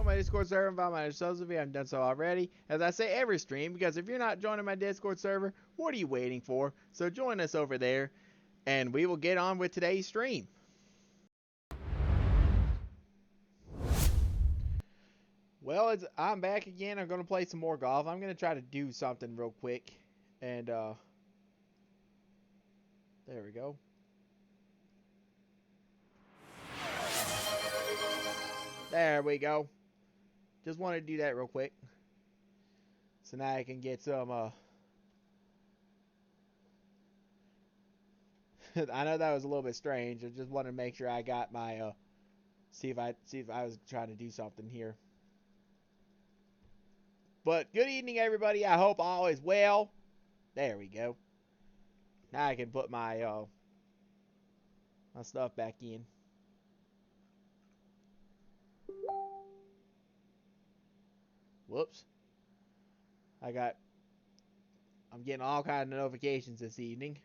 Join my Discord server and find my yourselves if you haven't done so already. As I say every stream, because if you're not joining my Discord server, what are you waiting for? So join us over there, and we will get on with today's stream. Well, I'm back again. I'm going to play some more golf. I'm going to try to do something real quick. And, there we go. There we go. Just wanted to do that real quick. So now I can get some, I know that was a little bit strange. I just wanted to make sure I got my, see if I was trying to do something here. But good evening, everybody. I hope all is well. There we go. Now I can put my, my stuff back in. Whoops. I'm getting all kinds of notifications this evening.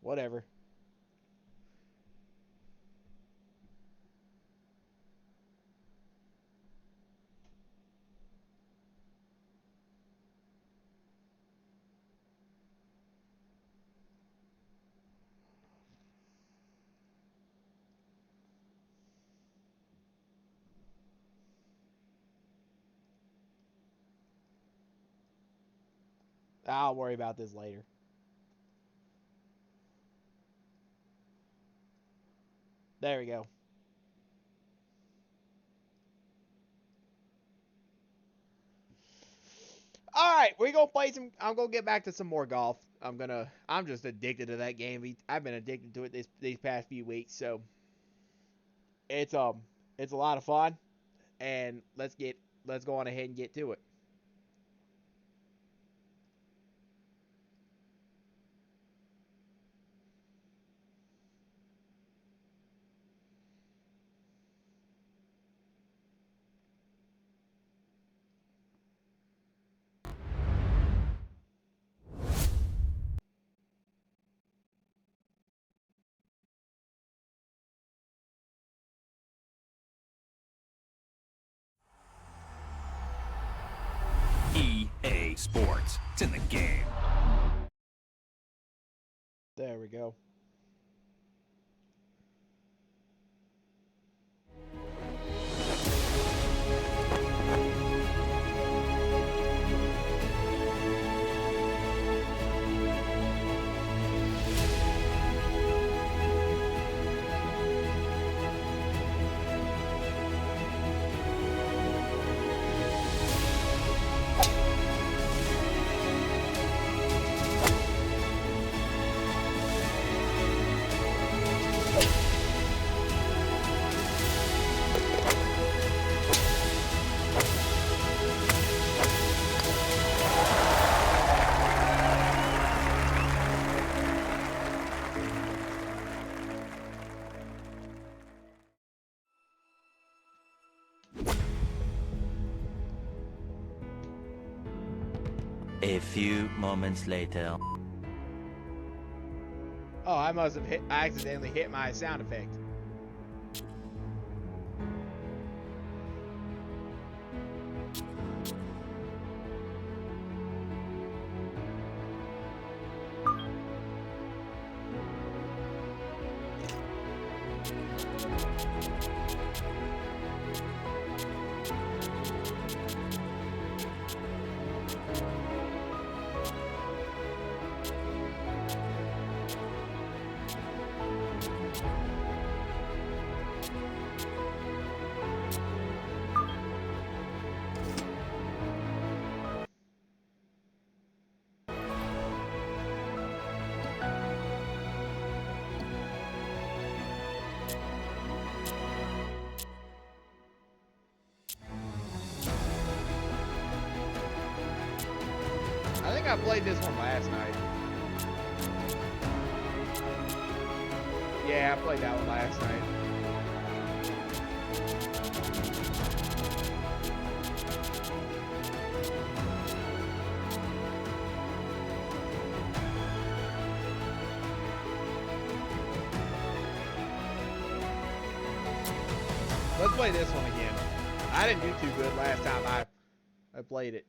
Whatever. I'll worry about this later. There we go. Alright, we're gonna play some. I'm gonna get back to some more golf. I'm just addicted to that game. I've been addicted to it these past few weeks, so it's a lot of fun. And let's go on ahead and get to it. EA Sports. It's in the game. There we go. A few moments later. Oh, I accidentally hit my sound effect. I think I played this one last night. Yeah, I played that one last night. Let's play this one again. I didn't do too good last time I played it.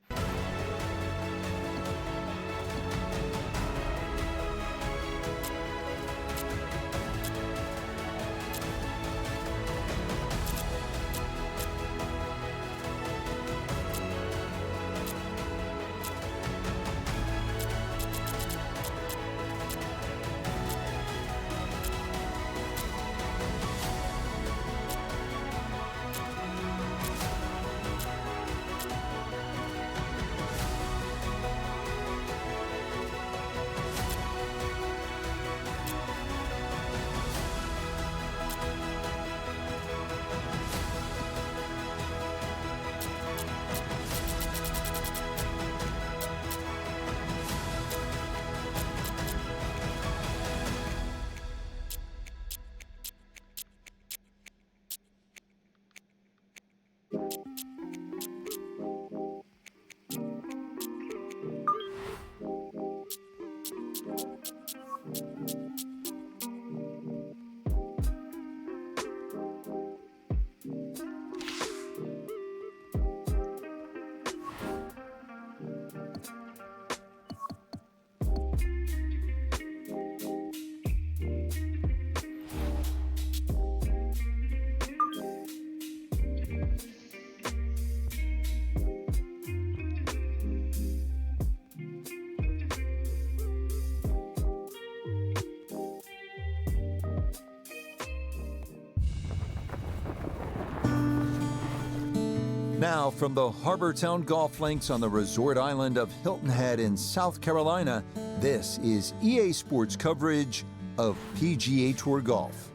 Now, from the Harbor Town Golf Links on the resort island of Hilton Head in South Carolina, this is EA Sports coverage of PGA Tour Golf.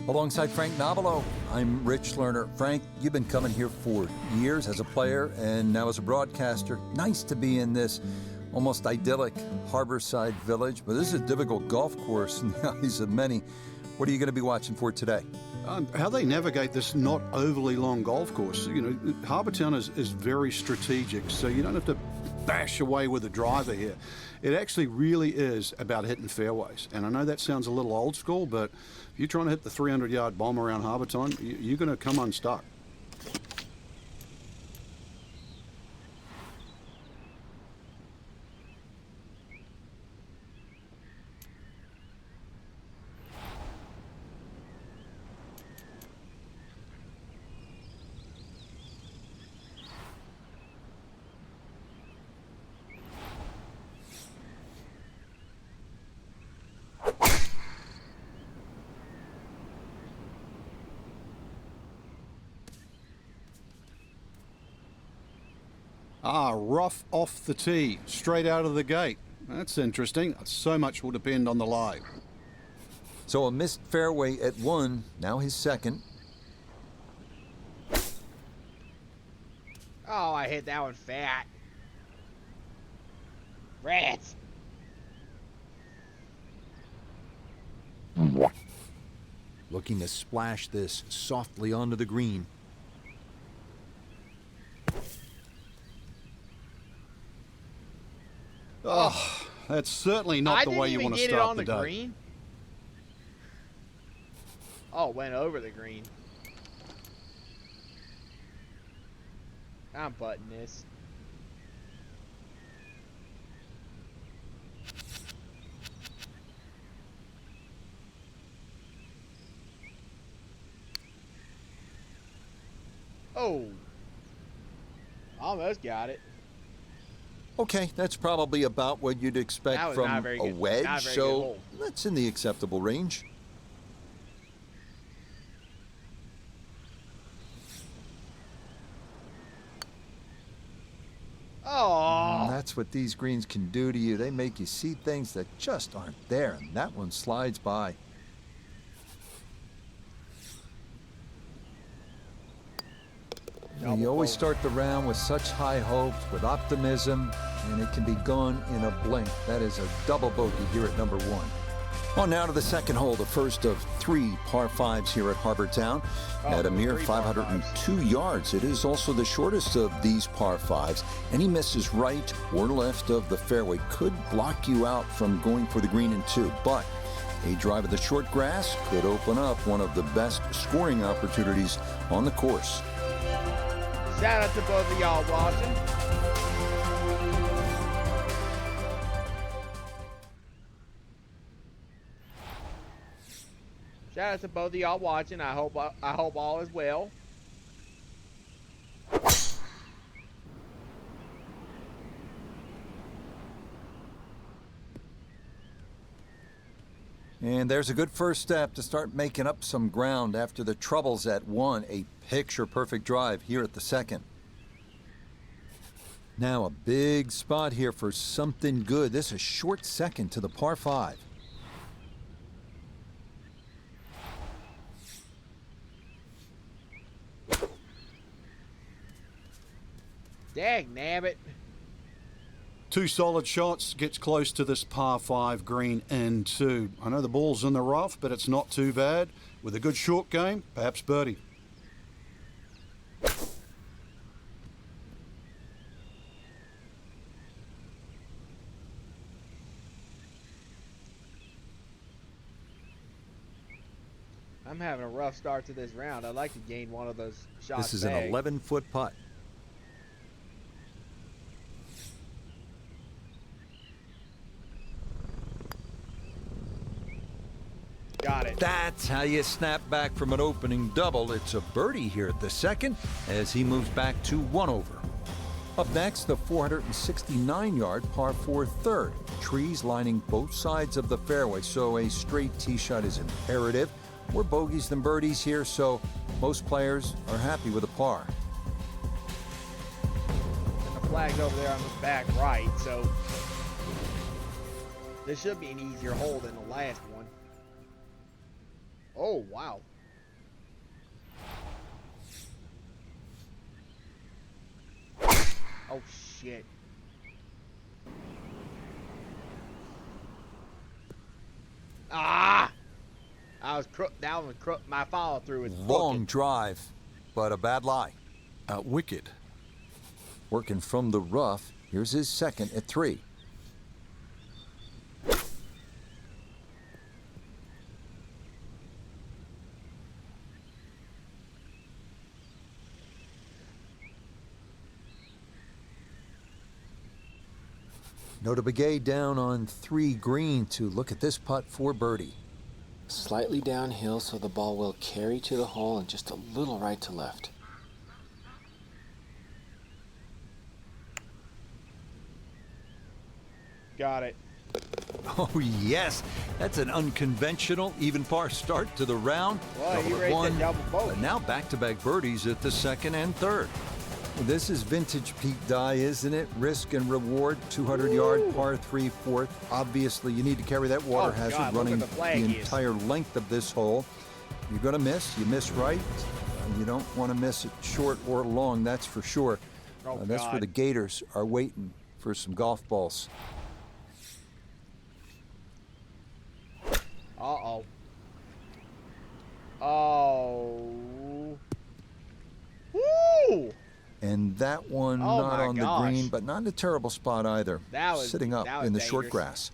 Alongside Frank Nobilo, I'm Rich Lerner. Frank, you've been coming here for years as a player and now as a broadcaster. Nice to be in this almost idyllic harborside village, but this is a difficult golf course in the eyes of many. What are you going to be watching for today? How they navigate this not overly long golf course. You know, Harbour Town is very strategic, so you don't have to bash away with a driver here. It actually really is about hitting fairways. And I know that sounds a little old school, but if you're trying to hit the 300-yard bomb around Harbour Town, you're going to come unstuck. Rough off the tee, straight out of the gate. That's interesting. So much will depend on the lie. So a missed fairway at one, now his second. Oh, I hit that one fat. Rats. Looking to splash this softly onto the green. Oh, that's certainly not the way you want to start the day. Green. Oh, went over the green. I'm putting this. Oh. Almost got it. Okay, that's probably about what you'd expect from a wedge, so that's in the acceptable range. Oh. That's what these greens can do to you. They make you see things that just aren't there, and that one slides by. You always start the round with such high hopes, with optimism, and it can be gone in a blink. That is a double bogey here at number one. On now to the second hole, the first of 3 par 5s here at Harbour Town. At a mere 502 yards, it is also the shortest of these par 5s. Any misses right or left of the fairway could block you out from going for the green in 2. But A drive of the short grass could open up one of the best scoring opportunities on the course. Shout out to both of y'all watching. Shout out to both of y'all watching. I hope all is well. And there's a good first step to start making up some ground after the troubles at 1. A picture-perfect drive here at the second. Now a big spot here for something good. This is a short second to the par 5. Dag nabbit. 2 solid shots, gets close to this par 5 green in 2. I know the ball's in the rough, but it's not too bad. With a good short game, perhaps birdie. I'm having a rough start to this round. I'd like to gain one of those shots. This is back. an 11-foot putt. Got it. That's how you snap back from an opening double. It's a birdie here at the second as he moves back to 1 over. Up next, the 469-yard par 4 third. Trees lining both sides of the fairway, so a straight tee shot is imperative. More bogeys than birdies here, so most players are happy with a par. And the flag's over there on the back right, so this should be an easier hole than the last one. Oh, wow. Oh, shit. Ah! My follow through was Long crooked. drive, but a bad lie. Wicked. Working from the rough, here's his second at 3. Nota Begay down on 3 green to look at this putt for birdie. Slightly downhill so the ball will carry to the hole and just a little right to left. Got it. Oh, yes. That's an unconventional, even par start to the round. Well, Double you at raised 1, that double bogey. but now back-to-back birdies at the second and third. This is vintage Pete Dye, isn't it? Risk and reward, 200-yard par 3 fourth. Obviously, you need to carry that water Oh, hazard God, look running at the flag he is. entire length of this hole. You're going to miss. You miss right. You don't want to miss it short or long, that's for sure. Oh, That's where God. the Gators are waiting for some golf balls. Uh-oh. Oh. Woo! And that one Oh not my on gosh. the green, but not in a terrible spot either. That was- Sitting up that was in the short dangerous. grass.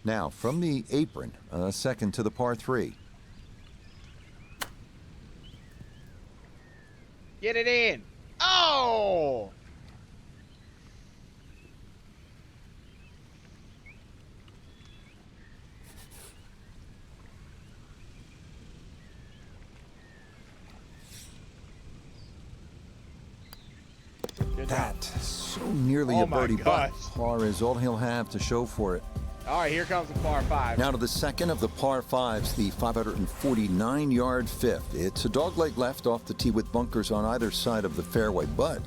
Now, from the apron, second to the par 3. Get it in. Oh! Good job. That so nearly Oh a my birdie, but gosh. par is all he'll have to show for it. All right, here comes the par 5. Now to the second of the par 5s, the 549-yard fifth. It's a dogleg left off the tee with bunkers on either side of the fairway, but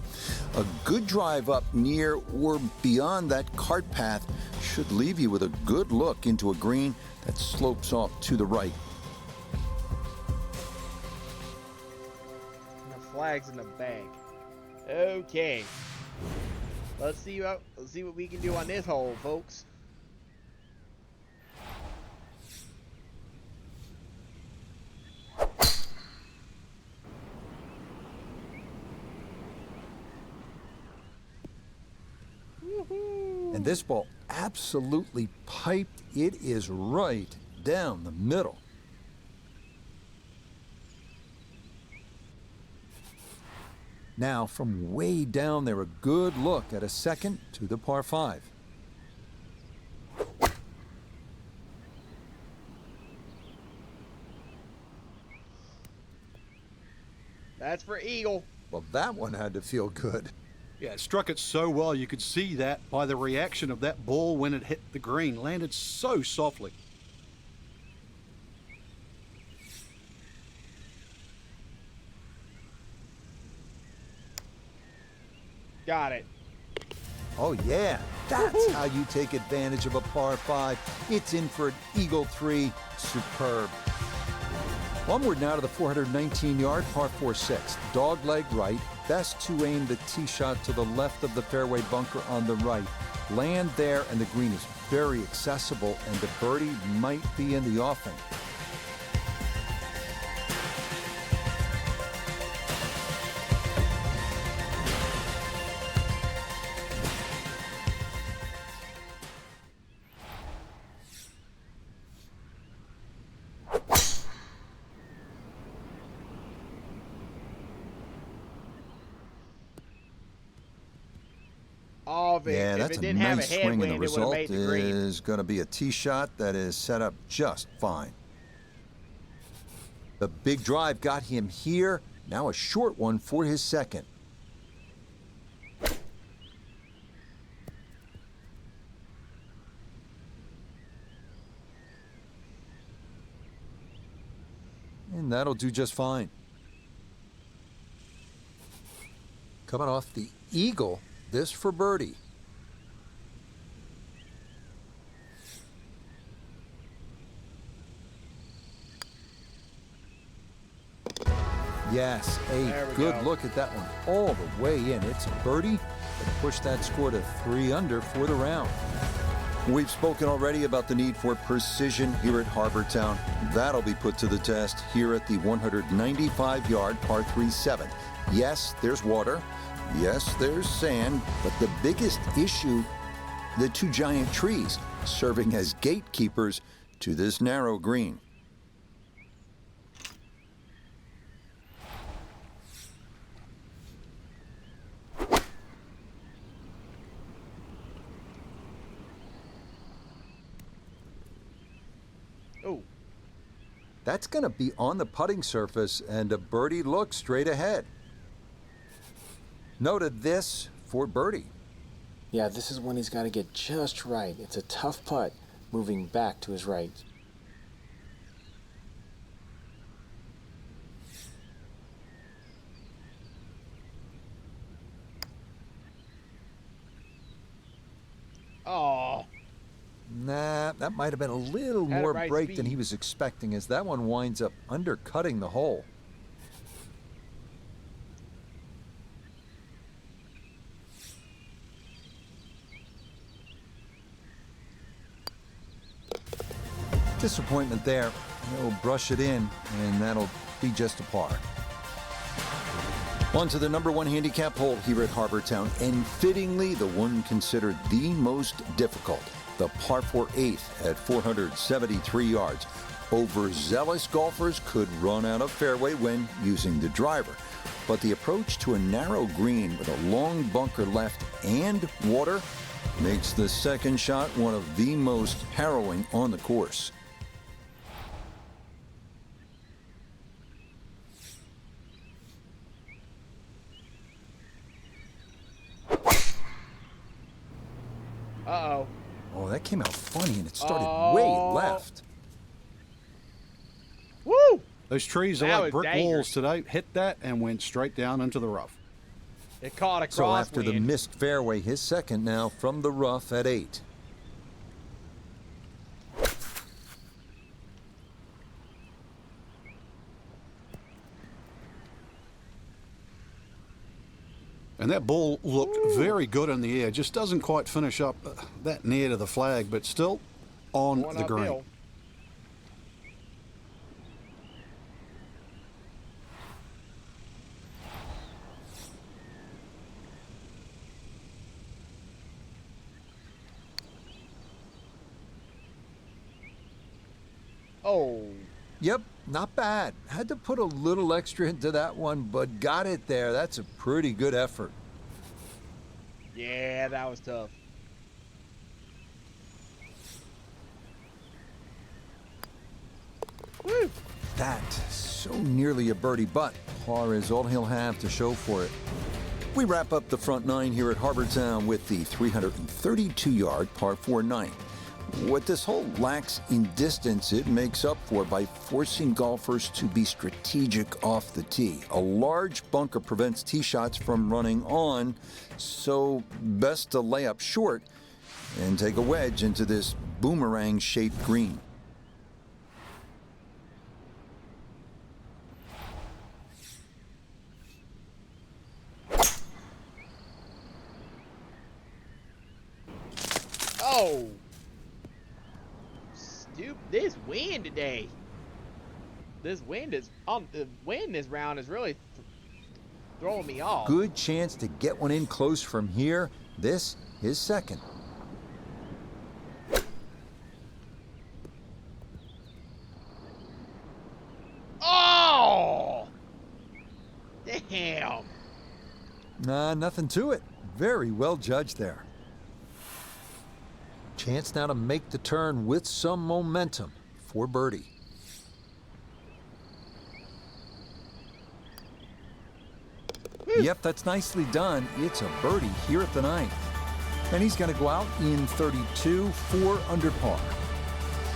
a good drive up near or beyond that cart path should leave you with a good look into a green that slopes off to the right. The flag's in the bag. Okay. Let's see what we can do on this hole, folks. And this ball absolutely piped. It is right down the middle. Now, from way down there, a good look at a second to the par 5. That's for Eagle. Well, that one had to feel good. Yeah, it struck it so well. You could see that by the reaction of that ball when it hit the green. Landed so softly. Got it. Oh, yeah, that's how you take advantage of a par 5. It's in for an Eagle 3. Superb. Onward now to the 419-yard par 4-6. Dog leg right. Best to aim the tee shot to the left of the fairway bunker on the right. Land there, and the green is very accessible, and the birdie might be in the offing. Oh, if Yeah, if that's it a didn't have a nice swing, and headwind, the it would have result made the green. is going to be a tee shot that is set up just fine. The big drive got him here. Now a short one for his second. And that'll do just fine. Coming off the eagle, this for birdie. Yes, There a we good go. look at that one all the way in. It's a birdie that pushed that score to 3 under for the round. We've spoken already about the need for precision here at Harbour Town. That'll be put to the test here at the 195-yard par 3-7. Yes, there's water. Yes, there's sand. But the biggest issue, the 2 giant trees serving as gatekeepers to this narrow green. Oh, That's going to be on the putting surface, and a birdie look straight ahead. Noted this for birdie. Yeah, this is when he's got to get just right. It's a tough putt, moving back to his right. oh, Nah, that might have been a little Had it more right break than speed. he was expecting, as that one winds up undercutting the hole. Disappointment there. He'll brush it in, and that'll be just a par. On to the number 1 handicap hole here at Harbour Town, and fittingly the one considered the most difficult, the par 4/8 at 473 yards. Overzealous golfers could run out of fairway when using the driver, but the approach to a narrow green with a long bunker left and water makes the second shot one of the most harrowing on the course. uh-oh. Oh, that came out funny, and it started way Oh. left. Woo! Those trees are That like was brick dangerous. walls today. Hit that and went straight down into the rough. It caught a So after the crosswind. missed fairway, his second now from the rough at 8. And that ball looked very good in the air. Just doesn't quite finish up that near to the flag, but still on Going the green. uphill. Oh. Yep, not bad. Had to put a little extra into that one, but got it there. That's a pretty good effort. Yeah, that was tough. Woo! That so nearly a birdie, but par is all he'll have to show for it. We wrap up the front nine here at Harbortown with the 332-yard par 4 9. What this hole lacks in distance, it makes up for by forcing golfers to be strategic off the tee. A large bunker prevents tee shots from running on, so best to lay up short and take a wedge into this boomerang-shaped green. Oh! This wind today. This wind is the wind this round is really throwing me off. Good chance to get one in close from here. This is second. Oh! Damn. Nah, nothing to it. Very well judged there. Chance now to make the turn with some momentum for birdie. Yep, that's nicely done. It's a birdie here at the ninth. And he's going to go out in 32, 4 under par.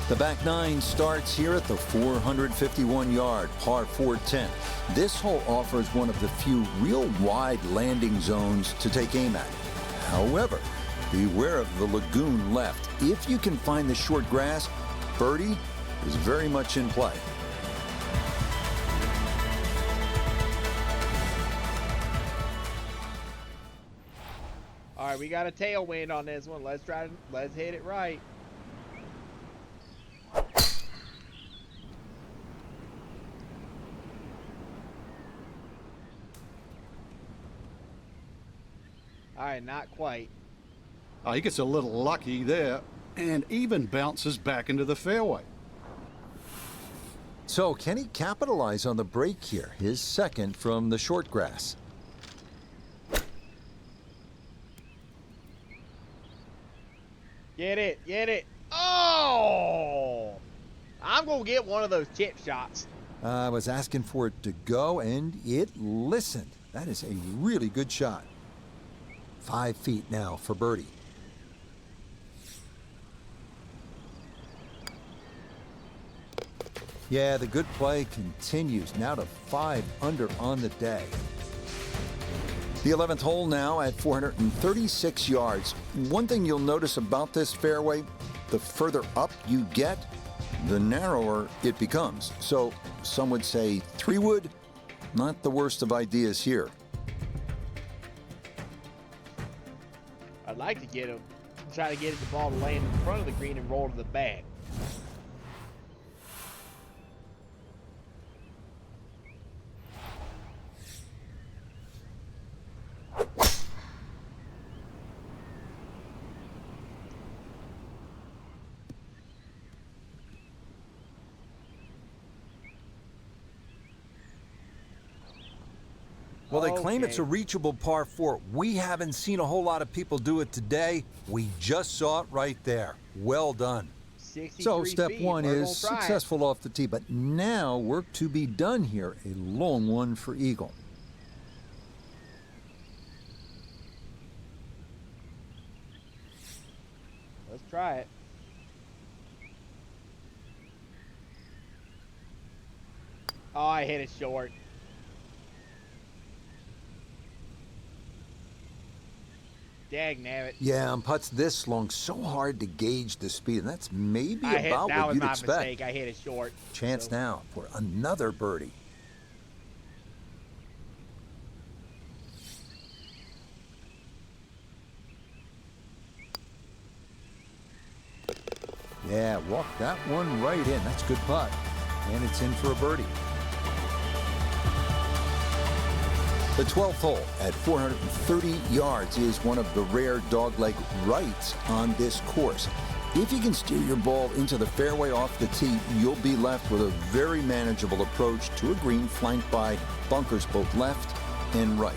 The back nine starts here at the 451-yard par 410. This hole offers one of the few real wide landing zones to take aim at. However, beware of the lagoon left. If you can find the short grass, birdie is very much in play. All right, we got a tailwind on this one. Let's hit it right. All right, not quite. Oh, he gets a little lucky there and even bounces back into the fairway. So can he capitalize on the break here? His second from the short grass. Get it, get it. Oh! I'm going to get one of those chip shots. I was asking for it to go, and it listened. That is a really good shot. 5 feet now for birdie. Yeah, the good play continues. Now to 5 under on the day. The 11th hole now at 436 yards. One thing you'll notice about this fairway, the further up you get, the narrower it becomes. So some would say 3-wood, not the worst of ideas here. I'd like to get him, try to get the ball to land in front of the green and roll to the back. Well, they claim it's a reachable par 4. We haven't seen a whole lot of people do it today. We just saw it right there. Well done. So step 1 is successful off the tee, but now work to be done here. A long one for eagle. Let's try it. Oh, I hit it short. Dagnabbit. Yeah, and putts this long, so hard to gauge the speed, and that's maybe about what you'd expect. Mistake. I hit it short. Chance now for another birdie. Yeah, walk that one right in. That's a good putt. And it's in for a birdie. The 12th hole at 430 yards is one of the rare dogleg rights on this course. If you can steer your ball into the fairway off the tee, you'll be left with a very manageable approach to a green flanked by bunkers both left and right.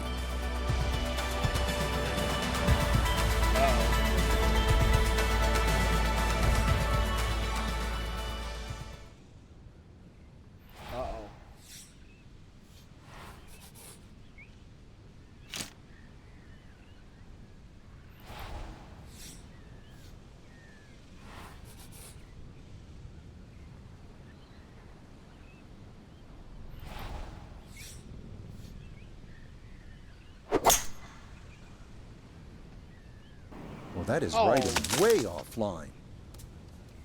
Well, that is right and way offline.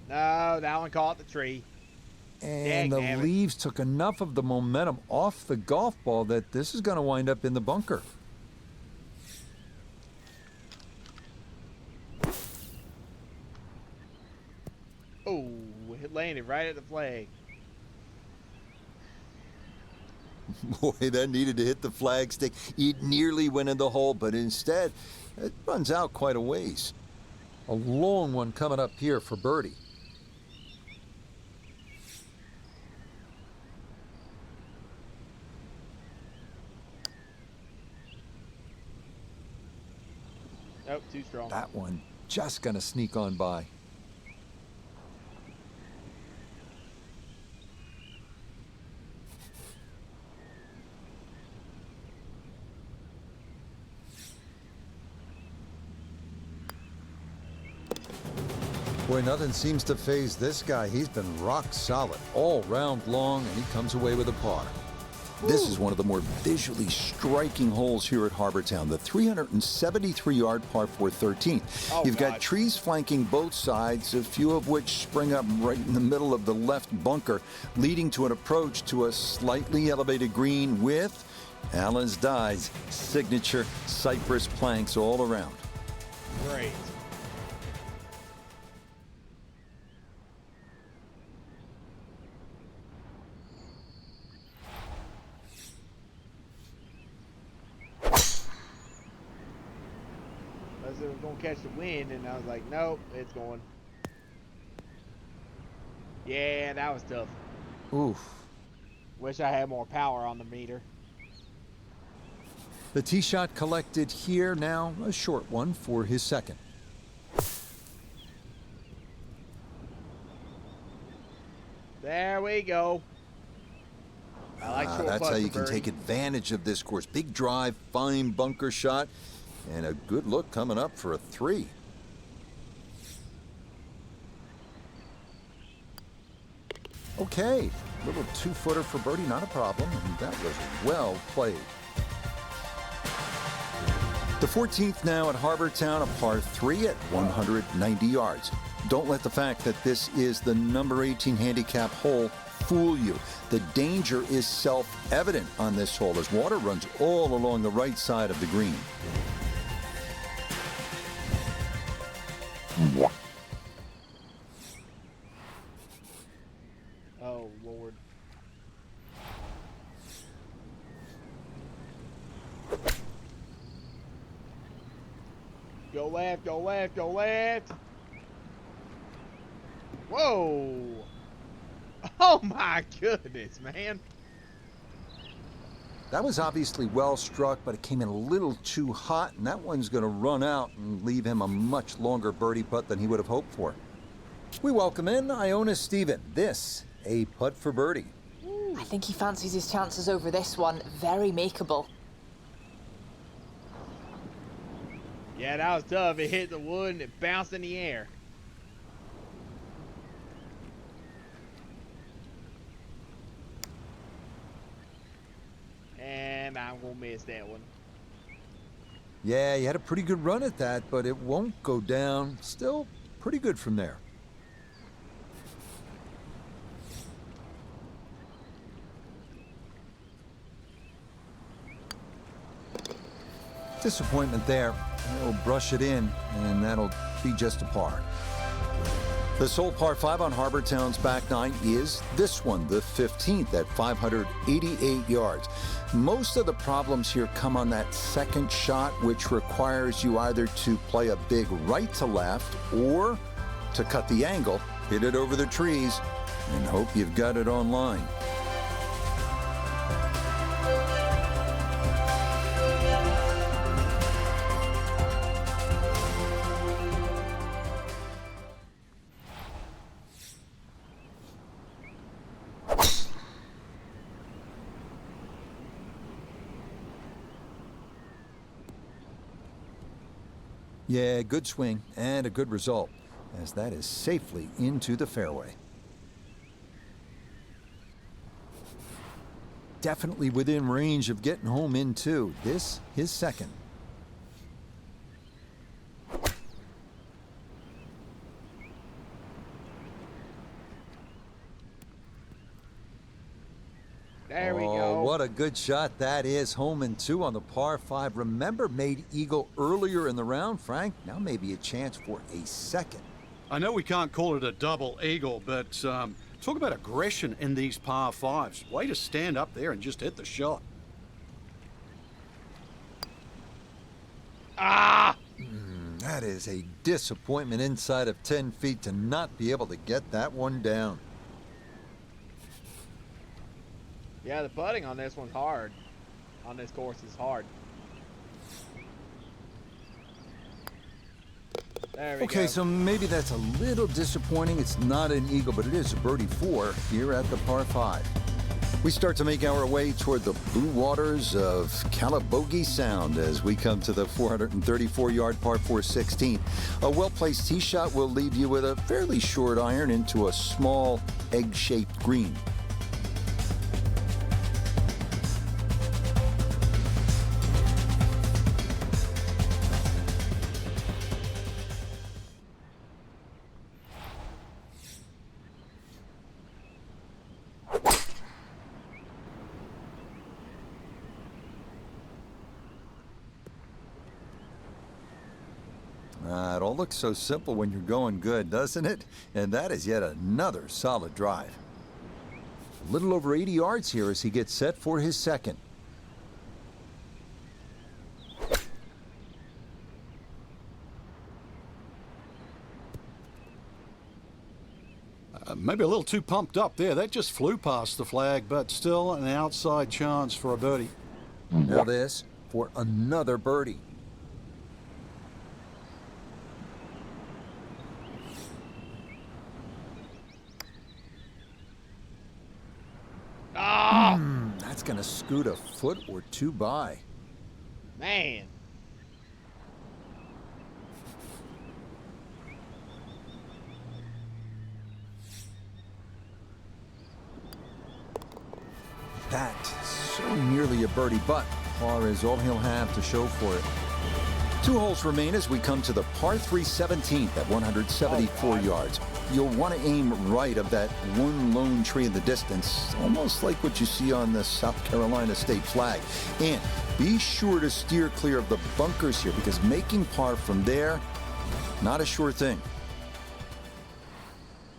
No, that one caught the tree. And the leaves took enough of the momentum off the golf ball that this is going to wind up in the bunker. Oh, it landed right at the flag. Boy, that needed to hit the flagstick. It nearly went in the hole, but instead, it runs out quite a ways. A long one coming up here for birdie. Nope, too strong. That one just going to sneak on by. Boy, nothing seems to faze this guy. He's been rock solid all round long, and he comes away with a par. This is one of the more visually striking holes here at Harbour Town, the 373-yard par 4 13th. Oh, You've God. got trees flanking both sides, a few of which spring up right in the middle of the left bunker, leading to an approach to a slightly elevated green with Allen's Dye's signature cypress planks all around. Great. It was going to catch the wind, and I was like, nope, it's going. Yeah, that was tough. Oof. Wish I had more power on the meter. The tee shot collected here, now a short one for his second. There we go. I like short That's putts how for you can birdie. take advantage of this course. Big drive, fine bunker shot, and a good look coming up for a 3. Okay, little 2-footer for birdie, not a problem, and that was well played. The 14th now at Harbour Town, a par 3 at 190 yards. Don't let the fact that this is the number 18 handicap hole fool you. The danger is self-evident on this hole as water runs all along the right side of the green. Oh, Lord. Go left, go left, go left. Whoa. Oh, my goodness, man. That was obviously well struck, but it came in a little too hot, and that one's going to run out and leave him a much longer birdie putt than he would have hoped for. We welcome in Iona Stephen. This, a putt for birdie. I think he fancies his chances over this one. Very makeable. Yeah, that was tough. It hit the wood and it bounced in the air. And I'm going to miss that one. Yeah, you had a pretty good run at that, but it won't go down. Still pretty good from there. Disappointment there. He'll brush it in, and that'll be just a par. The sole par 5 on Harbour Town's back nine is this one, the 15th at 588 yards. Most of the problems here come on that second shot, which requires you either to play a big right to left or to cut the angle, hit it over the trees, and hope you've got it online. Yeah, good swing and a good result, as that is safely into the fairway. Definitely within range of getting home in two. This, his second. There we go. What a good shot that is. Home and two on the par 5. Remember, made eagle earlier in the round, Frank? Now maybe a chance for a second. I know we can't call it a double eagle, but talk about aggression in these par 5s. Way to stand up there and just hit the shot. Ah! That is a disappointment inside of 10 feet to not be able to get that one down. Yeah, the putting on this one's hard. On this course is hard. There we go. Okay, so maybe that's a little disappointing. It's not an eagle, but it is a birdie 4 here at the par 5. We start to make our way toward the blue waters of Calabogie Sound as we come to the 434-yard par 4 16th. A well-placed tee shot will leave you with a fairly short iron into a small egg-shaped green. It all looks so simple when you're going good, doesn't it? And that is yet another solid drive. A little over 80 yards here as he gets set for his second. Maybe a little too pumped up there. That just flew past the flag, but still an outside chance for a birdie. Now this for another birdie. That's going to scoot a foot or two by. Man. That so nearly a birdie, but par is all he'll have to show for it. 2 holes remain as we come to the par 3 17th at 174 yards. You'll want to aim right of that one lone tree in the distance, almost like what you see on the South Carolina state flag. And be sure to steer clear of the bunkers here, because making par from there, not a sure thing.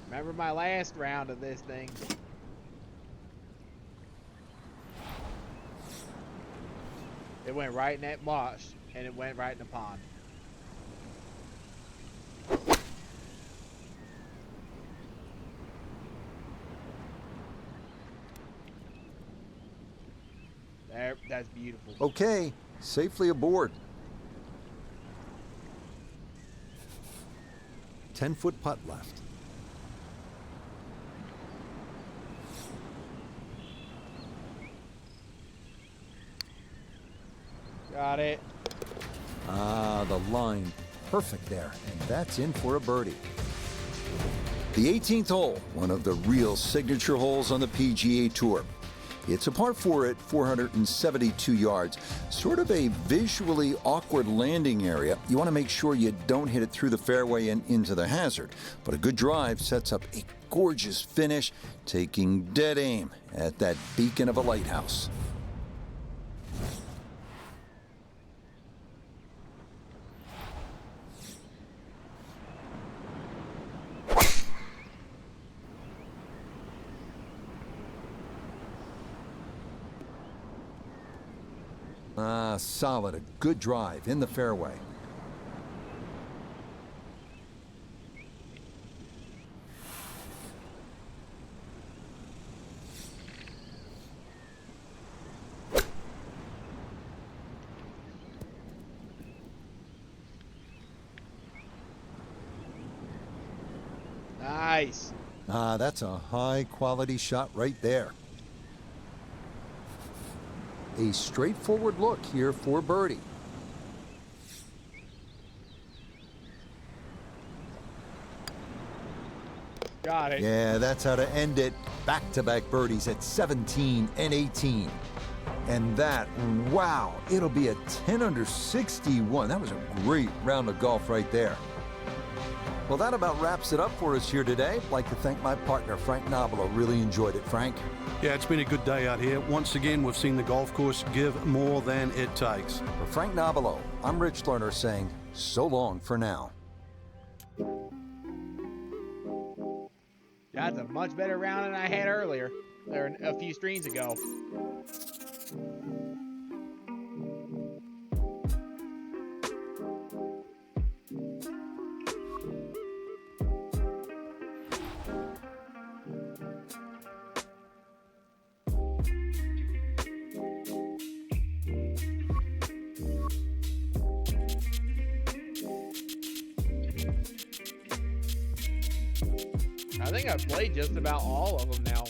Remember my last round of this thing? It went right in that marsh, and it went right in the pond. There, that's beautiful. Okay, safely aboard. 10-foot putt left. Got it. Ah, the line. Perfect there. And that's in for a birdie. The 18th hole, one of the real signature holes on the PGA Tour. It's a par 4 at 472 yards. Sort of a visually awkward landing area. You want to make sure you don't hit it through the fairway and into the hazard. But a good drive sets up a gorgeous finish, taking dead aim at that beacon of a lighthouse. Solid, a good drive in the fairway. Nice. Ah, that's a high-quality shot right there. A straightforward look here for birdie. Got it. Yeah, that's how to end it. Back-to-back birdies at 17 and 18. And that, wow, it'll be a 10 under 61. That was a great round of golf right there. Well, that about wraps it up for us here today. I'd like to thank my partner, Frank Nobilo. Really enjoyed it, Frank. Yeah, it's been a good day out here. Once again, we've seen the golf course give more than it takes. For Frank Nobilo, I'm Rich Lerner saying so long for now. That's a much better round than I had earlier, or a few streams ago. I think I've played just about all of them now.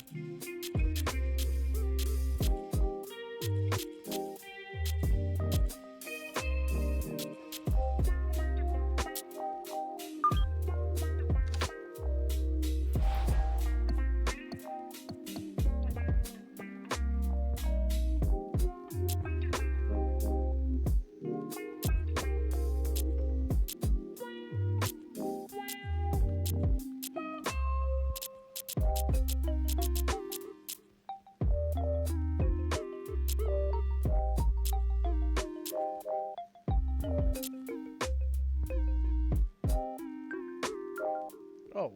Oh.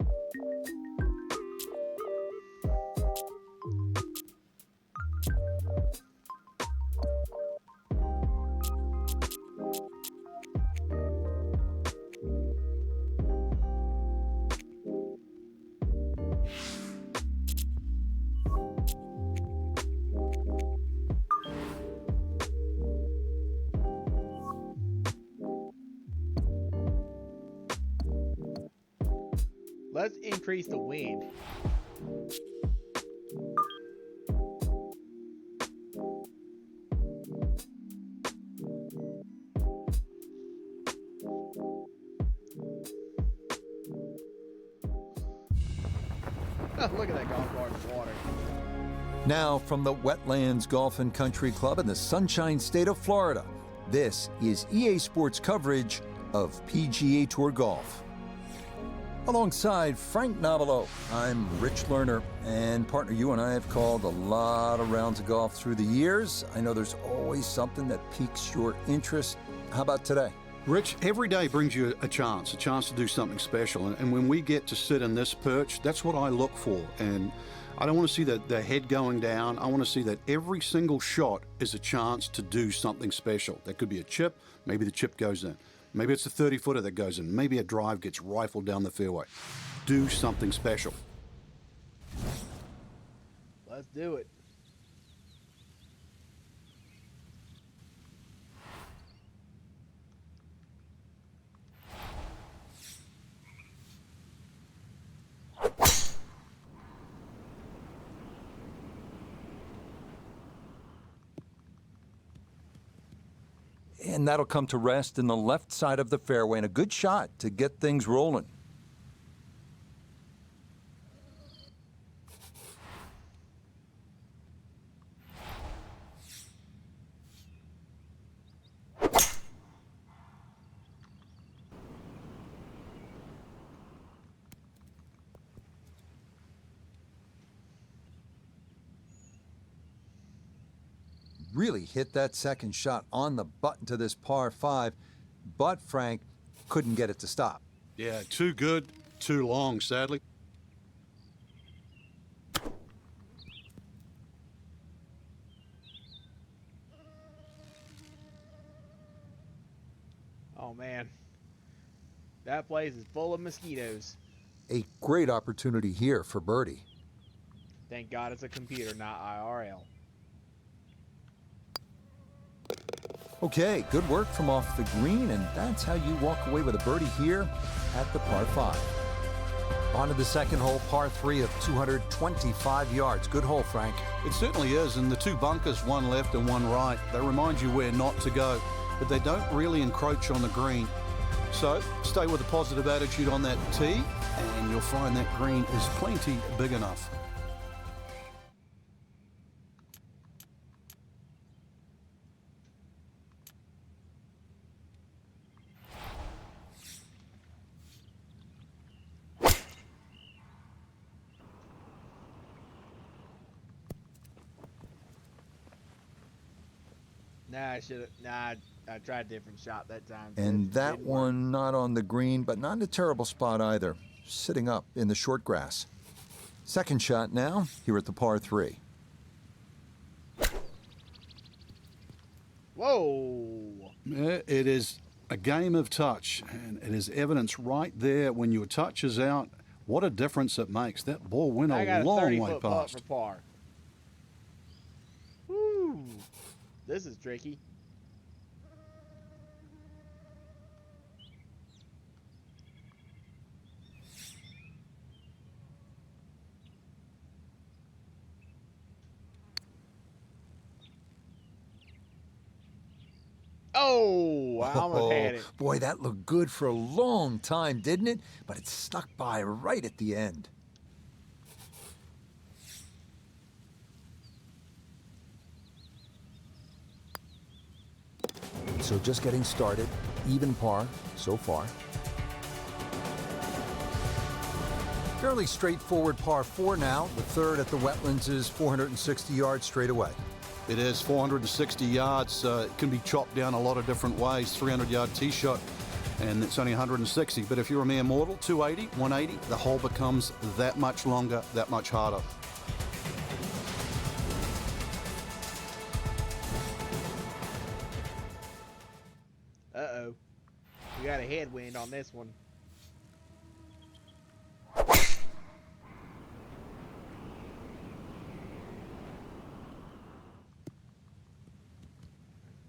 Let's increase the wind. Look at that golf cart in the water. Now from the Wetlands Golf and Country Club in the Sunshine State of Florida, this is EA Sports coverage of PGA Tour Golf. Alongside Frank Nobilo, I'm Rich Lerner, and partner, you and I have called a lot of rounds of golf through the years. I know there's always something that piques your interest. How about today? Rich, every day brings you a chance to do something special. And when we get to sit in this perch, that's what I look for. And I don't want to see the head going down. I want to see that every single shot is a chance to do something special. That could be a chip. Maybe the chip goes in. Maybe it's a 30-footer that goes in. Maybe a drive gets rifled down the fairway. Do something special. Let's do it. And that'll come to rest in the left side of the fairway, and a good shot to get things rolling. Really hit that second shot on the button to this par 5, but Frank couldn't get it to stop. Yeah, too good, too long, sadly. Oh man, that place is full of mosquitoes. A great opportunity here for birdie. Thank God it's a computer, not IRL. Okay, good work from off the green, and that's how you walk away with a birdie here at the par 5. On to the second hole, par 3 of 225 yards. Good hole, Frank. It certainly is, and the two bunkers, one left and one right, they remind you where not to go, but they don't really encroach on the green. So stay with a positive attitude on that tee, and you'll find that green is plenty big enough. I tried a different shot that time. And that Didn't work. one not on the green, but not in a terrible spot either. Sitting up in the short grass. Second shot now, here at the par 3. Whoa! It is a game of touch, and it is evidence right there when your touch is out. What a difference it makes. That ball went I got a a long 30 way foot putt past. for par. Woo! This is tricky. Oh, I almost had it. Boy, that looked good for a long time, didn't it? But it snuck by right at the end. So just getting started, even par so far. Fairly straightforward par 4 now. The third at the Wetlands is 460 yards straight away. It is 460 yards. It can be chopped down a lot of different ways. 300-yard tee shot, and it's only 160. But if you're a mere mortal, 280, 180, the hole becomes that much longer, that much harder. Uh-oh. We got a headwind on this one.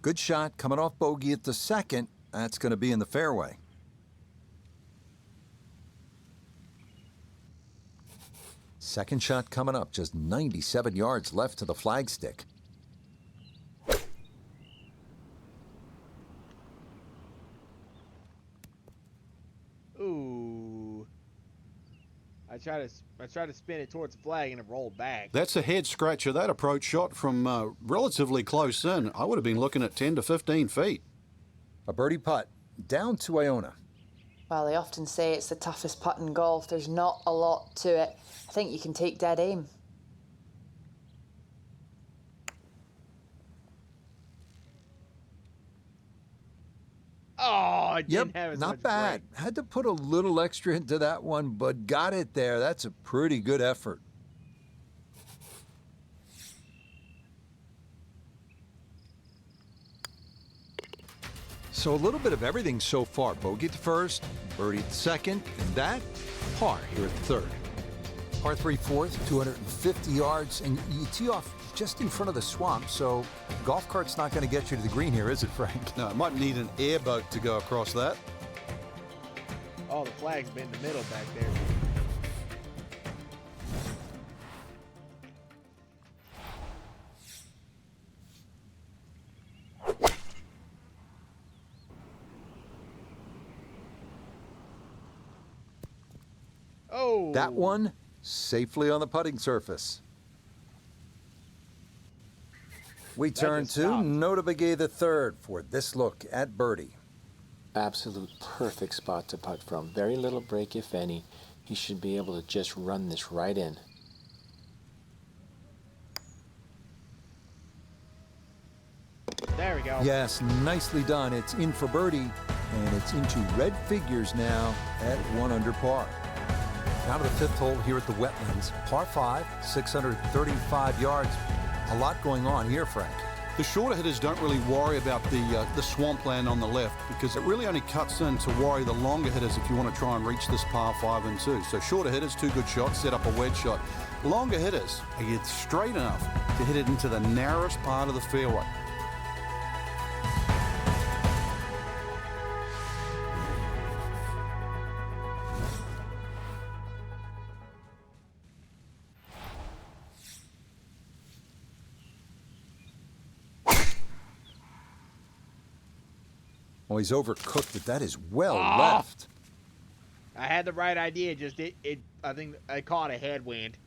Good shot coming off bogey at the second. That's going to be in the fairway. Second shot coming up, just 97 yards left to the flagstick. Ooh. I tried to spin it towards the flag and it rolled back. That's a head scratcher. That approach shot from relatively close in. I would have been looking at 10 to 15 feet. A birdie putt down to Iona. Well, they often say it's the toughest putt in golf. There's not a lot to it. I think you can take dead aim. Oh, I didn't have Yep, as not much bad. break. Had to put a little extra into that one, but got it there. That's a pretty good effort. So a little bit of everything so far. Bogey at the first, birdie at the second, and that, par here at the third. Par 3 fourth, 250 yards, and you tee off just in front of the swamp, so golf cart's not going to get you to the green here, is it, Frank? No, it might need an airboat to go across that. Oh, the flag's been in the middle back there. Oh. That one safely on the putting surface. We turn just to stopped. Nota Begay the third for this look at birdie. Absolute perfect spot to putt from. Very little break, if any. He should be able to just run this right in. There we go. Yes, nicely done. It's in for birdie, and it's into red figures now at 1 under par. Now to the fifth hole here at the Wetlands. Par 5, 635 yards. A lot going on here, Frank. The shorter hitters don't really worry about the swampland on the left because it really only cuts in to worry the longer hitters if you want to try and reach this par 5 and 2. So shorter hitters, 2 good shots, set up a wedge shot. Longer hitters, they get straight enough to hit it into the narrowest part of the fairway. Oh, he's overcooked it. That is well Ah! left. I had the right idea, just I think I caught a headwind.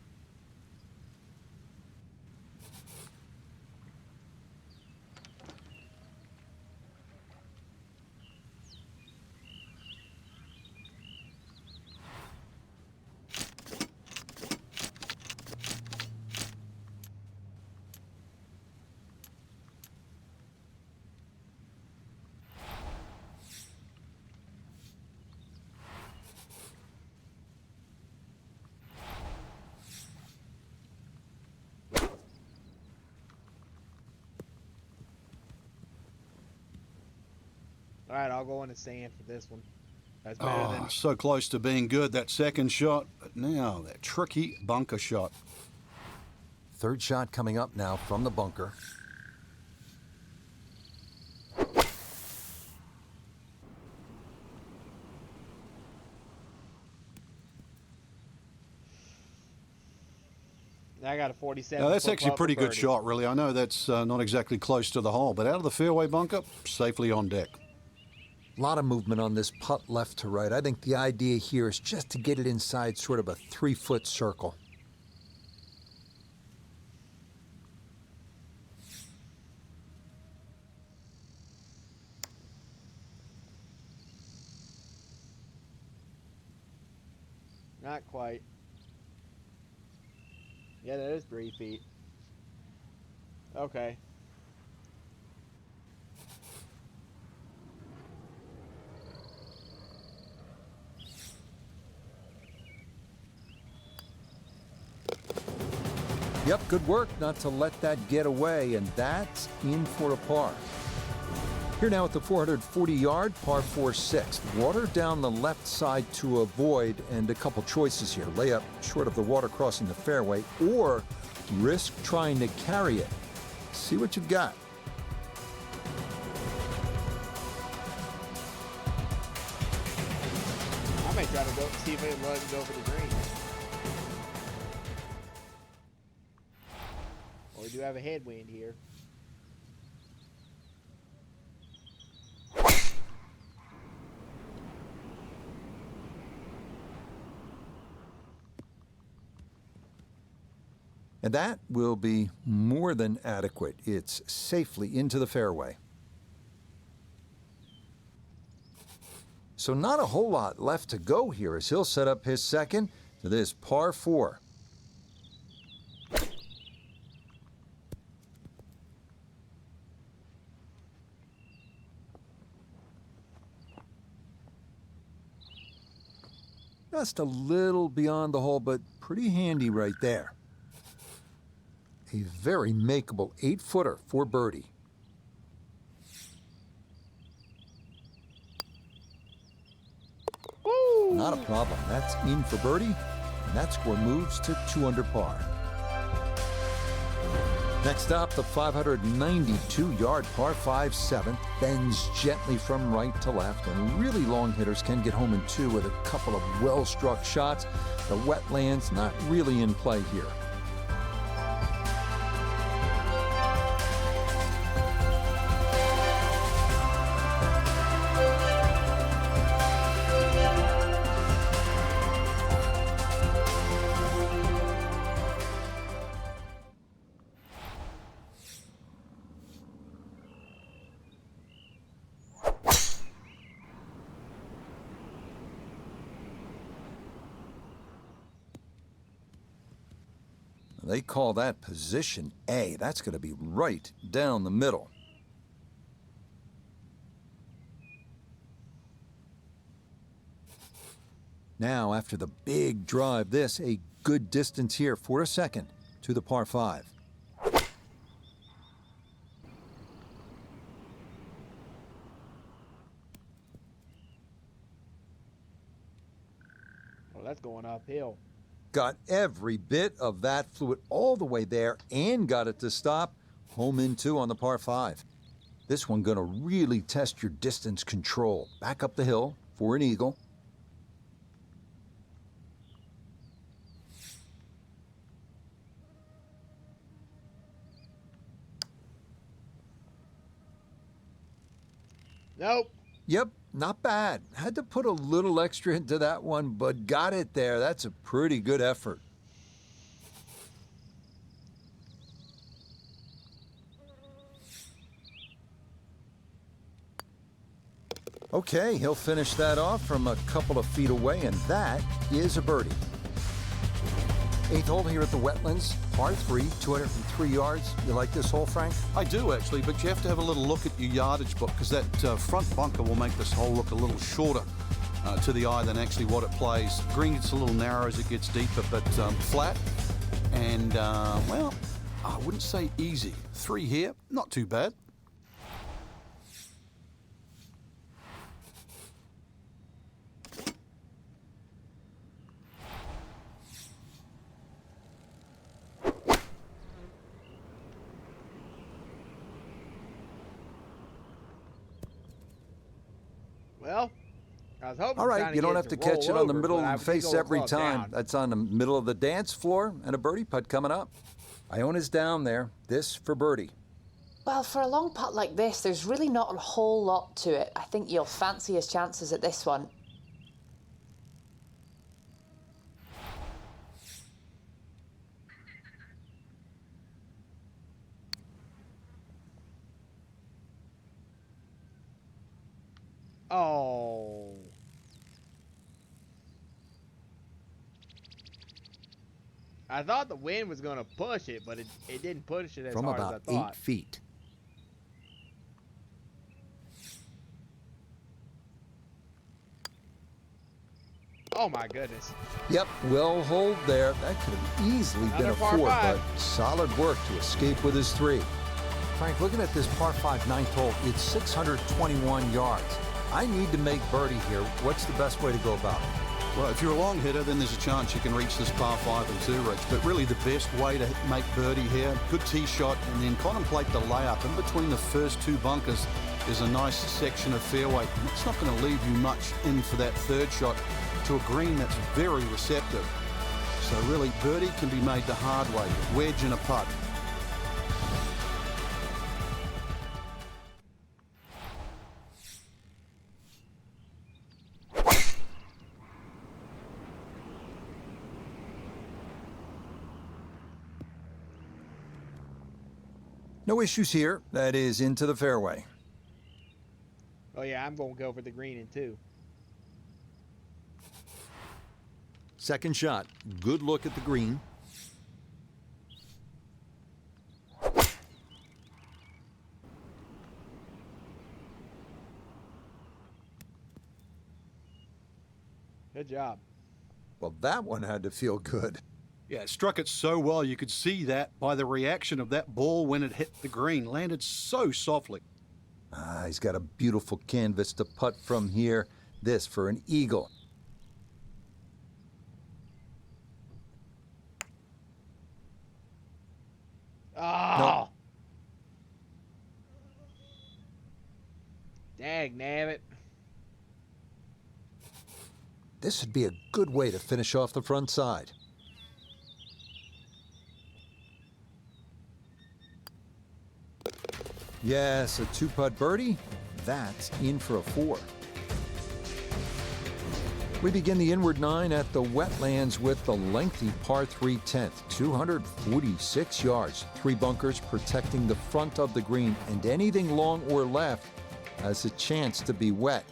All right, I'll go in the sand for this one. That's better Oh, than. so close to being good, that second shot. But now, that tricky bunker shot. Third shot coming up now from the bunker. I got a 47. Now, that's foot actually a putt pretty for good birdie. shot, really. I know that's not exactly close to the hole, but out of the fairway bunker, safely on deck. A lot of movement on this putt left to right. I think the idea here is just to get it inside sort of a 3-foot circle. Not quite. Yeah, that is 3 feet. Okay. Yep, good work not to let that get away, and that's in for a par. Here now at the 440-yard par 4-6. Water down the left side to avoid, and a couple choices here. Layup short of the water crossing the fairway, or risk trying to carry it. See what you've got. I might try to go see if I can let it go for the green. Well, we do have a headwind here. And that will be more than adequate. It's safely into the fairway. So not a whole lot left to go here as he'll set up his second to this par 4. Just a little beyond the hole, but pretty handy right there. A very makeable 8-footer for birdie. Woo! Not a problem. That's in for birdie, and that score moves to 2 under par. Next up, the 592-yard par 5 7th bends gently from right to left, and really long hitters can get home in 2 with a couple of well-struck shots. The wetlands not really in play here. They call that position A. That's going to be right down the middle. Now, after the big drive, this a good distance here for a second to the par 5. Well, that's going uphill. Got every bit of that, flew it all the way there and got it to stop. Home in 2 on the par 5. This one gonna really test your distance control. Back up the hill for an eagle. Nope. Yep, not bad. Had to put a little extra into that one, but got it there. That's a pretty good effort. Okay, he'll finish that off from a couple of feet away, and that is a birdie. 8th hole here at the Wetlands, par 3, 203 yards. You like this hole, Frank? I do, actually, but you have to have a little look at your yardage book because that front bunker will make this hole look a little shorter to the eye than actually what it plays. Green gets a little narrow as it gets deeper, but flat and, well, I wouldn't say easy. 3 here, not too bad. Well, I was hoping. All right, you don't have to catch it on the middle of the face every time. That's on the middle of the dance floor, and a birdie putt coming up. Iona's down there. This for birdie. Well, for a long putt like this, there's really not a whole lot to it. I think you'll fancy his chances at this one. Oh. I thought the wind was going to push it, but it didn't push it as From hard as I about thought. 8 feet. Oh my goodness. Yep, well hold there. That could have easily been Another a par 4, five. but solid work to escape with his 3. Frank, looking at this par 5 9th hole, it's 621 yards. I need to make birdie here. What's the best way to go about it? Well, if you're a long hitter, then there's a chance you can reach this par 5 and 2, Rich. But really the best way to make birdie here, good tee shot, and then contemplate the layup. In between the first 2 bunkers is a nice section of fairway. And it's not going to leave you much in for that 3rd shot to a green that's very receptive. So really, birdie can be made the hard way, wedge and a putt. No issues here. That is into the fairway. Oh yeah, I'm going to go for the green in 2. Second shot. Good look at the green. Good job. Well, that one had to feel good. Yeah, it struck it so well. You could see that by the reaction of that ball when it hit the green. Landed so softly. He's got a beautiful canvas to putt from here. This for an eagle. Oh. No. Dang, nabbit. This would be a good way to finish off the front side. Yes, a 2-putt birdie. That's in for a 4. We begin the inward 9 at the Wetlands with the lengthy par 3 10th, 246 yards, 3 bunkers protecting the front of the green, and anything long or left has a chance to be wet.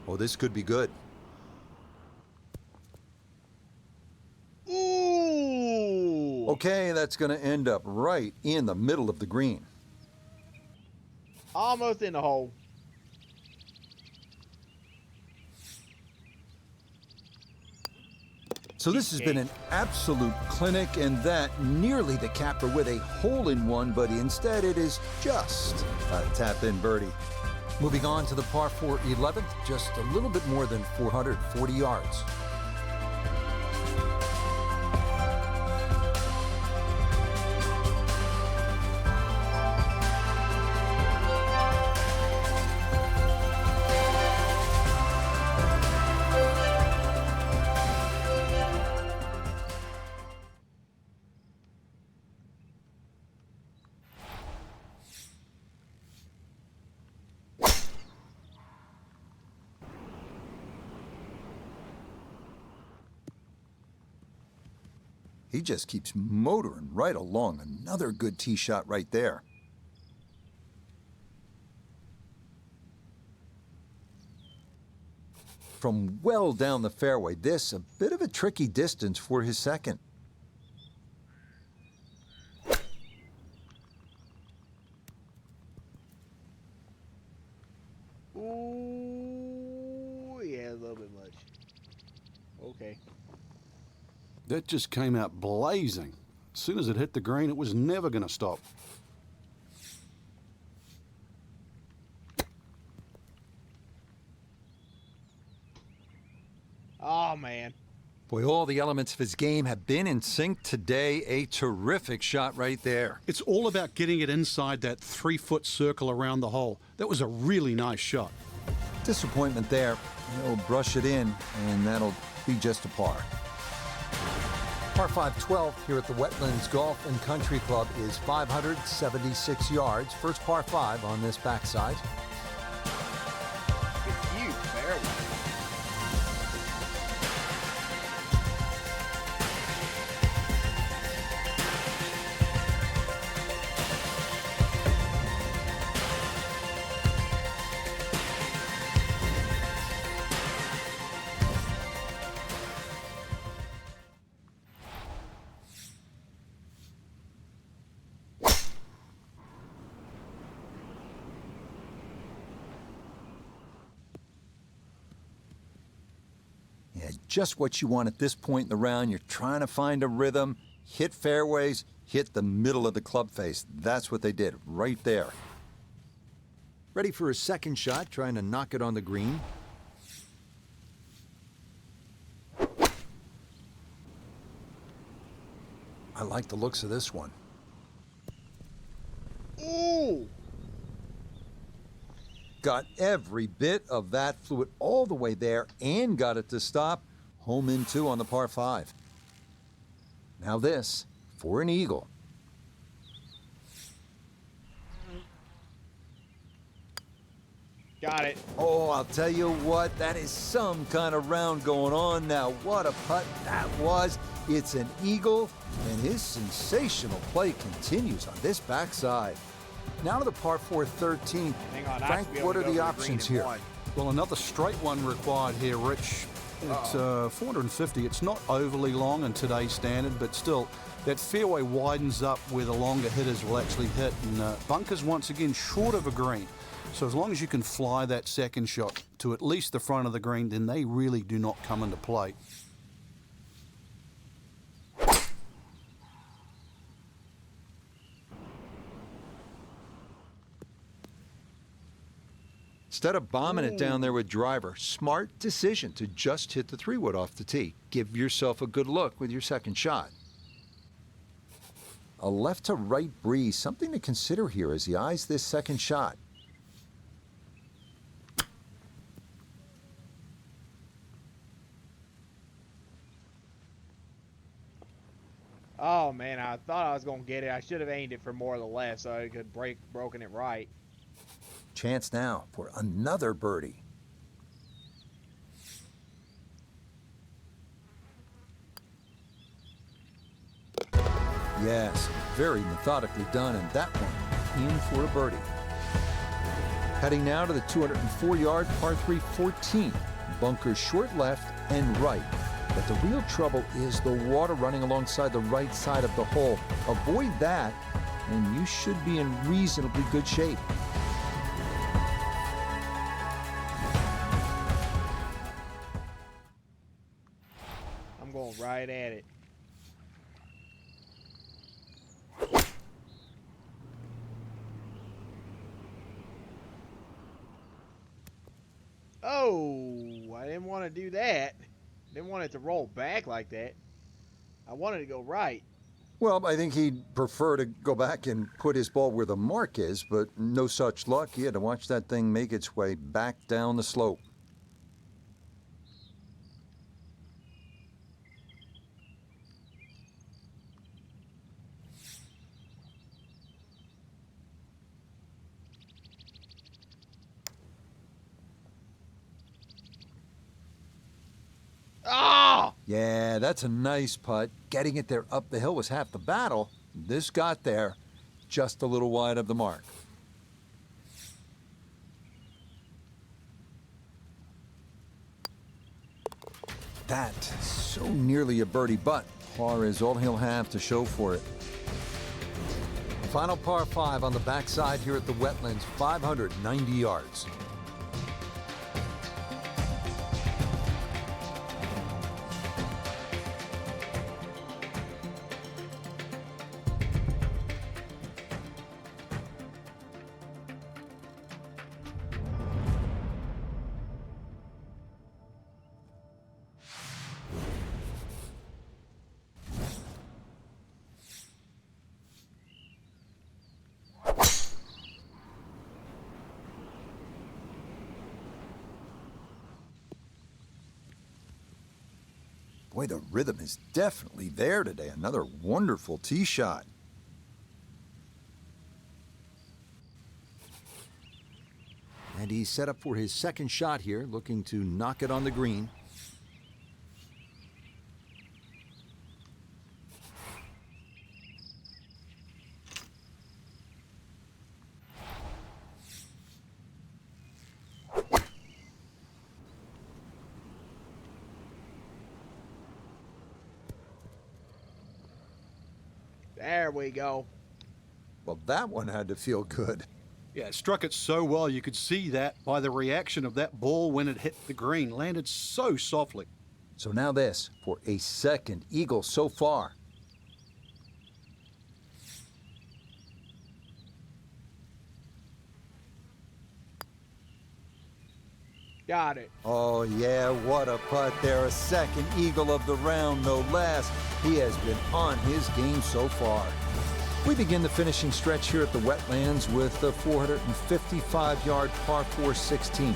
Oh, this could be good. Ooh. Okay, that's going to end up right in the middle of the green. Almost in the hole. So this has been an absolute clinic, and that nearly the capper with a hole-in-one, but instead it is just a tap-in birdie. Moving on to the par 4 11th, just a little bit more than 440 yards. He just keeps motoring right along. Another good tee shot right there. From well down the fairway, this a bit of a tricky distance for his second. Ooh, yeah, a little bit much. Okay. That just came out blazing. As soon as it hit the green, it was never going to stop. Oh, man. Boy, all the elements of his game have been in sync today. A terrific shot right there. It's all about getting it inside that 3-foot circle around the hole. That was a really nice shot. Disappointment there. He'll brush it in, and that'll be just a par. Par 5 12 here at the Wetlands Golf and Country Club is 576 yards. First par 5 on this backside. It's huge, fairway. Yeah, just what you want at this point in the round. You're trying to find a rhythm, hit fairways, hit the middle of the club face. That's what they did right there. Ready for a second shot, trying to knock it on the green. I like the looks of this one. Ooh! Got every bit of that, flew it all the way there and got it to stop. Home in 2 on the par 5. Now this for an eagle. Got it. Oh, I'll tell you what, that is some kind of round going on now. What a putt that was. It's an eagle, and his sensational play continues on this backside. Now to the par 4 13. Hang on, I Frank, should be able what to are go the for options green in here? one. Well, another straight one required here, Rich. It's 450. It's not overly long in today's standard, but still, that fairway widens up where the longer hitters will actually hit. And bunkers, once again, short of a green. So as long as you can fly that second shot to at least the front of the green, then they really do not come into play. Instead of bombing it down there with driver, smart decision to just hit the 3-wood off the tee. Give yourself a good look with your second shot. A left to right breeze, something to consider here as he eyes this second shot. Oh, man, I thought I was going to get it. I should have aimed it for more to the left so I could broken it right. Chance now for another birdie. Yes, very methodically done, and that one in for a birdie. Heading now to the 204-yard par 3 14. Bunker short left and right. But the real trouble is the water running alongside the right side of the hole. Avoid that, and you should be in reasonably good shape. I'm going right at it. Oh, I didn't want to do that. Didn't want it to roll back like that. I wanted to go right. Well, I think he'd prefer to go back and put his ball where the mark is, but no such luck. He had to watch that thing make its way back down the slope. Oh! Yeah, that's a nice putt. Getting it there up the hill was half the battle. This got there just a little wide of the mark. That so nearly a birdie, but par is all he'll have to show for it. Final par 5 on the backside here at the Wetlands, 590 yards. Boy, the rhythm is definitely there today. Another wonderful tee shot. And he's set up for his second shot here, looking to knock it on the green. There we go. Well, that one had to feel good. Yeah, it struck it so well. You could see that by the reaction of that ball when it hit the green. Landed so softly. So now this for a second eagle so far. Got it. Oh, yeah, what a putt there. A second eagle of the round, no less. He has been on his game so far. We begin the finishing stretch here at the Wetlands with a 455-yard par 4 16.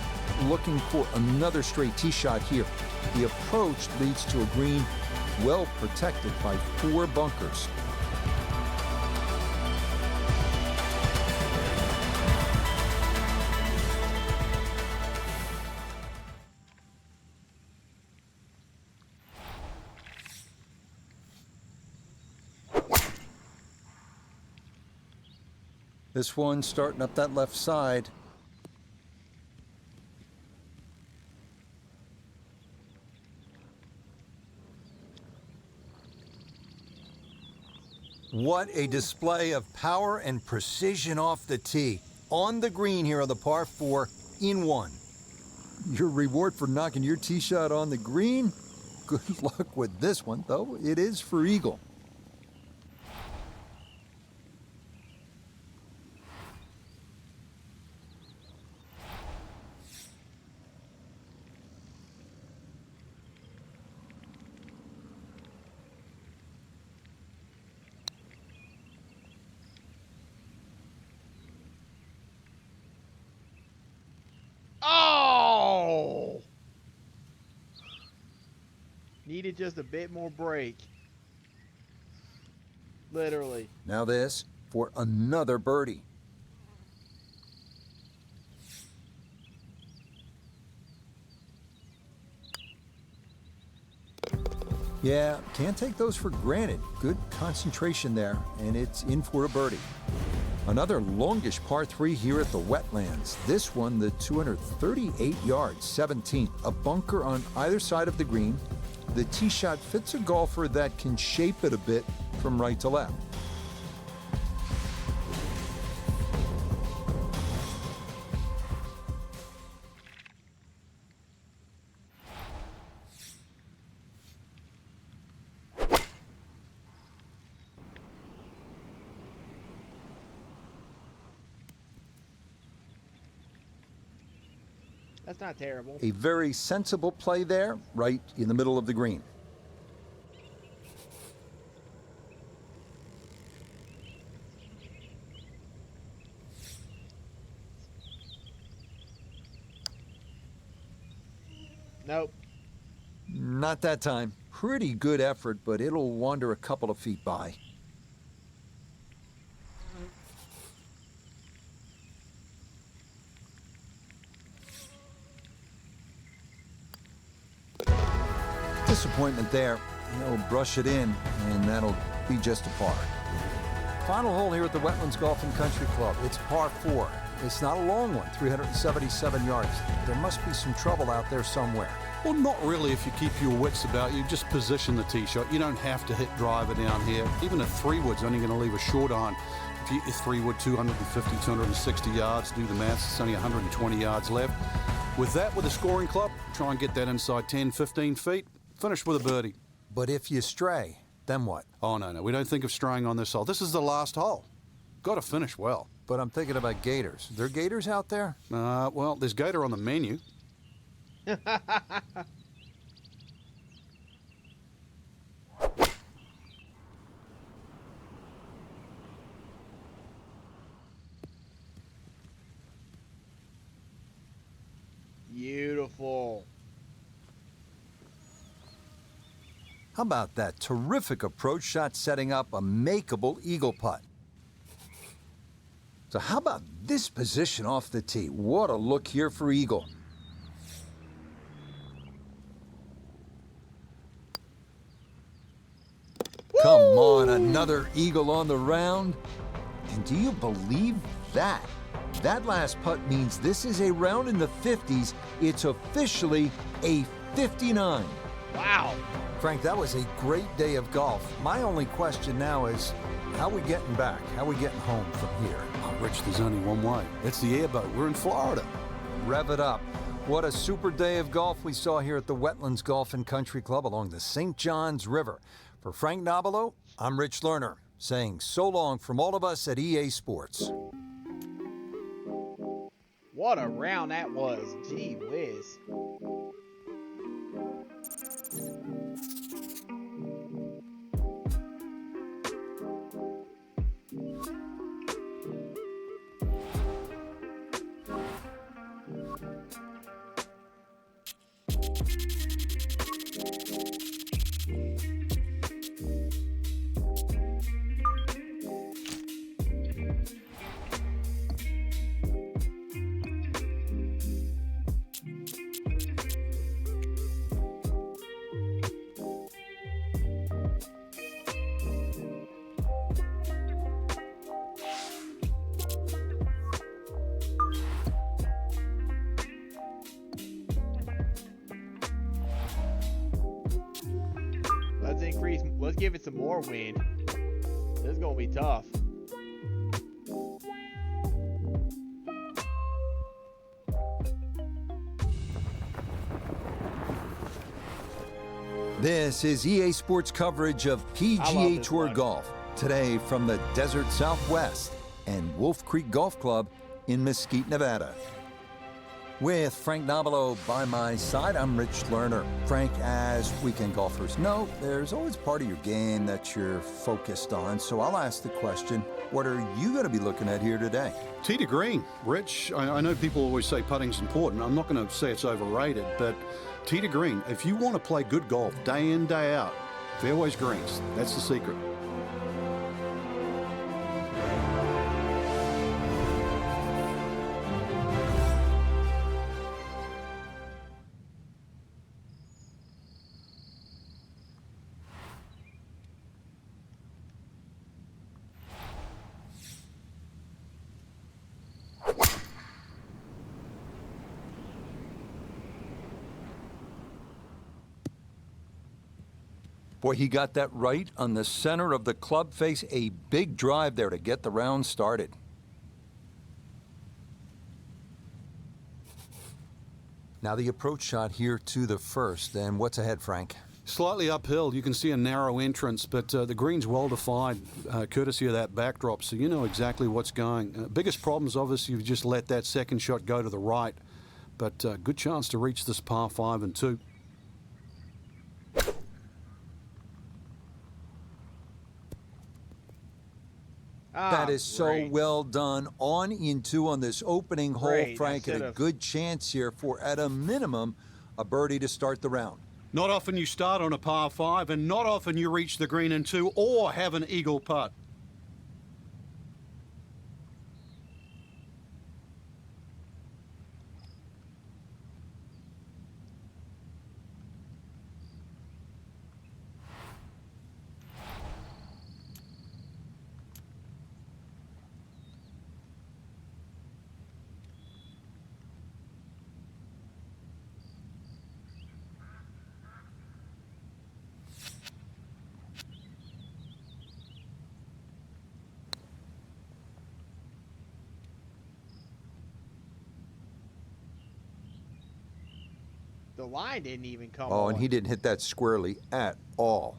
Looking for another straight tee shot here. The approach leads to a green well protected by 4 bunkers. This one starting up that left side. What a display of power and precision off the tee. On the green here on the par 4 in 1. Your reward for knocking your tee shot on the green? Good luck with this one, though. It is for eagle. Oh! Needed just a bit more break. Literally. Now this for another birdie. Yeah, can't take those for granted. Good concentration there, and it's in for a birdie. Another longish par 3 here at the Wetlands. This one, the 238 yards, 17th. A bunker on either side of the green. The tee shot fits a golfer that can shape it a bit from right to left. That's not terrible. A very sensible play there, right in the middle of the green. Nope. Not that time. Pretty good effort, but it'll wander a couple of feet by. disappointment there. He'll brush it in, and that'll be just a par. Final hole here at the Wetlands Golf and Country Club. It's par 4. It's not a long one, 377 yards. There must be some trouble out there somewhere. Well, not really if you keep your wits about you. Just position the tee shot. You don't have to hit driver down here. Even a 3-wood's only going to leave a short iron. If you hit your 3-wood 250, 260 yards, do the maths, it's only 120 yards left. With that, with a scoring club, try and get that inside 10, 15 feet. Finish with a birdie. But if you stray, then what? Oh, no, we don't think of straying on this hole. This is the last hole. Got to finish well. But I'm thinking about gators. There gators out there? Well, there's gator on the menu. Beautiful. How about that terrific approach shot setting up a makeable eagle putt? So how about this position off the tee? What a look here for eagle. Come on, another eagle on the round. And do you believe that? That last putt means this is a round in the 50s. It's officially a 59. Wow. Frank, that was a great day of golf. My only question now is, how we getting back? How we getting home from here? Oh, Rich, there's only one way. It's the airboat. We're in Florida. Rev it up. What a super day of golf we saw here at the Wetlands Golf and Country Club along the St. Johns River. For Frank Nobilo, I'm Rich Lerner, saying so long from all of us at EA Sports. What a round that was. Gee whiz. Let's give it some more wind. This is gonna be tough. This is EA Sports coverage of PGA Tour Golf. Today from the Desert Southwest and Wolf Creek Golf Club in Mesquite, Nevada. With Frank Nobilo by my side, I'm Rich Lerner. Frank, as weekend golfers know, there's always part of your game that you're focused on. So I'll ask the question, what are you going to be looking at here today? Tee to green. Rich, I know people always say putting's important. I'm not going to say it's overrated, but tee to green. If you want to play good golf day in, day out, fairways greens. That's the secret. Boy, he got that right on the center of the club face. A big drive there to get the round started. Now the approach shot here to the first. And what's ahead, Frank? Slightly uphill. You can see a narrow entrance, but the green's well defined, courtesy of that backdrop, so you know exactly what's going. Biggest problem is obviously you've just let that second shot go to the right, but good chance to reach this par 5 and 2. That is so great. well done. On into on this opening hole, Great. Frank, and a Should've- good chance here for, at a minimum, a birdie to start the round. Not often you start on a par 5, and not often you reach the green in 2 or have an eagle putt. The line didn't even come Oh, on. and he didn't hit that squarely at all.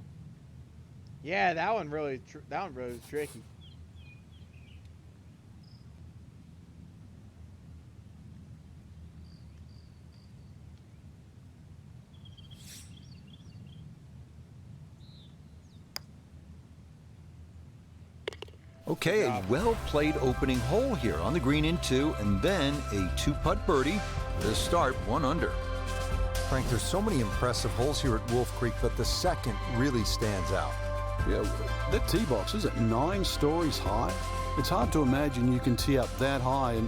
Yeah, that one really was tricky. Okay, a well-played opening hole here on the green in 2, and then a 2-putt birdie to start 1 under. Frank, there's so many impressive holes here at Wolf Creek, but the second really stands out. Yeah, that tee box is at 9 stories high. It's hard to imagine you can tee up that high, and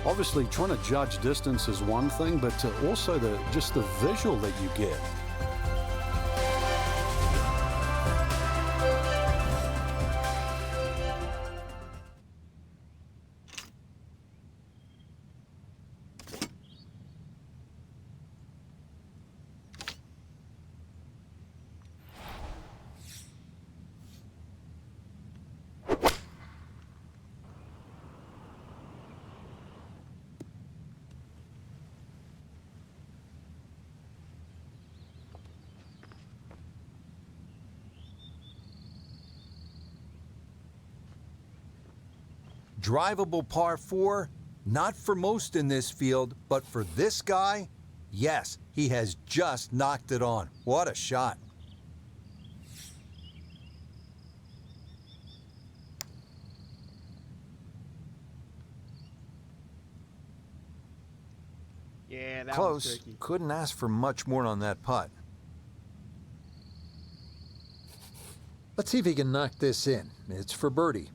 obviously trying to judge distance is one thing, but also just the visual that you get. Drivable par 4, not for most in this field, but for this guy, yes, he has just knocked it on. What a shot. Yeah, that was Close. tricky. Couldn't ask for much more on that putt. Let's see if he can knock this in. It's for birdie.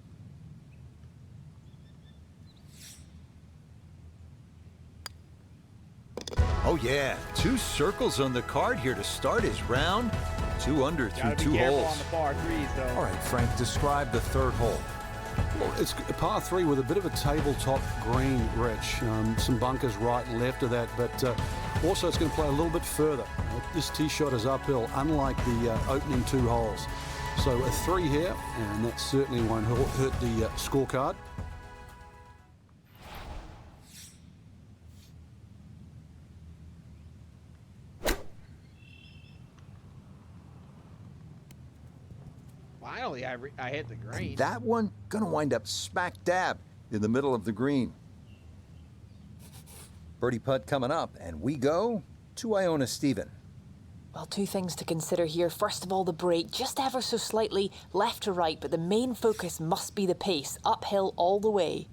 Oh yeah, 2 circles on the card here to start his round. 2 under through Gotta be 2 careful holes. on the par 3s, though. All right, Frank, describe the 3rd hole. Well, it's a par 3 with a bit of a tabletop green, Rich. Some bunkers right and left of that, but also it's going to play a little bit further. This tee shot is uphill, unlike the opening 2 holes. So a 3 here, and that certainly won't hurt the scorecard. Finally, I hit the green. That one gonna wind up smack dab in the middle of the green. Birdie putt coming up, and we go to Iona Stephen. Well, 2 things to consider here. First of all, the break, just ever so slightly left to right, but the main focus must be the pace, uphill all the way.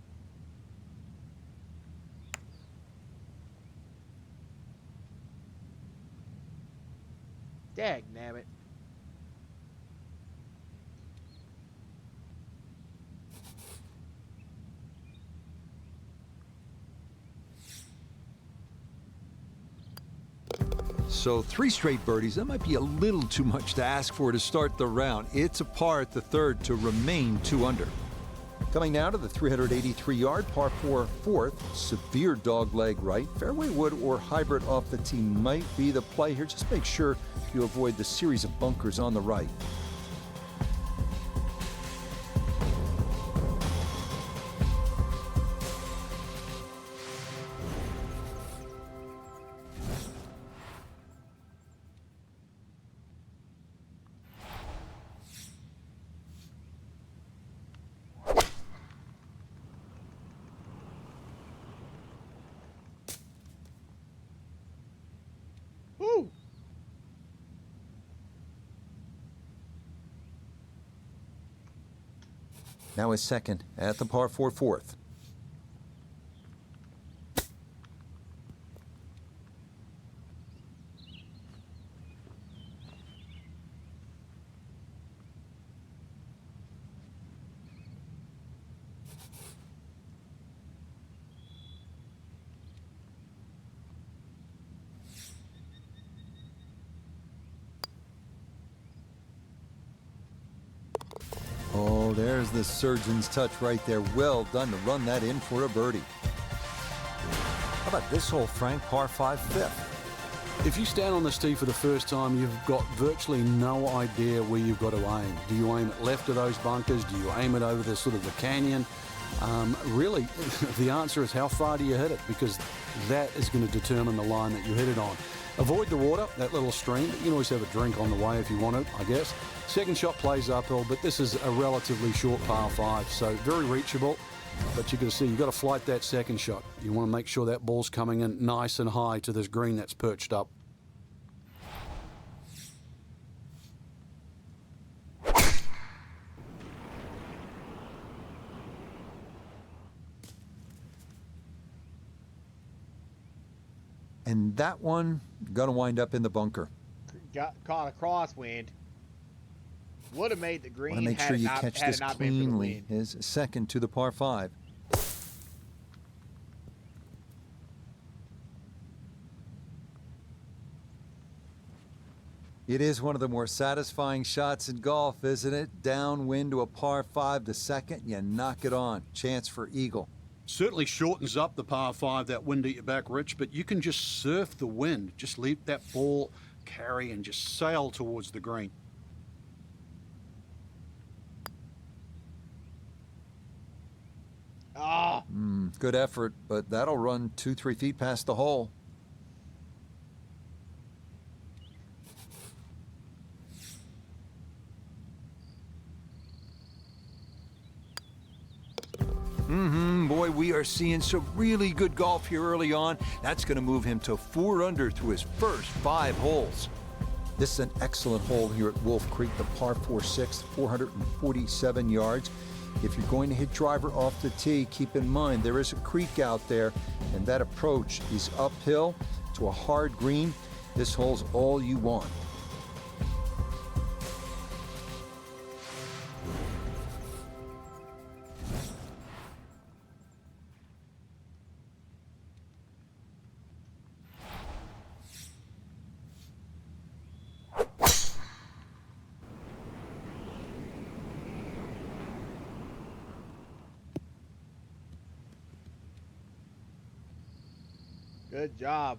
Dagnabbit. So 3 straight birdies, that might be a little too much to ask for to start the round. It's a par at the 3rd to remain 2 under. Coming now to the 383-yard par 4 4th, severe dogleg right. Fairway wood or hybrid off the tee might be the play here. Just make sure you avoid the series of bunkers on the right. Woo! Now his second at the par 4 4th. Oh, there's the surgeon's touch right there. Well done to run that in for a birdie. How about this hole, Frank? Par 5 5th. If you stand on this tee for the first time, you've got virtually no idea where you've got to aim. Do you aim it left of those bunkers? Do you aim it over the sort of the canyon? Really, the answer is how far do you hit it, because that is going to determine the line that you hit it on. Avoid the water, that little stream, but you can always have a drink on the way if you want it, I guess. Second shot plays uphill, but this is a relatively short par 5, so very reachable. But you can see you've got to flight that second shot. You want to make sure that ball's coming in nice and high to this green that's perched up. And that one gonna wind up in the bunker. Got caught a crosswind. Would have made the green. Want to make had sure it you not- catch had it this not been for the cleanly. wind. His second to the par 5. It is one of the more satisfying shots in golf, isn't it? Downwind to a par 5, the second, you knock it on. Chance for eagle. Certainly shortens up the par 5, that wind at your back, Rich, but you can just surf the wind. Just leave that ball carry and just sail towards the green. Ah, Good effort, but that'll run 2-3 feet past the hole. Boy, we are seeing some really good golf here early on. That's going to move him to 4 under through his first 5 holes. This is an excellent hole here at Wolf Creek, the par 4 6th, 447 yards. If you're going to hit driver off the tee, keep in mind there is a creek out there, and that approach is uphill to a hard green. This hole's all you want. good job.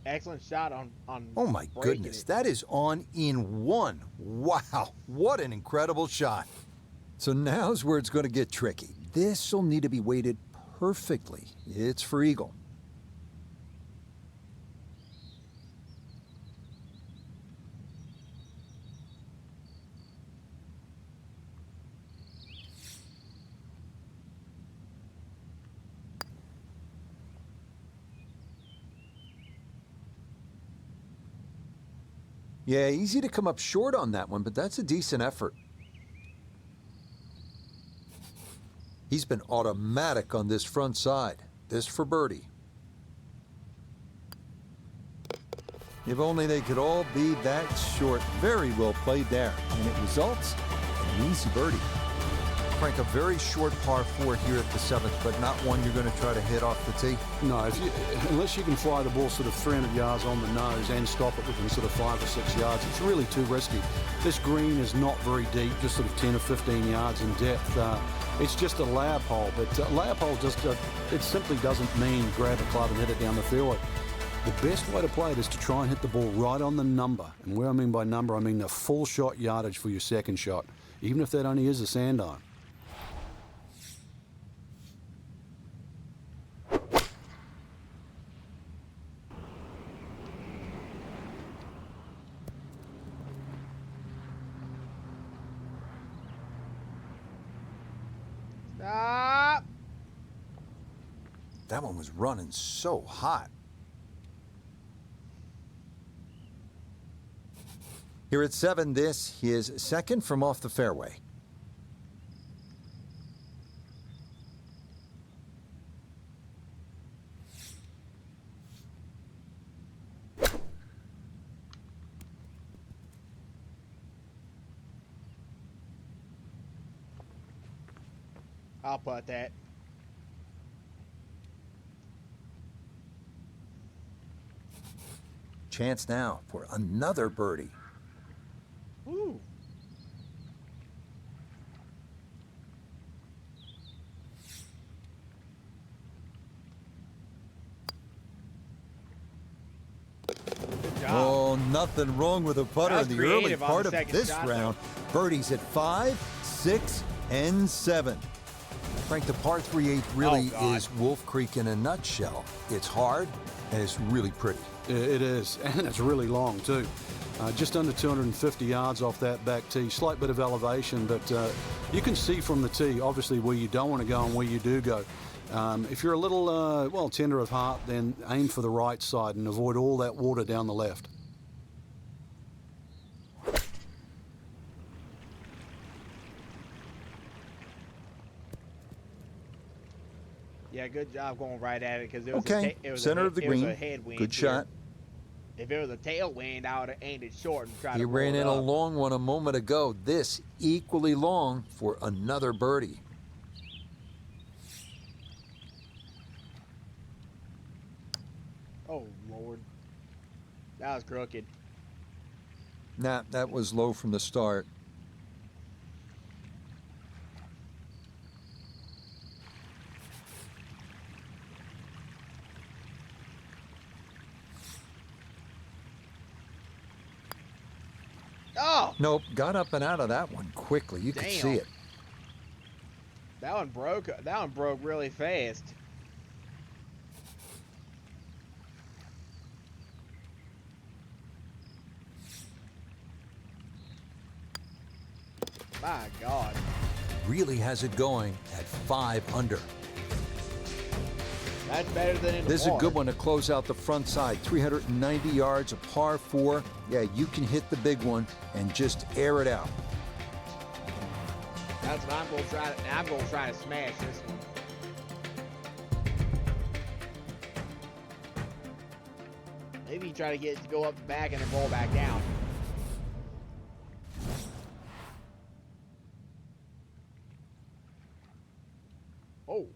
Excellent shot on Oh my breaking goodness, it. that is on in 1. Wow, what an incredible shot. So now's where it's going to get tricky. This will need to be weighted perfectly. It's for eagle. Yeah, easy to come up short on that one, but that's a decent effort. He's been automatic on this front side. This for birdie. If only they could all be that short. Very well played there. And it results in an easy birdie. Frank, a very short par 4 here at the 7th, but not one you're going to try to hit off the tee. No, unless you can fly the ball sort of 300 yards on the nose and stop it within sort of 5 or 6 yards, it's really too risky. This green is not very deep, just sort of 10 or 15 yards in depth. It's just a layup hole, but layup hole just, it simply doesn't mean grab a club and hit it down the fairway. The best way to play it is to try and hit the ball right on the number. And where I mean by number, I mean the full shot yardage for your second shot, even if that only is a sand iron. Stop. That one was running so hot. Here at 7, this his second from off the fairway. I'll put that. Chance now for another birdie. Woo. Good job. Oh, nothing wrong with a putter That in was the early creative on part the of second this shot, round. Birdies at 5, 6, and 7. Frank, the par 3/8 really Oh, God. is Wolf Creek in a nutshell. It's hard and it's really pretty. It is, and it's really long too. Just under 250 yards off that back tee. Slight bit of elevation, but you can see from the tee, obviously, where you don't want to go and where you do go. If you're a little, well, tender of heart, then aim for the right side and avoid all that water down the left. Yeah, good job going right at it because it was Okay, it was center of the it was green. a headwind Good here. shot. If it was a tailwind, I would have aimed it short and tried He to roll ran it in a up. long one a moment ago. This equally long for another birdie. Oh, Lord. That was crooked. Nah, that was low from the start. Oh! Nope, got up and out of that one quickly. You could see Damn. it. That one broke really fast. My God. Really has it going at 5 under. That's better than in This is a par. good one to close out the front side. 390 yards, a par 4. Yeah, you can hit the big one and just air it out. That's what I'm gonna try to. I'm gonna try to smash this one. Maybe try to get it to go up the back and then roll back down. Oh.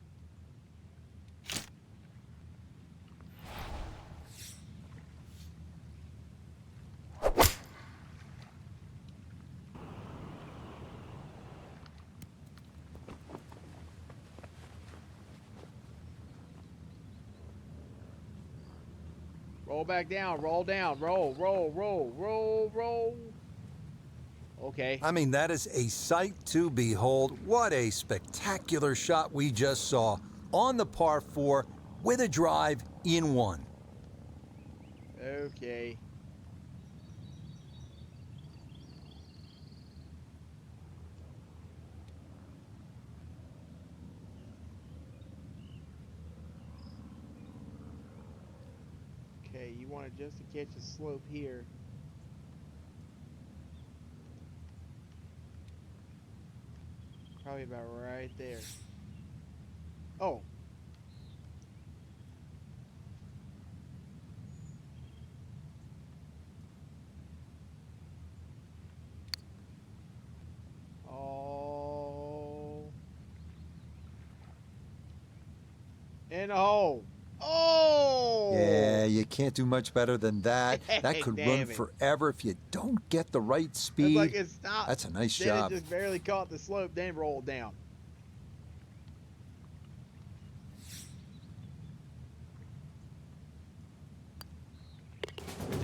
Roll back down, roll down, roll, roll, roll, roll, roll. Okay. I mean, that is a sight to behold. What a spectacular shot we just saw on the par 4 with a drive in one. Okay. Okay, you want it just to catch a slope here. Probably about right there. Oh. Oh. In the hole. Oh! Yeah, you can't do much better than that. That could Damn run it. forever if you don't get the right It's speed. like it stopped. That's a nice then job. It just barely caught the slope, then rolled down.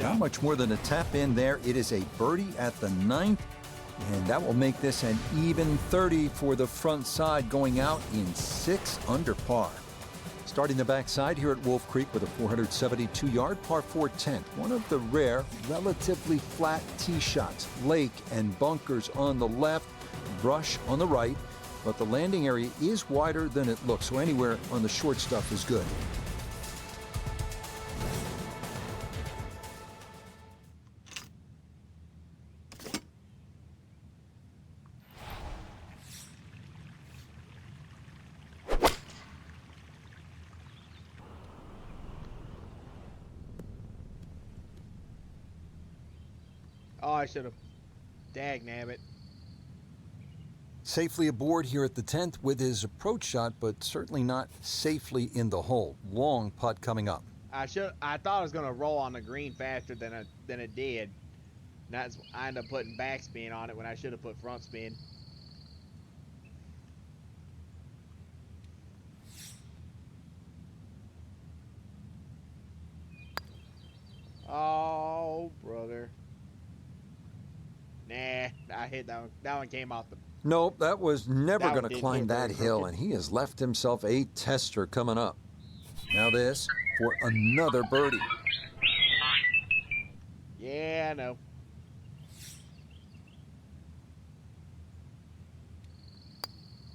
Not much more than a tap in there. It is a birdie at the 9th, and that will make this an even 30 for the front side, going out in 6 under par. Starting the backside here at Wolf Creek with a 472-yard par 4 10th. One of the rare, relatively flat tee shots. Lake and bunkers on the left, brush on the right, but the landing area is wider than it looks, so anywhere on the short stuff is good. Oh, I should have. Dagnabbit. Safely aboard here at the 10th with his approach shot, but certainly not safely in the hole. Long putt coming up. I thought it was gonna roll on the green faster than it did. I ended up putting backspin on it when I should have put front spin. Oh, brother. Nah, I hit that one. That one came off Nope, that was never That one going to didn't climb hit that very hill, crooked. and he has left himself a tester coming up. Now this for another birdie. Yeah, I know.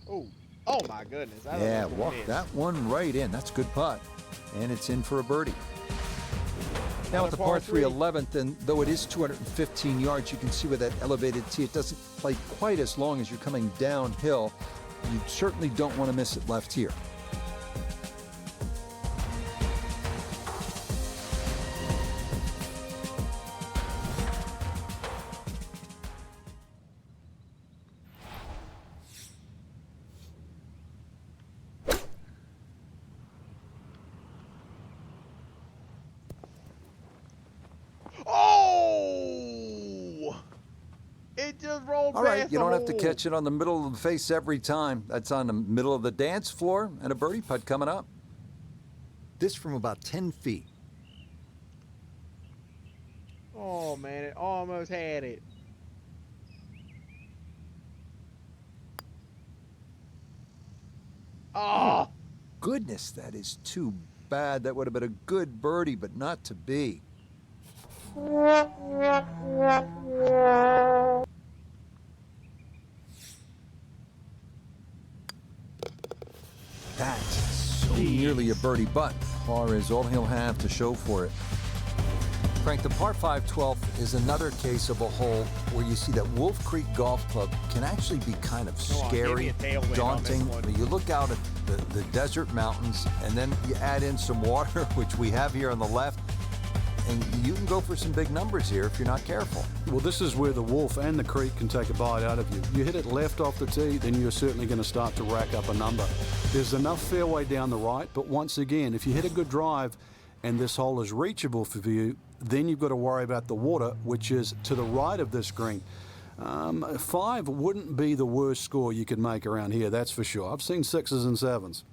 Oh, oh my goodness. I don't know Yeah, if it's walk missed. that one right in. That's a good putt. And it's in for a birdie. Now at the par 3 11th, and though it is 215 yards, you can see with that elevated tee, it doesn't play quite as long as you're coming downhill. You certainly don't want to miss it left here. Oh! It just rolled All right, past you the don't have to hole. catch it on the middle of the face every time. That's on the middle of the dance floor, and a birdie putt coming up. This from about 10 feet. Oh, man, it almost had it. Oh! Goodness, that is too bad. That would have been a good birdie, but not to be. That's so nearly a birdie, but par is all he'll have to show for it. Frank, the par 5 12th is another case of a hole where you see that Wolf Creek Golf Club can actually be kind of Come on, give me scary, a tailwind on this daunting. one. I mean, you look out at the desert mountains, and then you add in some water, which we have here on the left, and you can go for some big numbers here if you're not careful. Well, this is where the Wolf and the Creek can take a bite out of you. You hit it left off the tee, then you're certainly going to start to rack up a number. There's enough fairway down the right, but once again, if you hit a good drive and this hole is reachable for you, then you've got to worry about the water, which is to the right of this green. 5 wouldn't be the worst score you could make around here, that's for sure. I've seen 6s and 7s.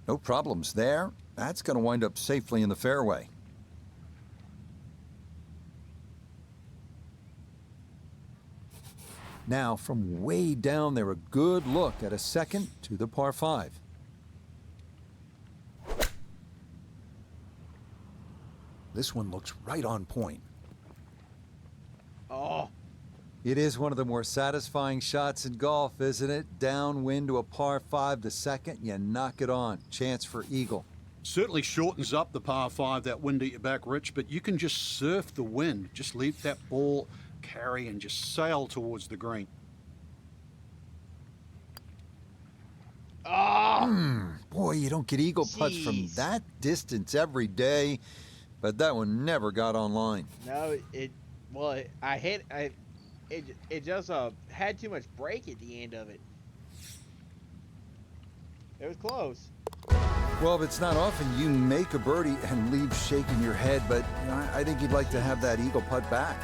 No problems there. That's going to wind up safely in the fairway. Now, from way down there, a good look at a second to the par 5. This one looks right on point. Oh, It is one of the more satisfying shots in golf, isn't it? Downwind to a par 5, the second, you knock it on. Chance for eagle. Certainly shortens up the par 5, that wind at your back, Rich, but you can just surf the wind. Just leave that ball carry and just sail towards the green. Boy, you don't get eagle putts from Jeez. that distance every day, but that one never got online. no, it just had too much break at the end of it. It was close. Well, if it's not often you make a birdie and leave shaking your head, but you know, I think you'd like to have that eagle putt back.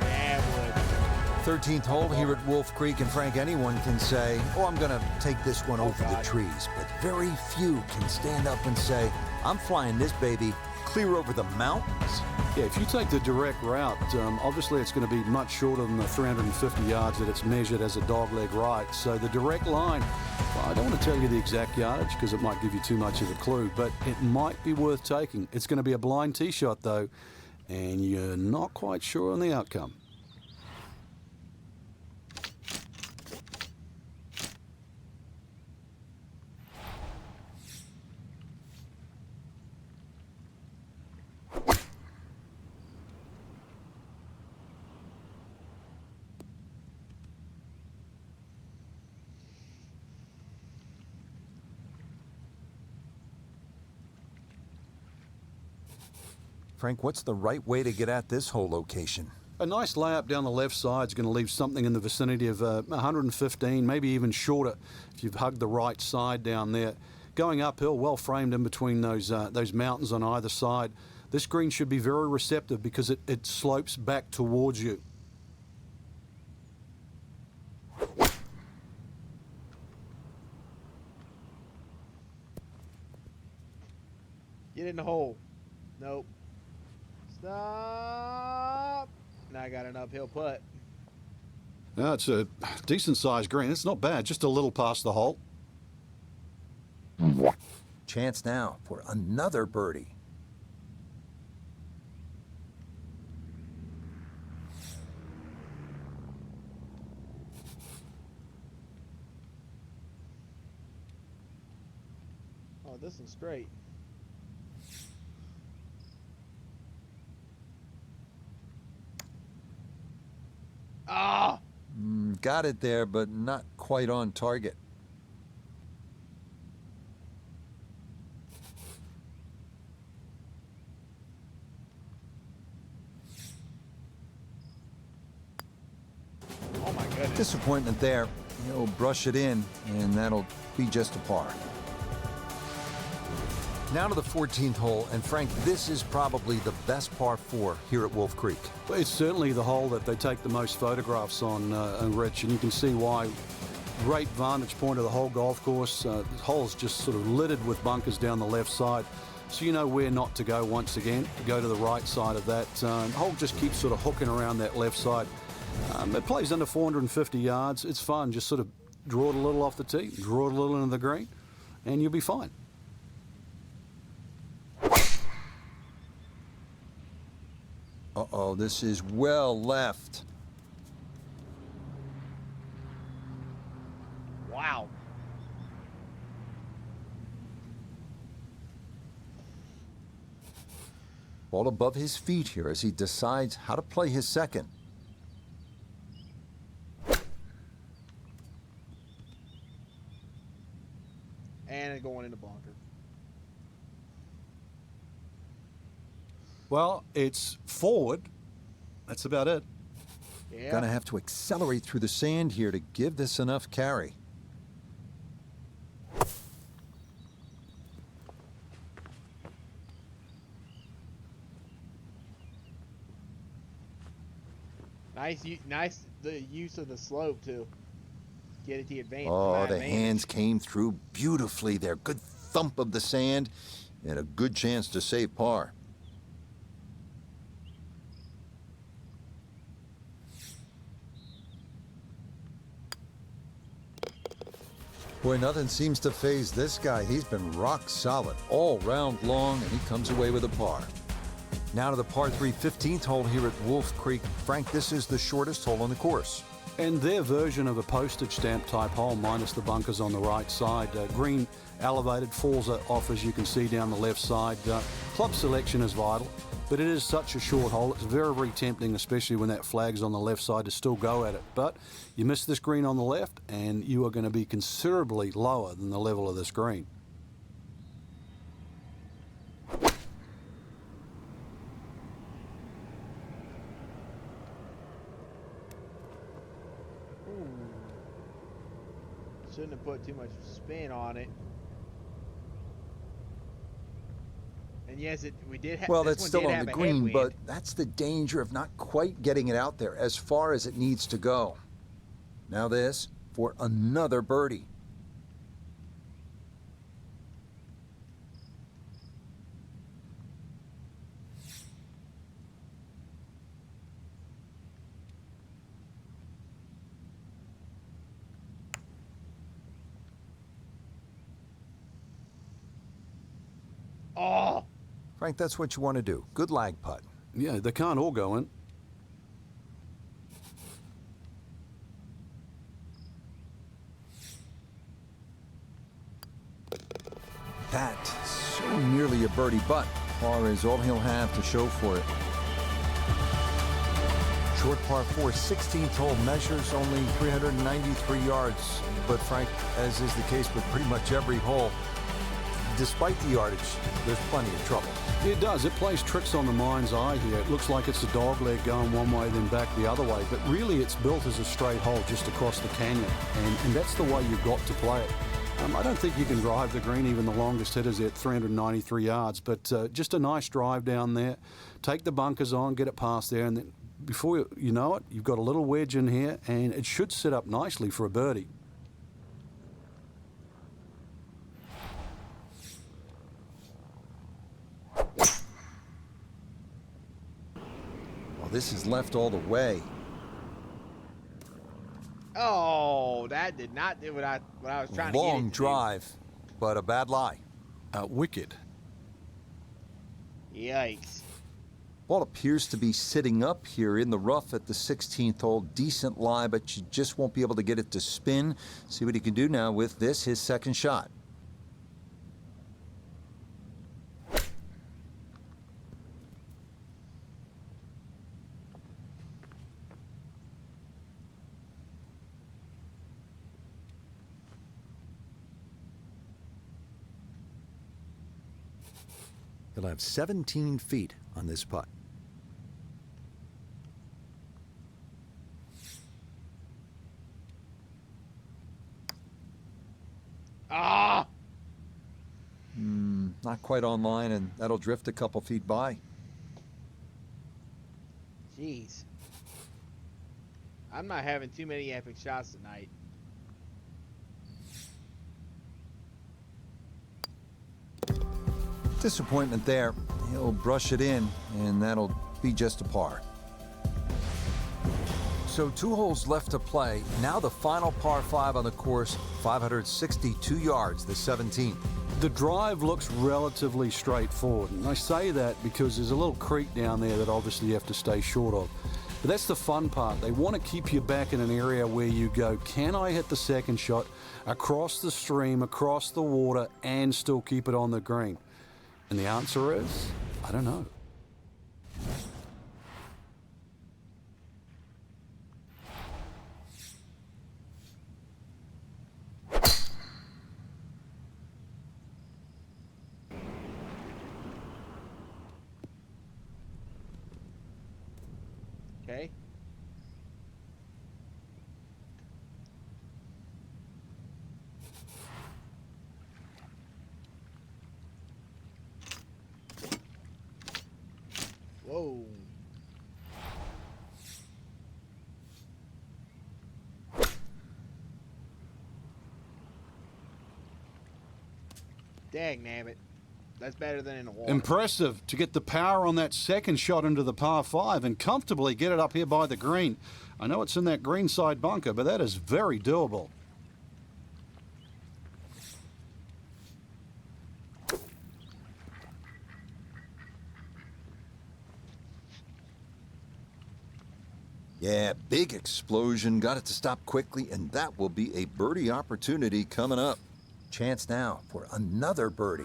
Yeah, it would. 13th hole here at Wolf Creek, and Frank, anyone can say, oh, I'm going to take this one over the God. trees. But very few can stand up and say, I'm flying this baby clear over the mountains. Yeah, if you take the direct route, obviously it's going to be much shorter than the 350 yards that it's measured as a dogleg right. So the direct line, well, I don't want to tell you the exact yardage because it might give you too much of a clue, but it might be worth taking. It's going to be a blind tee shot, though, and you're not quite sure on the outcome. Frank, what's the right way to get at this whole location? A nice layup down the left side is going to leave something in the vicinity of 115, maybe even shorter if you've hugged the right side down there. Going uphill, well framed in between those mountains on either side. This green should be very receptive because it slopes back towards you. in the hole. Nope. Stop. Now I got an uphill putt. Now it's a decent-sized green. It's not bad, just a little past the hole. Chance now for another birdie. Oh, this one's straight. Ah! Got it there, but not quite on target. Oh my goodness. Disappointment there. He'll brush it in, and that'll be just a par. Now to the 14th hole, and Frank, this is probably the best par 4 here at Wolf Creek. Well, it's certainly the hole that they take the most photographs on, Rich, and you can see why. Great vantage point of the whole golf course. The hole's just sort of littered with bunkers down the left side, so you know where not to go once again. Go to the right side of that. The hole just keeps sort of hooking around that left side. It plays under 450 yards. It's fun. Just sort of draw it a little off the tee, draw it a little into the green, and you'll be fine. Uh-oh, this is well left. Wow. Ball above his feet here as he decides how to play his second. And going in the bunker. Well, it's forward. That's about it. Yeah. Gonna have to accelerate through the sand here to give this enough carry. Nice the use of the slope to get it the advantage. Oh, the hands came through beautifully there. Good thump of the sand and a good chance to save par. Boy, nothing seems to faze this guy. He's been rock solid all round long, and he comes away with a par. Now to the par 3 15th hole here at Wolf Creek. Frank, this is the shortest hole on the course. And their version of a postage stamp type hole, minus the bunkers on the right side. Green elevated, falls off as you can see down the left side. Club selection is vital, but it is such a short hole. It's very, very tempting, especially when that flag's on the left side, to still go at it. But you miss this green on the left, and you are going to be considerably lower than the level of this green. Shouldn't have put too much spin on it. And yes, we did have. Well, that's still on the green, but that's the danger of not quite getting it out there as far as it needs to go. Now this for another birdie. Oh! Frank, that's what you want to do. Good lag putt. Yeah, they can't all go in. That so nearly a birdie, but par is all he'll have to show for it. Short par 4 16th hole measures only 393 yards. But Frank, as is the case with pretty much every hole, despite the yardage, there's plenty of trouble. It does. It plays tricks on the mind's eye here. It looks like it's a dog leg going one way, then back the other way. But really, it's built as a straight hole just across the canyon. And that's the way you've got to play it. I don't think you can drive the green. Even the longest hitters at 393 yards. But just a nice drive down there. Take the bunkers on, get it past there, and then before you know it, you've got a little wedge in here, and it should set up nicely for a birdie. this is left all the way. Oh, that did not do what I was trying to get it Long to drive, but a bad lie. Wicked. do. Yikes. Ball appears to be sitting up here in the rough at the 16th hole. Decent lie, but you just won't be able to get it to spin. See what he can do now with this, his second shot. He'll have 17 feet on this putt. Ah! Not quite on line, and that'll drift a couple feet by. Jeez. I'm not having too many epic shots tonight. Disappointment there. He'll brush it in, and that'll be just a par. So 2 holes left to play. Now the final par 5 on the course, 562 yards, the 17th. The drive looks relatively straightforward, and I say that because there's a little creek down there that obviously you have to stay short of. But that's the fun part. They want to keep you back in an area where you go, can I hit the second shot across the stream, across the water, and still keep it on the green? And the answer is, I don't know. Okay. Whoa. Dang, nabbit. That's better than in the water. Impressive to get the power on that second shot into the par 5 and comfortably get it up here by the green. I know it's in that green side bunker, but that is very doable. Yeah, big explosion. Got it to stop quickly, and that will be a birdie opportunity coming up. Chance now for another birdie.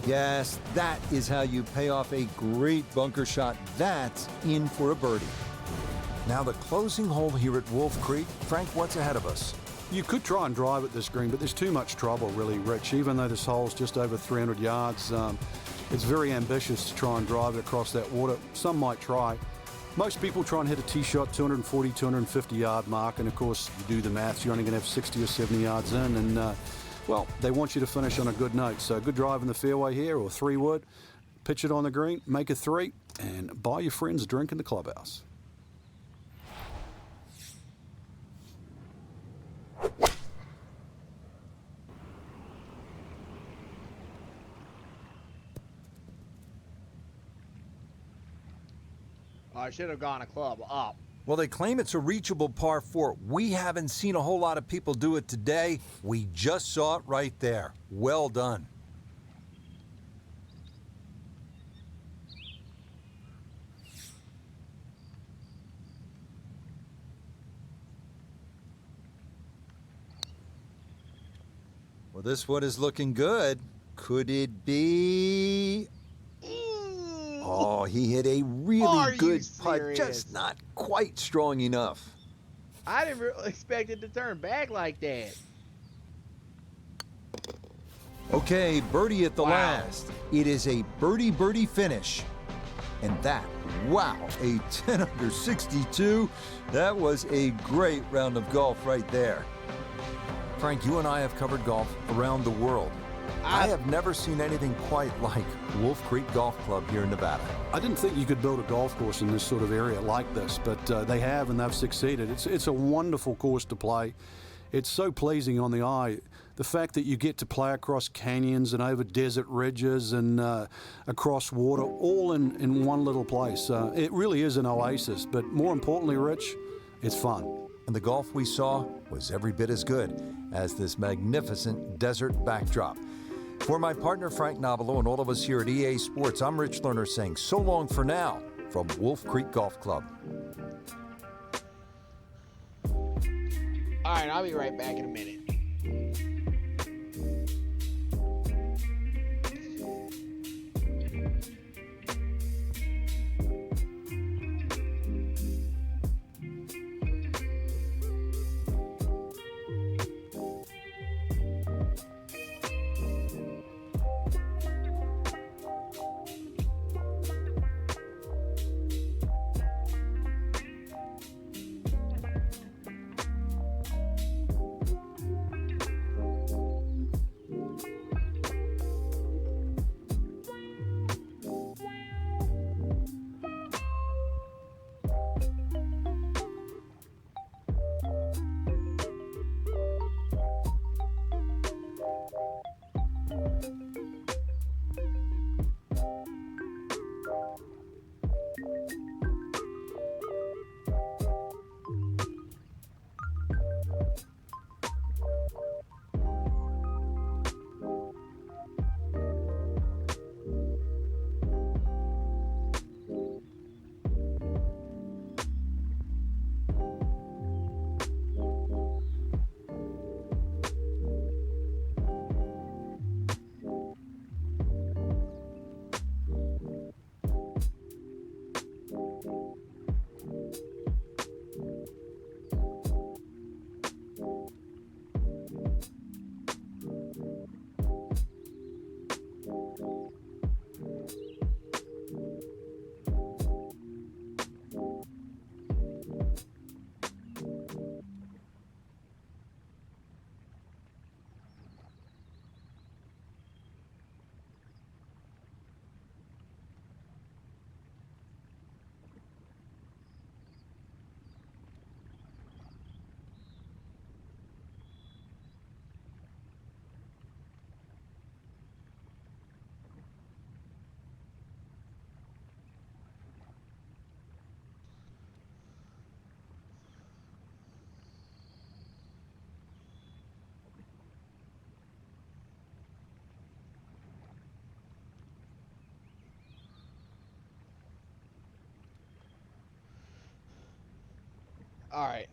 Yes, that is how you pay off a great bunker shot. That's in for a birdie. Now the closing hole here at Wolf Creek. Frank, what's ahead of us? You could try and drive at this green, but there's too much trouble, really, Rich. Even though this hole's just over 300 yards, it's very ambitious to try and drive it across that water. Some might try. Most people try and hit a tee shot 240, 250 yard mark, and of course, you do the maths, you're only going to have 60 or 70 yards in, and well, they want you to finish on a good note. So good drive in the fairway here, or 3-wood, pitch it on the green, make a 3, and buy your friends a drink in the clubhouse. I should have gone a club up. Well, they claim it's a reachable par 4. We haven't seen a whole lot of people do it today. We just saw it right there. Well done. Well, this one is looking good. Could it be? Oh, he hit a really good putt, just not quite strong enough. I didn't really expect it to turn back like that. Okay, birdie at the last. It is a birdie finish. And that, wow, a 10 under 62. That was a great round of golf right there. Frank, you and I have covered golf around the world. I have never seen anything quite like Wolf Creek Golf Club here in Nevada. I didn't think you could build a golf course in this sort of area like this, but they have, and they've succeeded. It's a wonderful course to play. It's so pleasing on the eye. the fact that you get to play across canyons and over desert ridges and across water, all in one little place. It really is an oasis, but more importantly, Rich, it's fun. And the golf we saw was every bit as good as this magnificent desert backdrop. For my partner Frank Nobilo and all of us here at EA Sports, I'm Rich Lerner saying so long for now from Wolf Creek Golf Club. All right, I'll be right back in a minute. All right.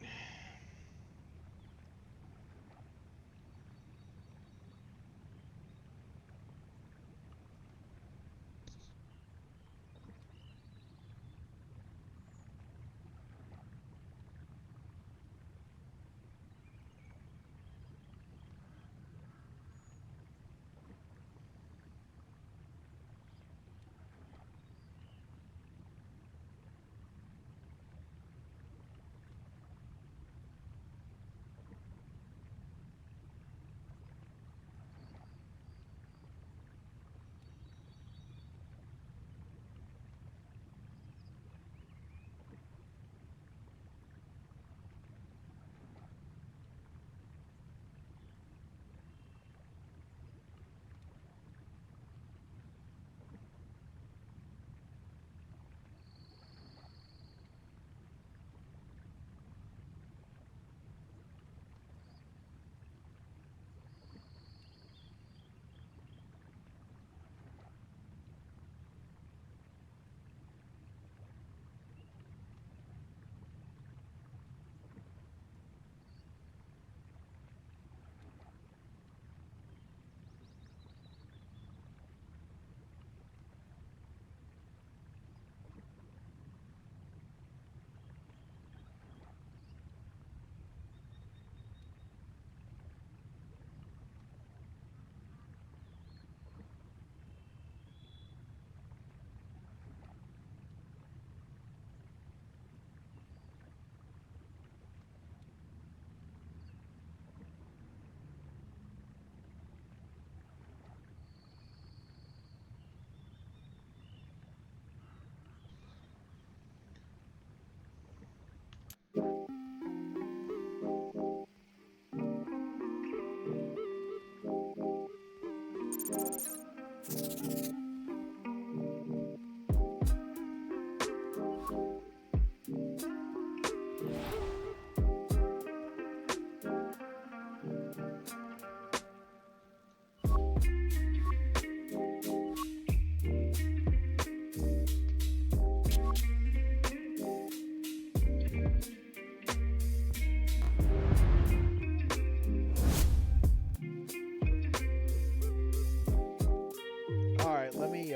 All right, let me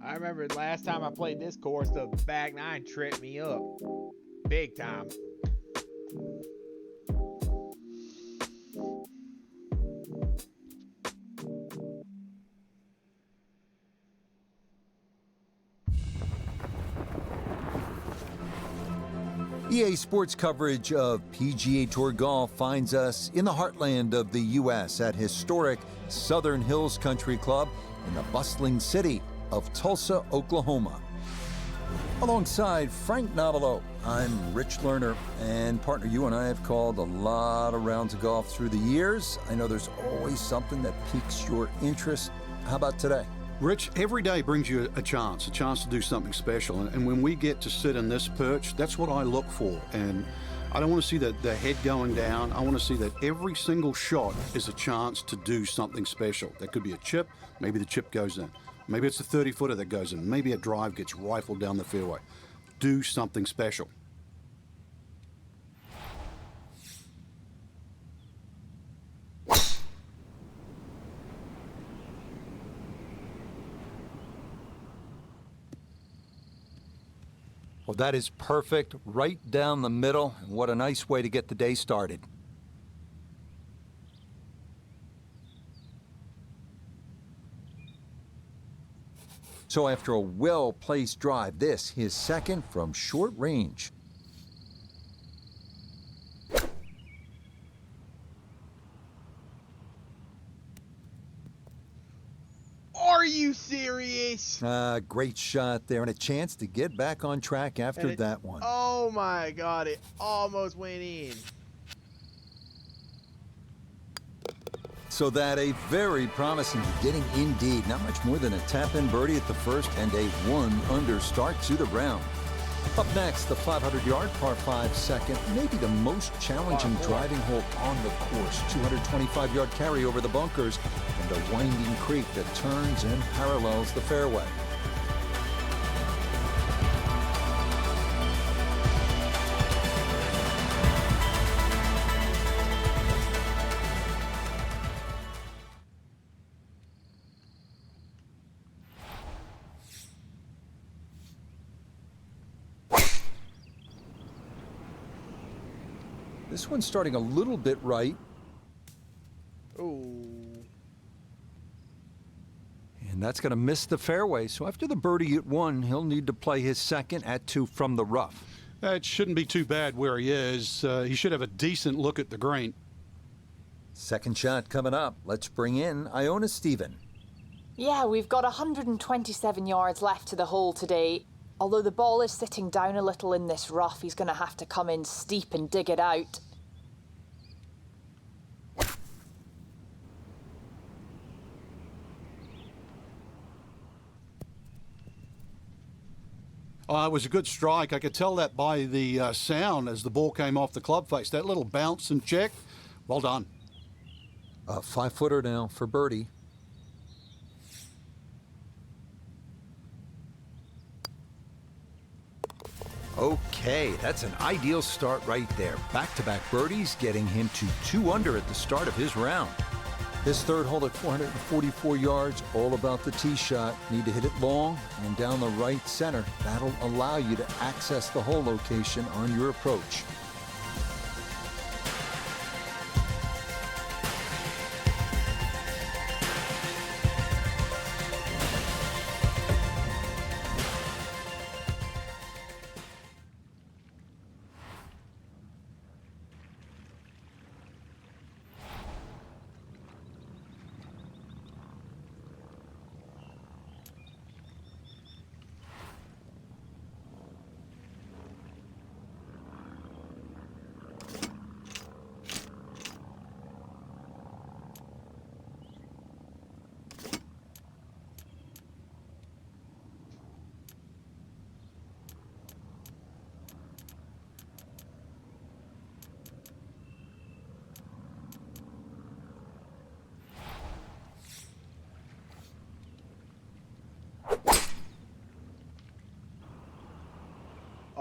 I remember last time I played this course, the back nine tripped me up. Big time. EA Sports coverage of PGA Tour golf finds us in the heartland of the U.S. at historic Southern Hills Country Club in the bustling city of Tulsa, Oklahoma. Alongside Frank Nobilo, I'm Rich Lerner, and partner, you and I have called a lot of rounds of golf through the years. I know there's always something that piques your interest. How about today? Rich, every day brings you a chance to do something special. And when we get to sit in this perch, that's what I look for. And I don't want to see the head going down. I want to see that every single shot is a chance to do something special. That could be a chip. Maybe the chip goes in. Maybe it's a 30-footer that goes in. Maybe a drive gets rifled down the fairway. Do something special. Well, that is perfect, right down the middle, and what a nice way to get the day started. So after a well-placed drive, this, his second from short range. Are you serious? Great shot there, and a chance to get back on track after that one. Oh my God, it almost went in. So that a very promising beginning indeed. Not much more than a tap-in birdie at the first and a 1-under start to the round. Up next, the 500-yard par 5 second, maybe the most challenging driving hole on the course. 225-yard carry over the bunkers and a winding creek that turns and parallels the fairway. This one's starting a little bit right. Ooh. And that's going to miss the fairway. So after the birdie at 1, he'll need to play his second at 2 from the rough. It shouldn't be too bad where he is. He should have a decent look at the green. Second shot coming up. Let's bring in Iona Stephen. Yeah, we've got 127 yards left to the hole today. Although the ball is sitting down a little in this rough, he's going to have to come in steep and dig it out. It was a good strike. I could tell that by the sound as the ball came off the club face. That little bounce and check, well done. A 5-footer now for birdie. Okay, that's an ideal start right there. Back-to-back birdies, getting him to 2 under at the start of his round. His third hole at 444 yards, all about the tee shot. Need to hit it long and down the right center. That'll allow you to access the hole location on your approach.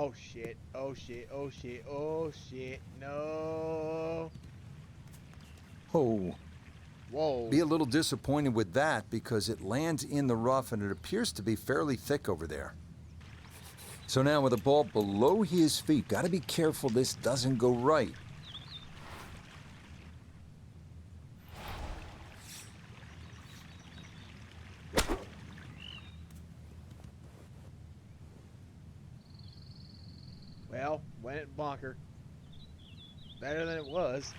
Oh shit, oh shit, oh shit, oh shit, no. Oh. Whoa. Be a little disappointed with that because it lands in the rough and it appears to be fairly thick over there. So now with the ball below his feet, got to be careful this doesn't go right. Well, went at bunker. Better than it was.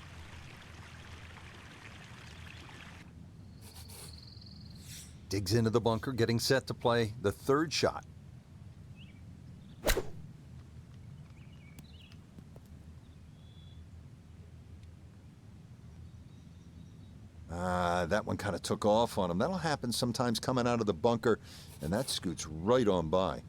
Digs into the bunker, getting set to play the third shot. That one kind of took off on him. That'll happen sometimes coming out of the bunker, and that scoots right on by.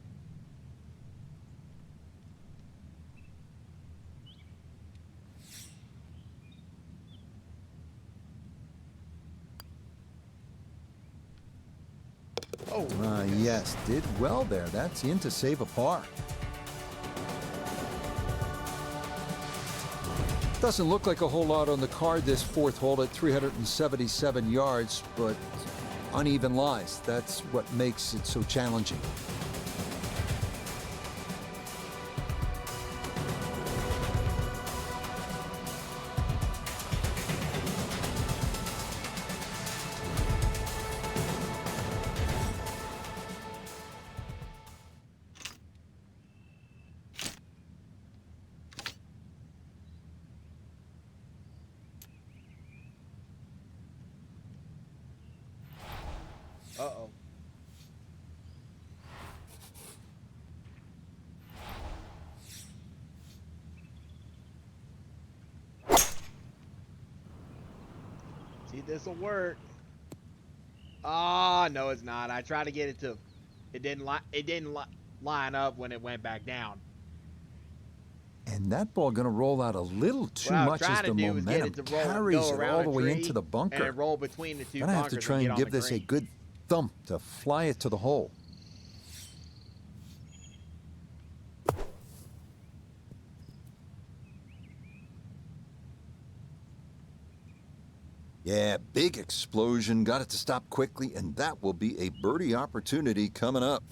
Oh. Yes, did well there. That's in to save a par. Doesn't look like a whole lot on the card this fourth hole at 377 yards, but uneven lies. That's what makes it so challenging. Uh-oh. See, this'll work. Ah, no, it's not. I tried to get it to. It didn't line up when it went back down. And that ball going to roll out a little too much as the momentum carries it all the way into the bunker. And it roll between the two Gonna have to try and give this a good thump to fly it to the hole. Yeah, big explosion. Got it to stop quickly, and that will be a birdie opportunity coming up.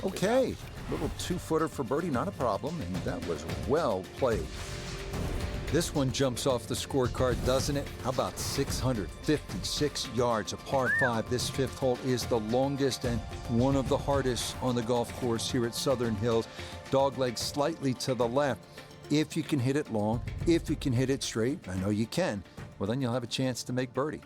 Okay, little two-footer for birdie, not a problem, and that was well played. This one jumps off the scorecard, doesn't it? How about 656 yards, a par 5. This fifth hole is the longest and one of the hardest on the golf course here at Southern Hills. Dogleg slightly to the left. If you can hit it long, if you can hit it straight, I know you can, well, then you'll have a chance to make birdie.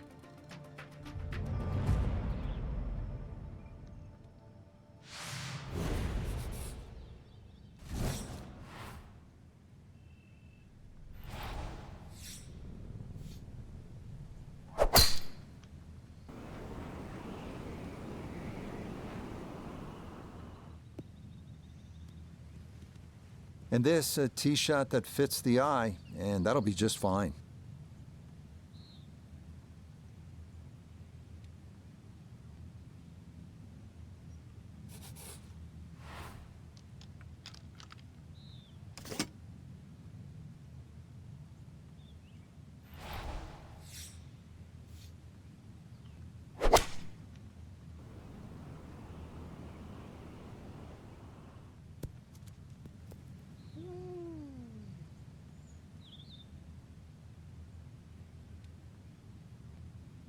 And this, a tee shot that fits the eye, and that'll be just fine.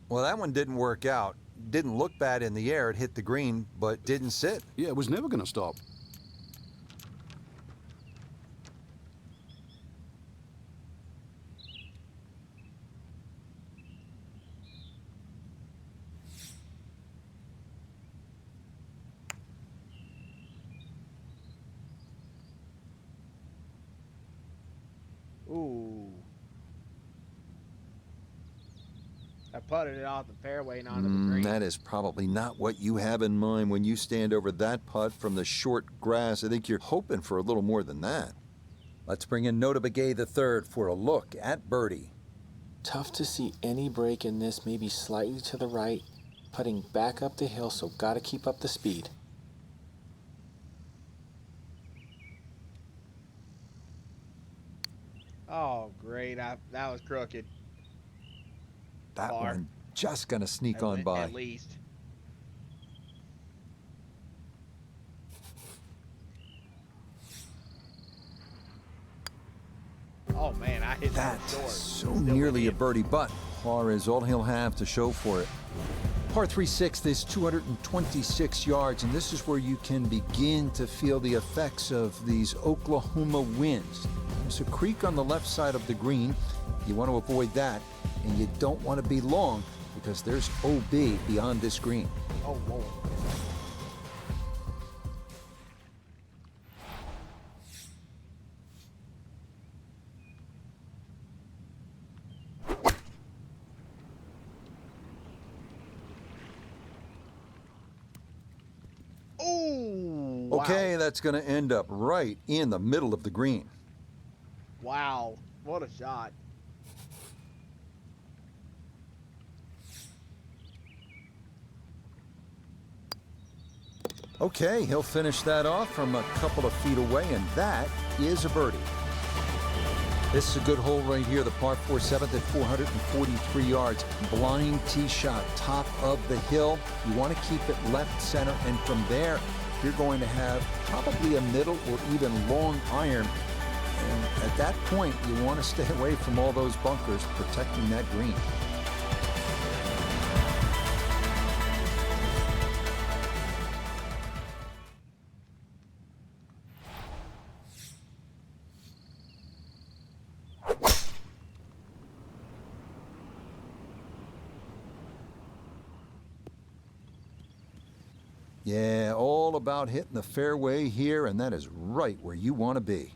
Well, that one didn't work out. Didn't look bad in the air. It hit the green, but didn't sit. Yeah, it was never going to stop. Ooh. I putted it off the fairway and onto the green. That is probably not what you have in mind when you stand over that putt from the short grass. I think you're hoping for a little more than that. Let's bring in Notah Begay III for a look at birdie. Tough to see any break in this, maybe slightly to the right, putting back up the hill, so gotta keep up the speed. Oh, great. That was crooked. That Far. one just gonna sneak on by. At least. Oh man, I hit that That's short. so Still nearly a in. birdie, but par is all he'll have to show for it. Par 3/6 is 226 yards, and this is where you can begin to feel the effects of these Oklahoma winds. There's a creek on the left side of the green. You want to avoid that, and you don't want to be long because there's OB beyond this green. Oh, whoa. Ooh, wow. Okay, that's going to end up right in the middle of the green. Wow, what a shot. Okay, he'll finish that off from a couple of feet away, and that is a birdie. This is a good hole right here, the par 4 7th at 443 yards. Blind tee shot, top of the hill. You want to keep it left center, and from there, you're going to have probably a middle or even long iron. And at that point, you want to stay away from all those bunkers protecting that green. Yeah, all about hitting the fairway here, and that is right where you want to be.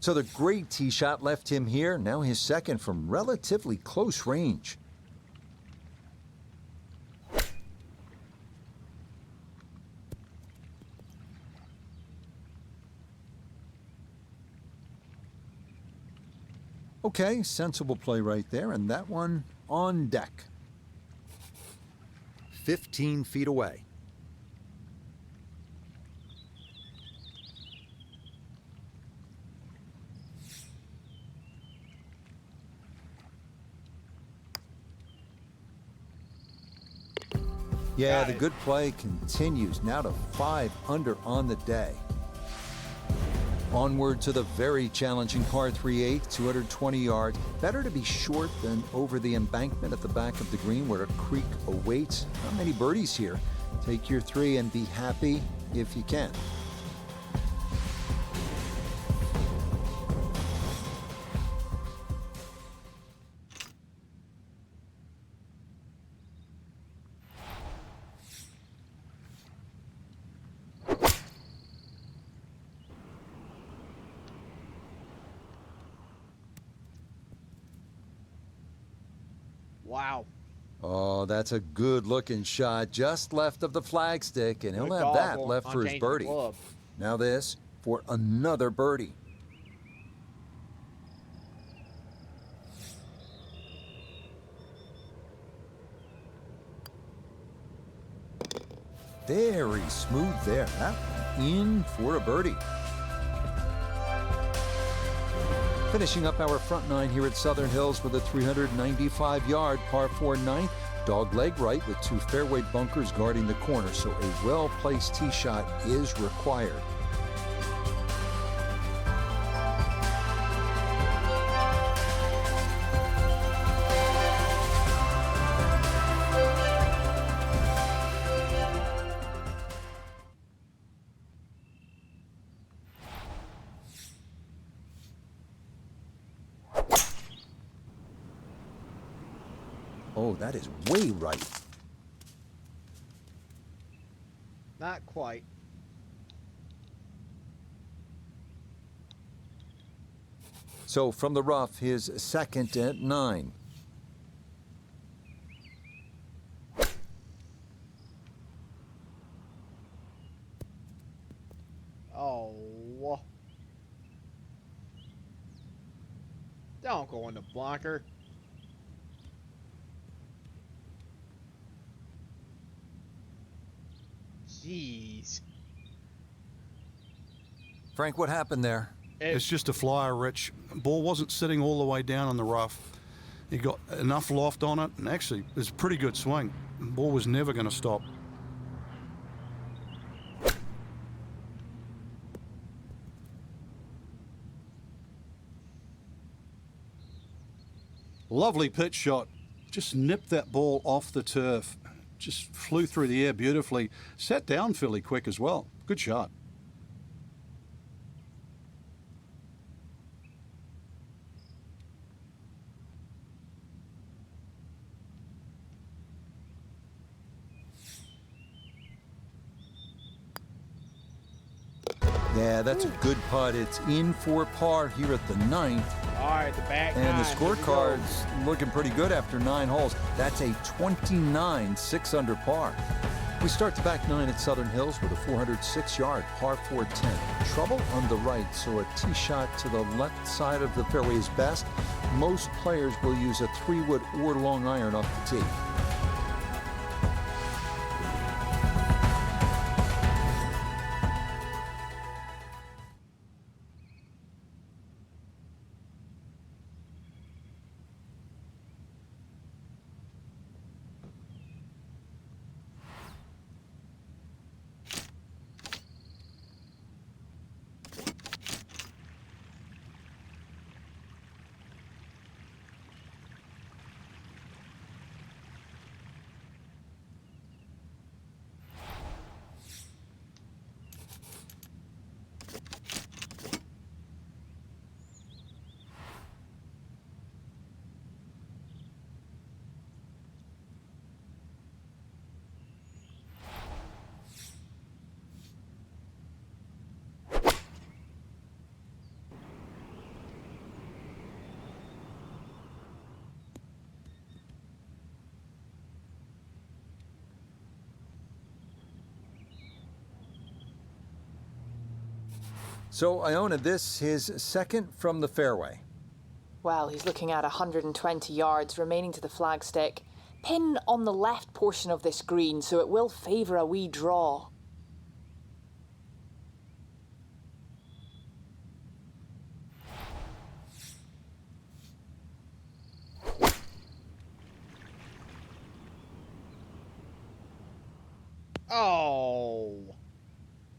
So the great tee shot left him here, now his second from relatively close range. Okay, sensible play right there, and that one on deck. 15 feet away. Yeah, Got the it. good play continues, now to 5 under on the day. Onward to the very challenging par 3/8, 220 yards. Better to be short than over the embankment at the back of the green where a creek awaits. Not many birdies here. Take your 3 and be happy if you can. Wow. Oh, that's a good-looking shot, just left of the flagstick, and he'll Good have golf that on- left on for his changing the birdie. club. Now this for another birdie. Very smooth there. That one in for a birdie. Finishing up our front 9 here at Southern Hills with a 395-yard par 4 ninth. Dog leg right with 2 fairway bunkers guarding the corner, so a well-placed tee shot is required. Oh, that is way right. Not quite. So from the rough, his second at 9. Oh. Don't go in the blocker. Jeez. Frank, what happened there? It's just a flyer, Rich. Ball wasn't sitting all the way down in the rough. He got enough loft on it, and actually, it was a pretty good swing. Ball was never going to stop. Lovely pitch shot. Just nipped that ball off the turf. Just flew through the air beautifully. Sat down fairly quick as well. Good shot. Yeah, that's a good putt. It's in for par here at the 9th. All right, the back And the nine. Here we go. scorecard's looking pretty good after 9 holes. That's a 29 6 under par. We start the back 9 at Southern Hills with a 406-yard par 410. Trouble on the right, so a tee shot to the left side of the fairway is best. Most players will use a 3-wood or long iron off the tee. So Iona, this his second from the fairway. Well, he's looking at 120 yards remaining to the flagstick. Pin on the left portion of this green, so it will favour a wee draw. Oh.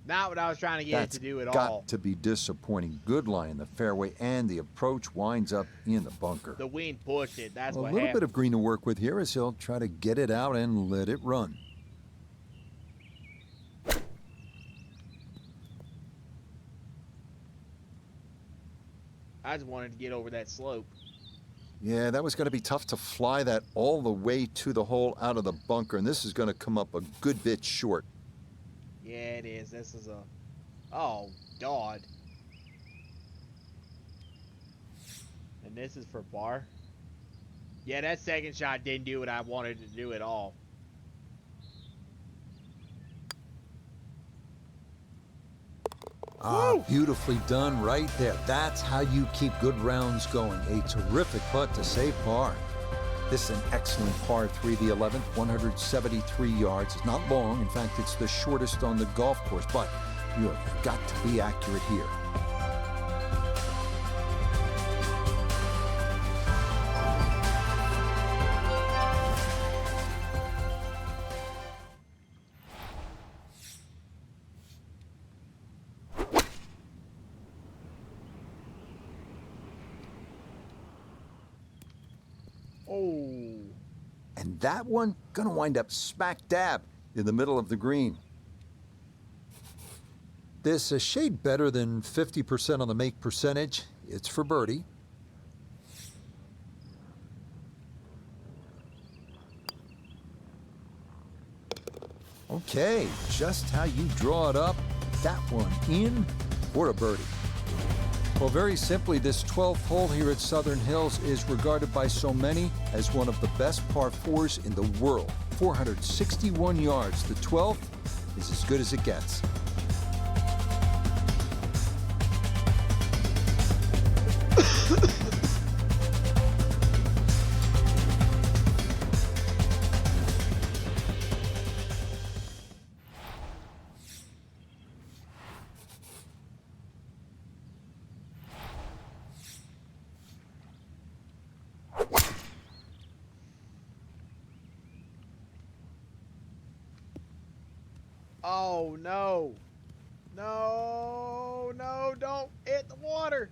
Not what I was trying to get it to do at got all. to be disappointing. Good lie in the fairway, and the approach winds up in the bunker. The wind pushed it. That's A what little happened. bit of green to work with here as he'll try to get it out and let it run. I just wanted to get over that slope. Yeah, that was going to be tough to fly that all the way to the hole out of the bunker, and this is going to come up a good bit short. Yeah, it is. This is a... Oh, God. And this is for par. Yeah, that second shot didn't do what I wanted to do at all. Ah, beautifully done right there. That's how you keep good rounds going. A terrific putt to save par. This is an excellent par 3, the 11th, 173 yards. It's not long. In fact, it's the shortest on the golf course, but you have got to be accurate here. Oh. And that one gonna wind up smack dab in the middle of the green. This a shade better than 50% on the make percentage. It's for birdie. Okay, just how you draw it up. That one in for a birdie. Well, very simply, this 12th hole here at Southern Hills is regarded by so many as one of the best par 4s in the world. 461 yards. The 12th is as good as it gets. Oh, no. No, no, don't hit the water.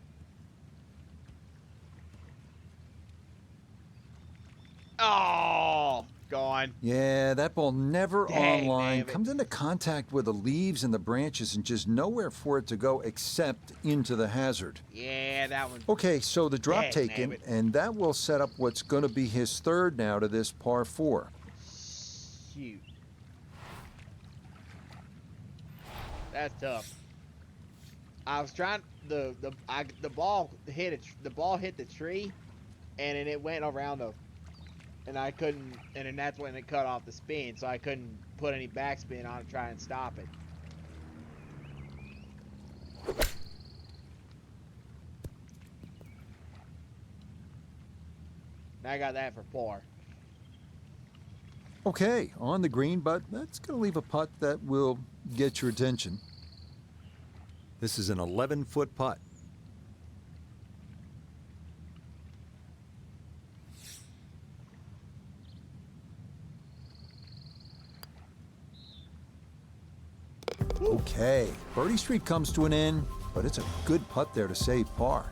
Oh, gone. Yeah, that ball never Dang, online. damn it. Comes into contact with the leaves and the branches and just nowhere for it to go except into the hazard. Yeah, that one. Okay, so the drop Dang, taken, nabbit. and that will set up what's going to be his third now to this par 4. Shoot. That's tough. I was trying the ball hit the tree, and then it went around and I couldn't, and then that's when it cut off the spin, so I couldn't put any backspin on it to try and stop it. Now I got that for par. Okay, on the green, but that's going to leave a putt that will get your attention. This is an 11-foot putt. Okay, Birdie Street comes to an end, but it's a good putt there to save par.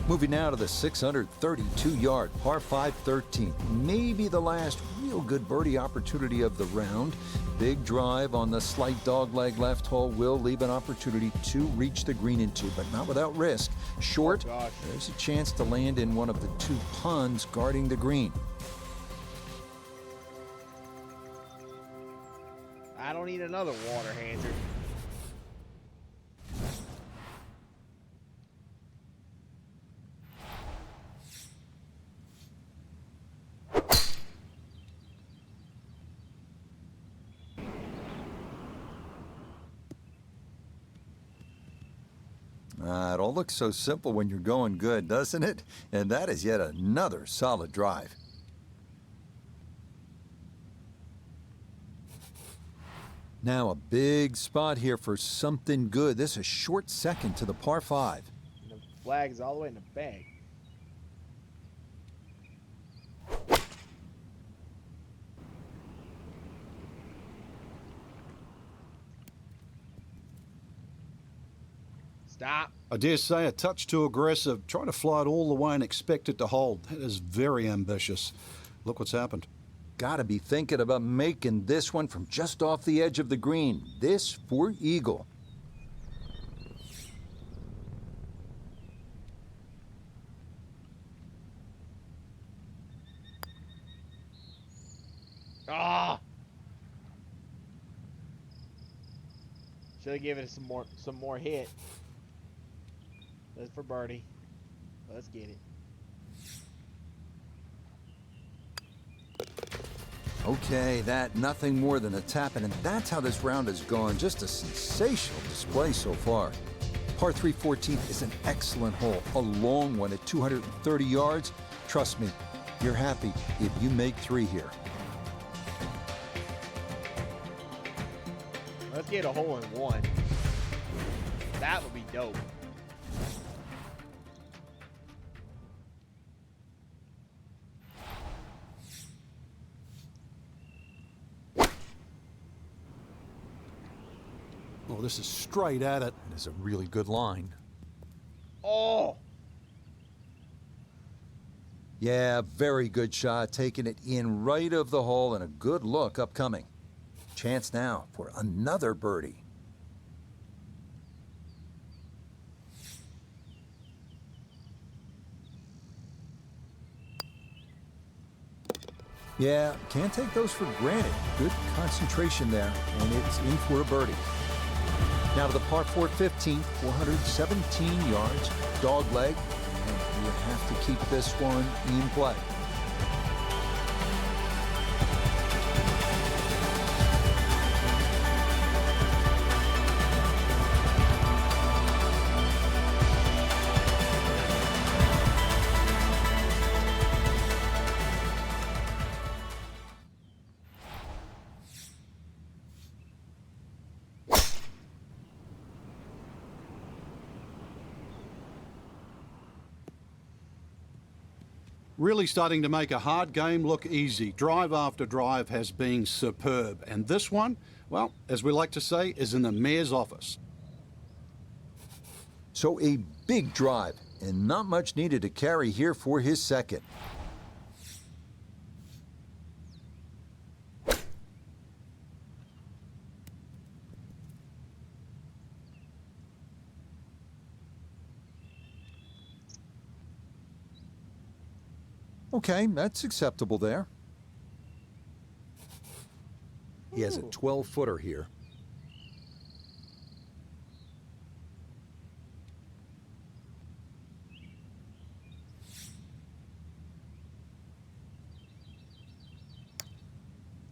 Moving now to the 632-yard par 5 13. Maybe the last real good birdie opportunity of the round. Big drive on the slight dogleg left hole will leave an opportunity to reach the green into, but not without risk. Short, Oh, gosh. there's a chance to land in one of the 2 ponds guarding the green. I don't need another water hazard. It all looks so simple when you're going good, doesn't it? And that is yet another solid drive. Now a big spot here for something good. This is a short second to the par 5. And the flag is all the way in the bag. Stop. I dare say a touch too aggressive. Try to fly it all the way and expect it to hold. That is very ambitious. Look what's happened. Gotta be thinking about making this one from just off the edge of the green. This for eagle. Ah! Should have given it some more hit. That's for birdie. Let's get it. Okay, that nothing more than a tapping, and that's how this round has gone. Just a sensational display so far. Par 3 14th is an excellent hole, a long one at 230 yards. Trust me, you're happy if you make 3 here. Let's get a hole in one. That would be dope. Oh, this is straight at it. It's a really good line. Oh! Yeah, very good shot, taking it in right of the hole, and a good look upcoming. Chance now for another birdie. Yeah, can't take those for granted. Good concentration there, and it's in for a birdie. Now to the par 4 15, 417 yards, dog leg, and you have to keep this one in play. Really starting to make a hard game look easy. Drive after drive has been superb. And this one, well, as we like to say, is in the mayor's office. So a big drive, and not much needed to carry here for his second. Okay, that's acceptable there. He has a 12-footer here.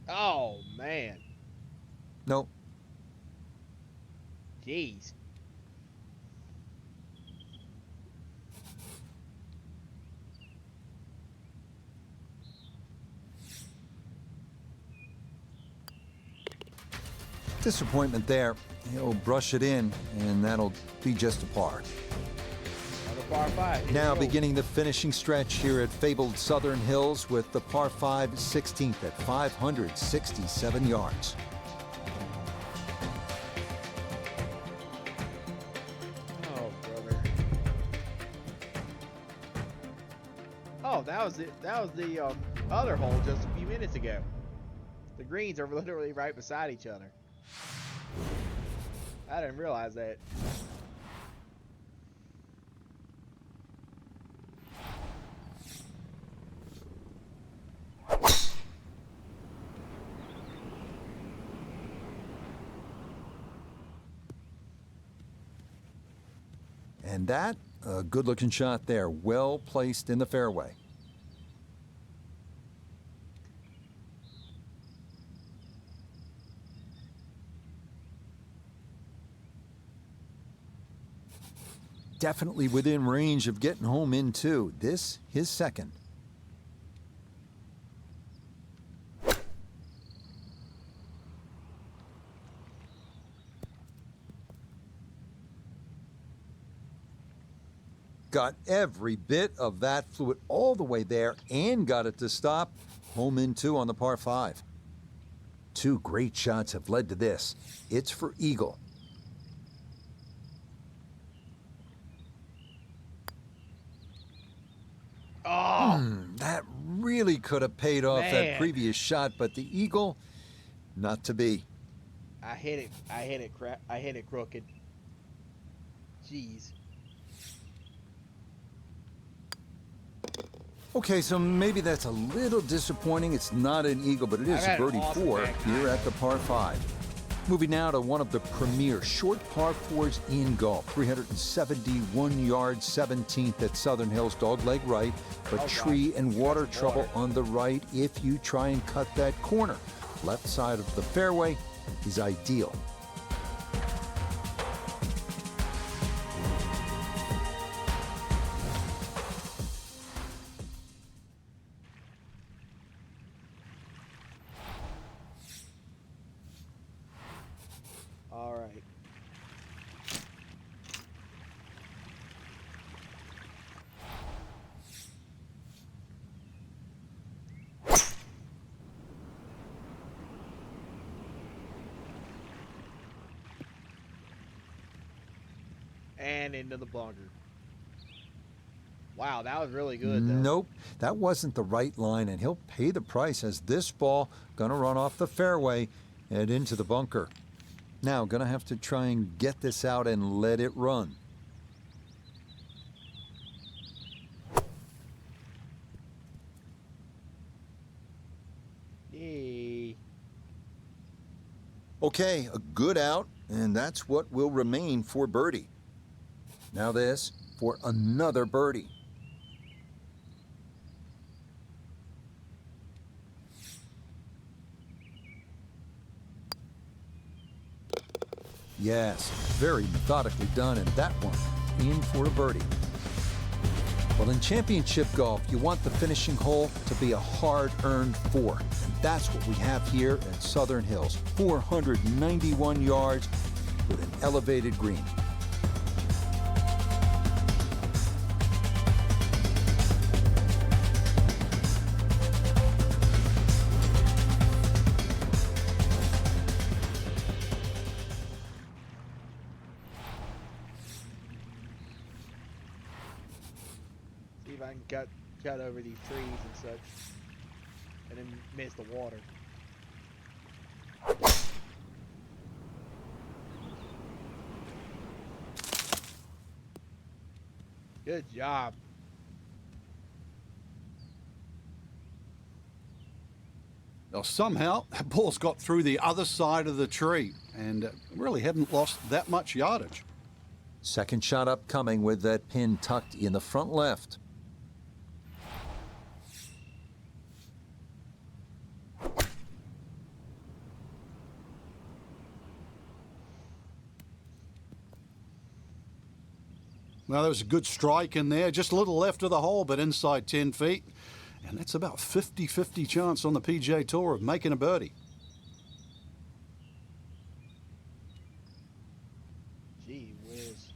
Oh, man. Nope. Jeez. Disappointment there. He'll brush it in, and that'll be just a par. Another par 5. Here Now we go. beginning the finishing stretch here at fabled Southern Hills with the par 5 16th at 567 yards. Oh, brother. Oh, that was it. That was the other hole just a few minutes ago. The greens are literally right beside each other. I didn't realize that. And that, a good-looking shot there, well placed in the fairway. Definitely within range of getting home in two. This, his second. Got every bit of that fluid all the way there and got it to stop. Home in two on the par 5. Two great shots have led to this. It's for eagle. really could have paid off that Man. previous shot, but the eagle, not to be. I hit it crooked. Jeez. Okay, so maybe that's a little disappointing. It's not an eagle, but it is I've a had an birdie awesome 4 back here nine. at the par 5. Moving now to one of the premier short par 4s in golf. 371 yards, 17th at Southern Hills, dogleg right, but Oh, tree God. and water That's trouble water. on the right if you try and cut that corner. Left side of the fairway is ideal. All right. And into the bunker. Wow, that was really good, though. Nope, that wasn't the right line, and he'll pay the price as this ball gonna run off the fairway and into the bunker. Now, gonna have to try and get this out and let it run. Yay. Okay, a good out, and that's what will remain for birdie. Now this for another birdie. Yes, very methodically done, and that one in for a birdie. Well, in championship golf, you want the finishing hole to be a hard-earned 4. And that's what we have here at Southern Hills. 491 yards with an elevated green. See if I can cut over these trees and such. And then miss the water. Good job. Now, somehow, that ball's got through the other side of the tree and really hadn't lost that much yardage. Second shot upcoming with that pin tucked in the front left. Well, there was a good strike in there, just a little left of the hole, but inside 10 feet. And that's about 50-50 chance on the PGA Tour of making a birdie. Gee whiz.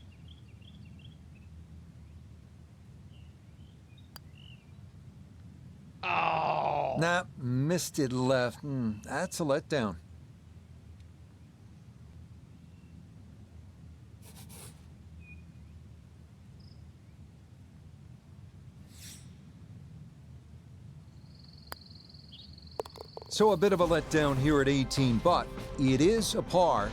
Oh! Nah, missed it left. That's a letdown. So a bit of a letdown here at 18, but it is a par,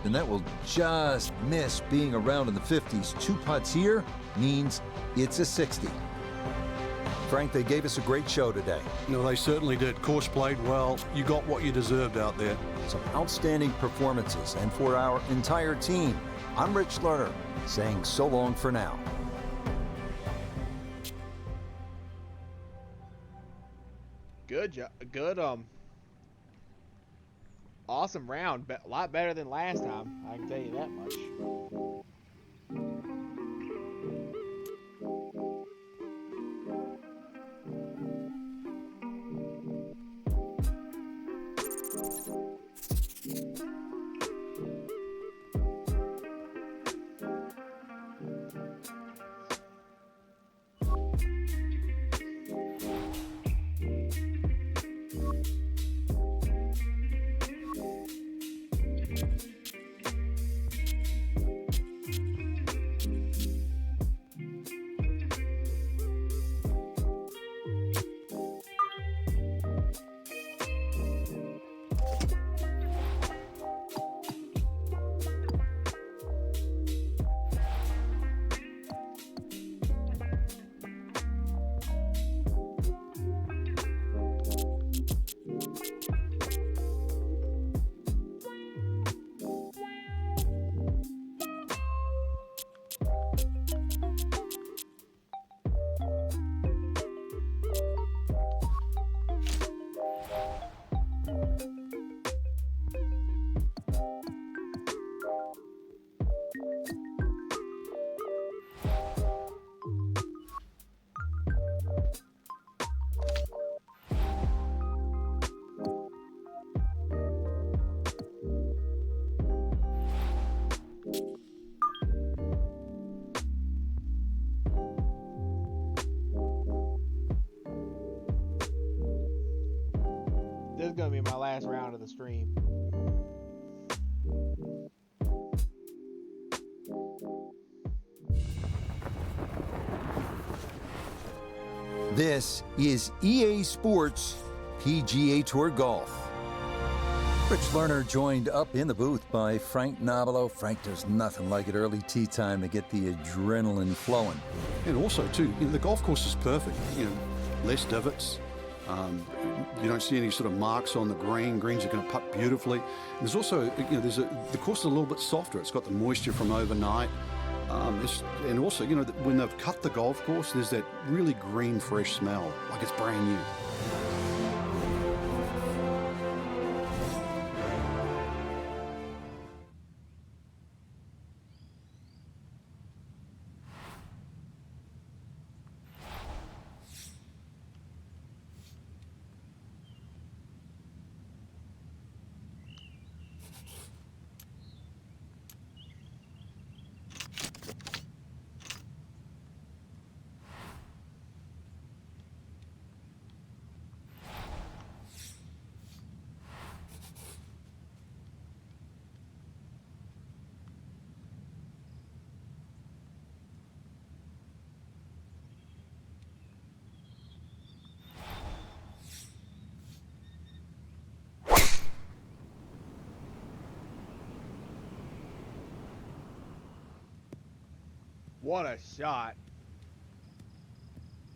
and that will just miss being around in the 50s. 2 putts here means it's a 60. Frank, they gave us a great show today. No, they certainly did. Course played well. You got what you deserved out there. Some outstanding performances, and for our entire team, I'm Rich Lerner, saying so long for now. Good job. Good, awesome round. A lot better than last time. I can tell you that much. is going to be my last round of the stream. This is EA Sports PGA Tour Golf. Rich Lerner joined up in the booth by Frank Nobilo. Frank, there's nothing like it early tee time to get the adrenaline flowing. And also, too, the golf course is perfect. Less divots. You don't see any sort of marks on the green. Greens are going to putt beautifully. And there's also, the course is a little bit softer. It's got the moisture from overnight. And also, when they've cut the golf course, there's that really green, fresh smell, like it's brand new. What a shot.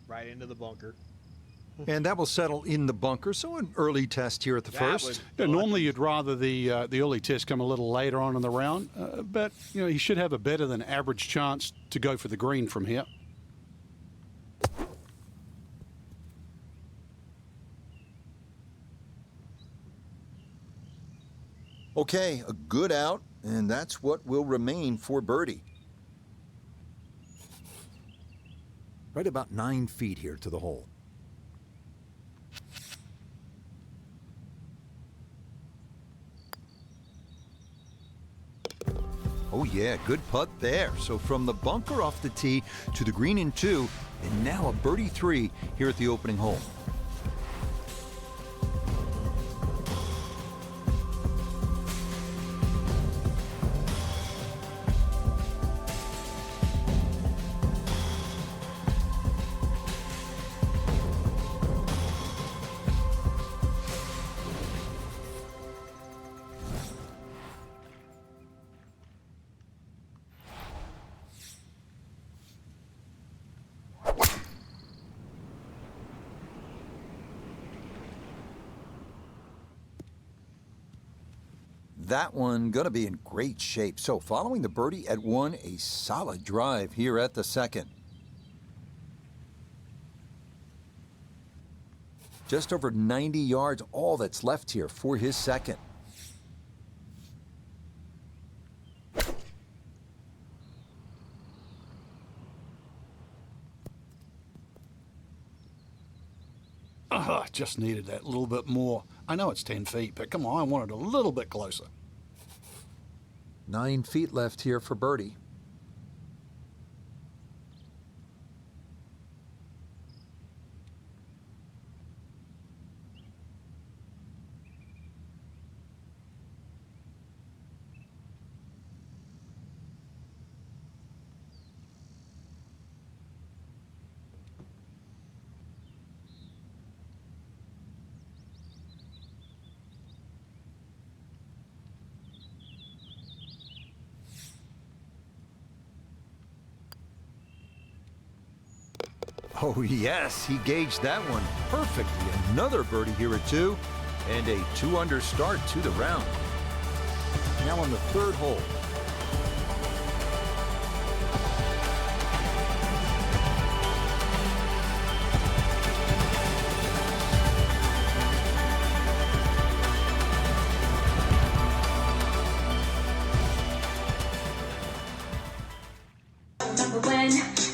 Right into the bunker. And that will settle in the bunker, so an early test here at the first. Yeah, normally you'd rather the early test come a little later on in the round, but he should have a better than average chance to go for the green from here. Okay, a good out, and that's what will remain for birdie. Right about 9 feet here to the hole. Oh yeah, good putt there. So from the bunker off the tee to the green in 2, and now a birdie 3 here at the opening hole. That one gonna be in great shape. So following the birdie at 1, a solid drive here at the second. Just over 90 yards, all that's left here for his second. Just needed that little bit more. I know it's 10 feet, but come on, I want it a little bit closer. 9 feet left here for birdie. Oh yes, he gauged that one perfectly. Another birdie here at 2, and a 2-under start to the round. Now on the third hole.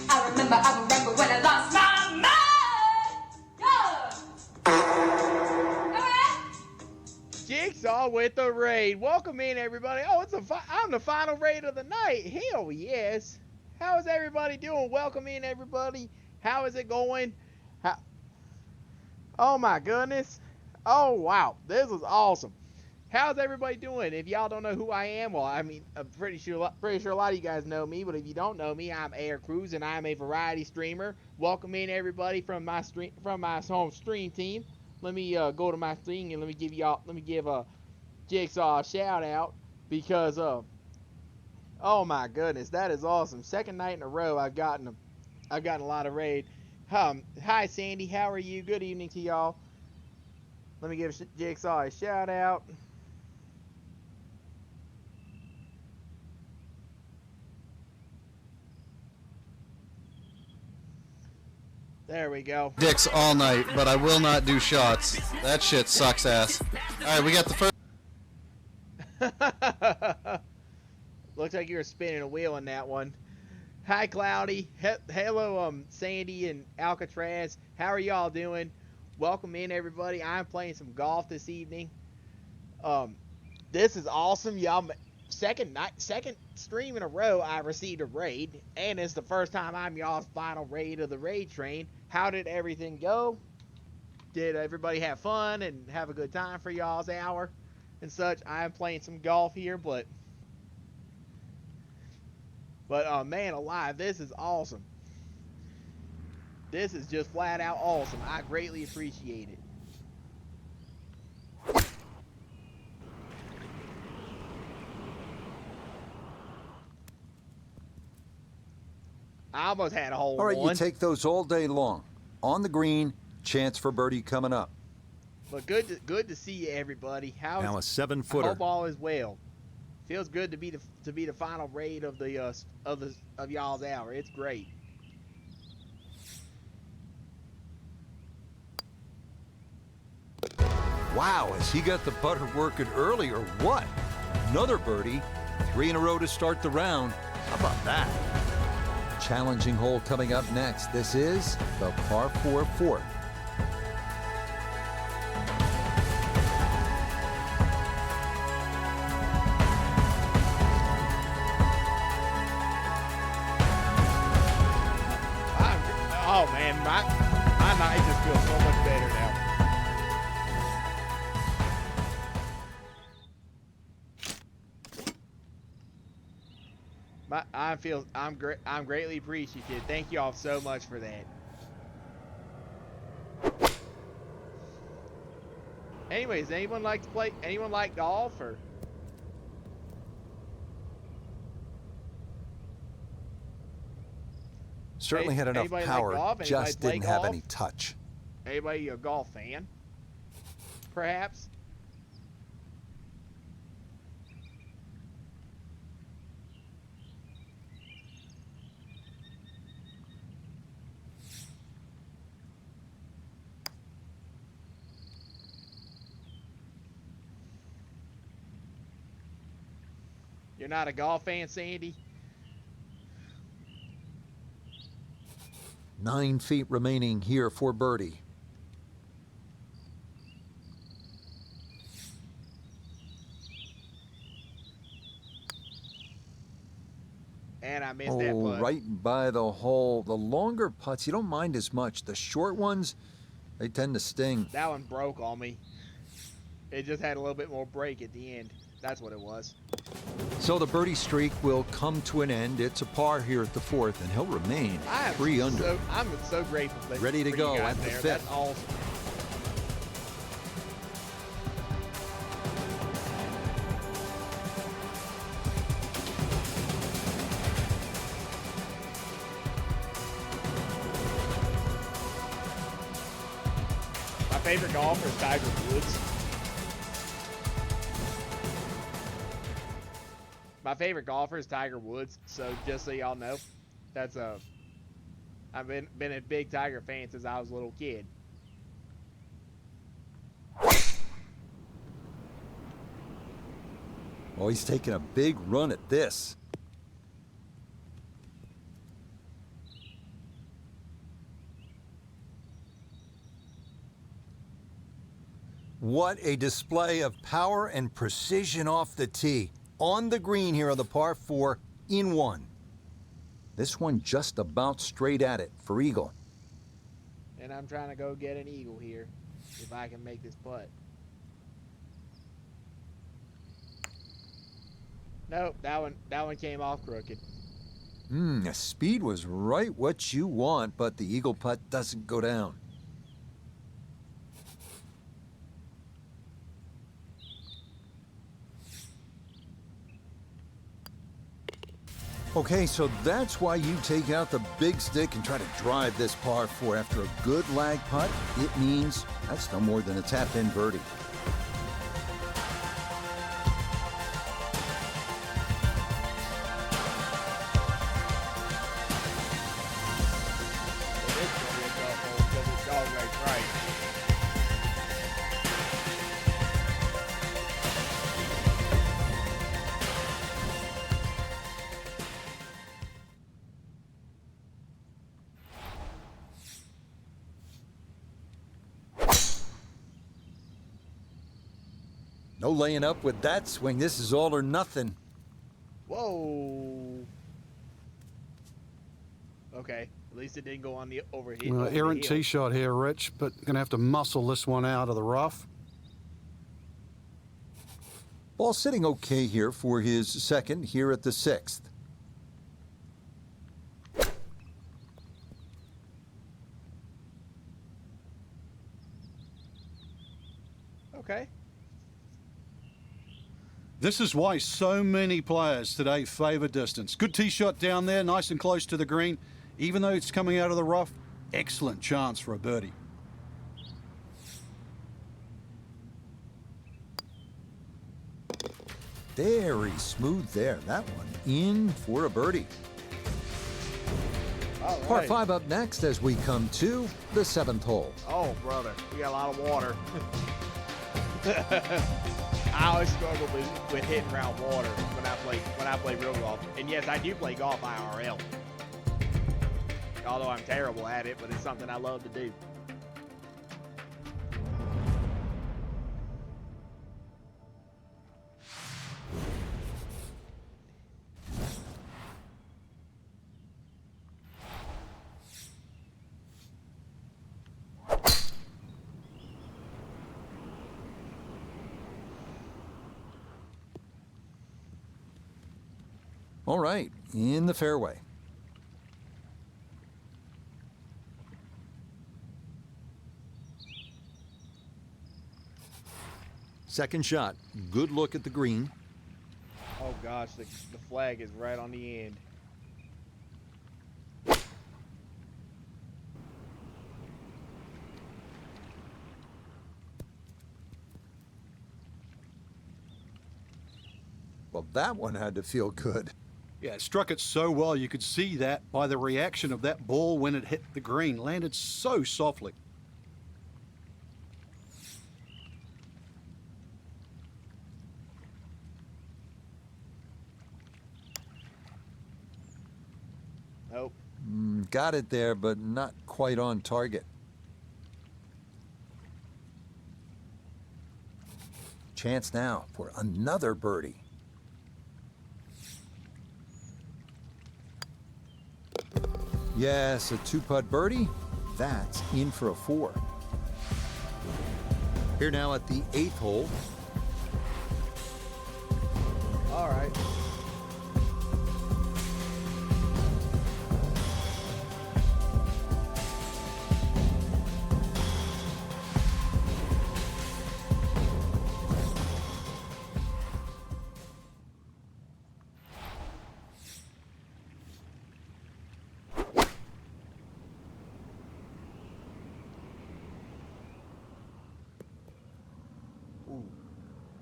I remember when I lost my mind. Yeah. Jigsaw with the raid. Welcome in, everybody. Oh, I'm the final raid of the night. Hell yes. How is everybody doing? Welcome in, everybody. How is it going? Oh my goodness. Oh, wow. This is awesome. How's everybody doing? If y'all don't know who I am, well, I mean, I'm pretty sure a lot of you guys know me, but if you don't know me, I'm Air Cruz, and I'm a variety streamer. Welcome in everybody from my home stream team. Let me go to my thing and let me give Jigsaw a shout out because oh my goodness, that is awesome. Second night in a row I've gotten a lot of raid. Hi Sandy, how are you? Good evening to y'all. Let me give Jigsaw a shout out. There we go. Dicks all night, but I will not do shots. That shit sucks ass. Alright, we got the first. Looks like you were spinning a wheel on that one. Hi, Cloudy. Hello, Sandy and Alcatraz. How are y'all doing? Welcome in, everybody. I'm playing some golf this evening. This is awesome, y'all. Second stream in a row, I received a raid, and it's the first time I'm y'all's final raid of the raid train. How did everything go? Did everybody have fun and have a good time for y'all's hour and such? I'm playing some golf here, but man alive, this is awesome. This is just flat out awesome. I greatly appreciate it. I almost had a hole. All right, one. you take those all day long. On the green, chance for birdie coming up. But good to see you, everybody. Now a I 7-footer. hope all is well. Feels good to be the final raid of y'all's hour. It's great. Wow, has he got the putter working early or what? Another birdie. 3 in a row to start the round. How about that? Challenging hole coming up next. This is the par 4 fourth. Oh man, my night just feels so much better now. I'm greatly appreciative. Thank you all so much for that. Anyways, anyone like golf or? Certainly had enough Anybody like power, golf? just Anybody play didn't have golf? any touch. Anybody a golf fan? Perhaps? You're not a golf fan, Sandy? 9 feet remaining here for birdie. And I missed that putt. Right by the hole. The longer putts, you don't mind as much. The short ones, they tend to sting. That one broke on me. It just had a little bit more break at the end. That's what it was. So the birdie streak will come to an end. It's a par here at the 4th, and he'll remain 3 under. I'm so grateful for Ready to for go you guys at the there. 5th. That's awesome. My favorite golfer is Tiger Woods. My favorite golfer is Tiger Woods, so just so y'all know, that's I've been a big Tiger fan since I was a little kid. Oh, he's taking a big run at this. What a display of power and precision off the tee. On the green here on the par 4 in 1. This one just about straight at it for eagle. And I'm trying to go get an eagle here. if I can make this putt. Nope, that one came off crooked. Speed was right what you want, but the eagle putt doesn't go down. Okay, so that's why you take out the big stick and try to drive this par 4 after a good lag putt. It means that's no more than a tap-in birdie. No laying up with that swing. This is all or nothing. Whoa. Okay, at least it didn't go on the overheat. Errant tee shot here, Rich, but gonna have to muscle this one out of the rough. Ball sitting okay here for his second here at the 6th. Okay. This is why so many players today favour distance. Good tee shot down there, nice and close to the green. Even though it's coming out of the rough, excellent chance for a birdie. Very smooth there. That one in for a birdie. All Par right. 5 up next as we come to the 7th hole. Oh, brother, we got a lot of water. I always struggle with hitting around water when I play real golf. And yes, I do play golf IRL. Although I'm terrible at it, but it's something I love to do. All right, in the fairway. Second shot, good look at the green. Oh gosh, the flag is right on the end. Well, that one had to feel good. Yeah, it struck it so well, you could see that by the reaction of that ball when it hit the green. Landed so softly. Nope. Got it there, but not quite on target. Chance now for another birdie. Yes, a 2-putt birdie. That's in for a 4. Here now at the 8th hole. All right.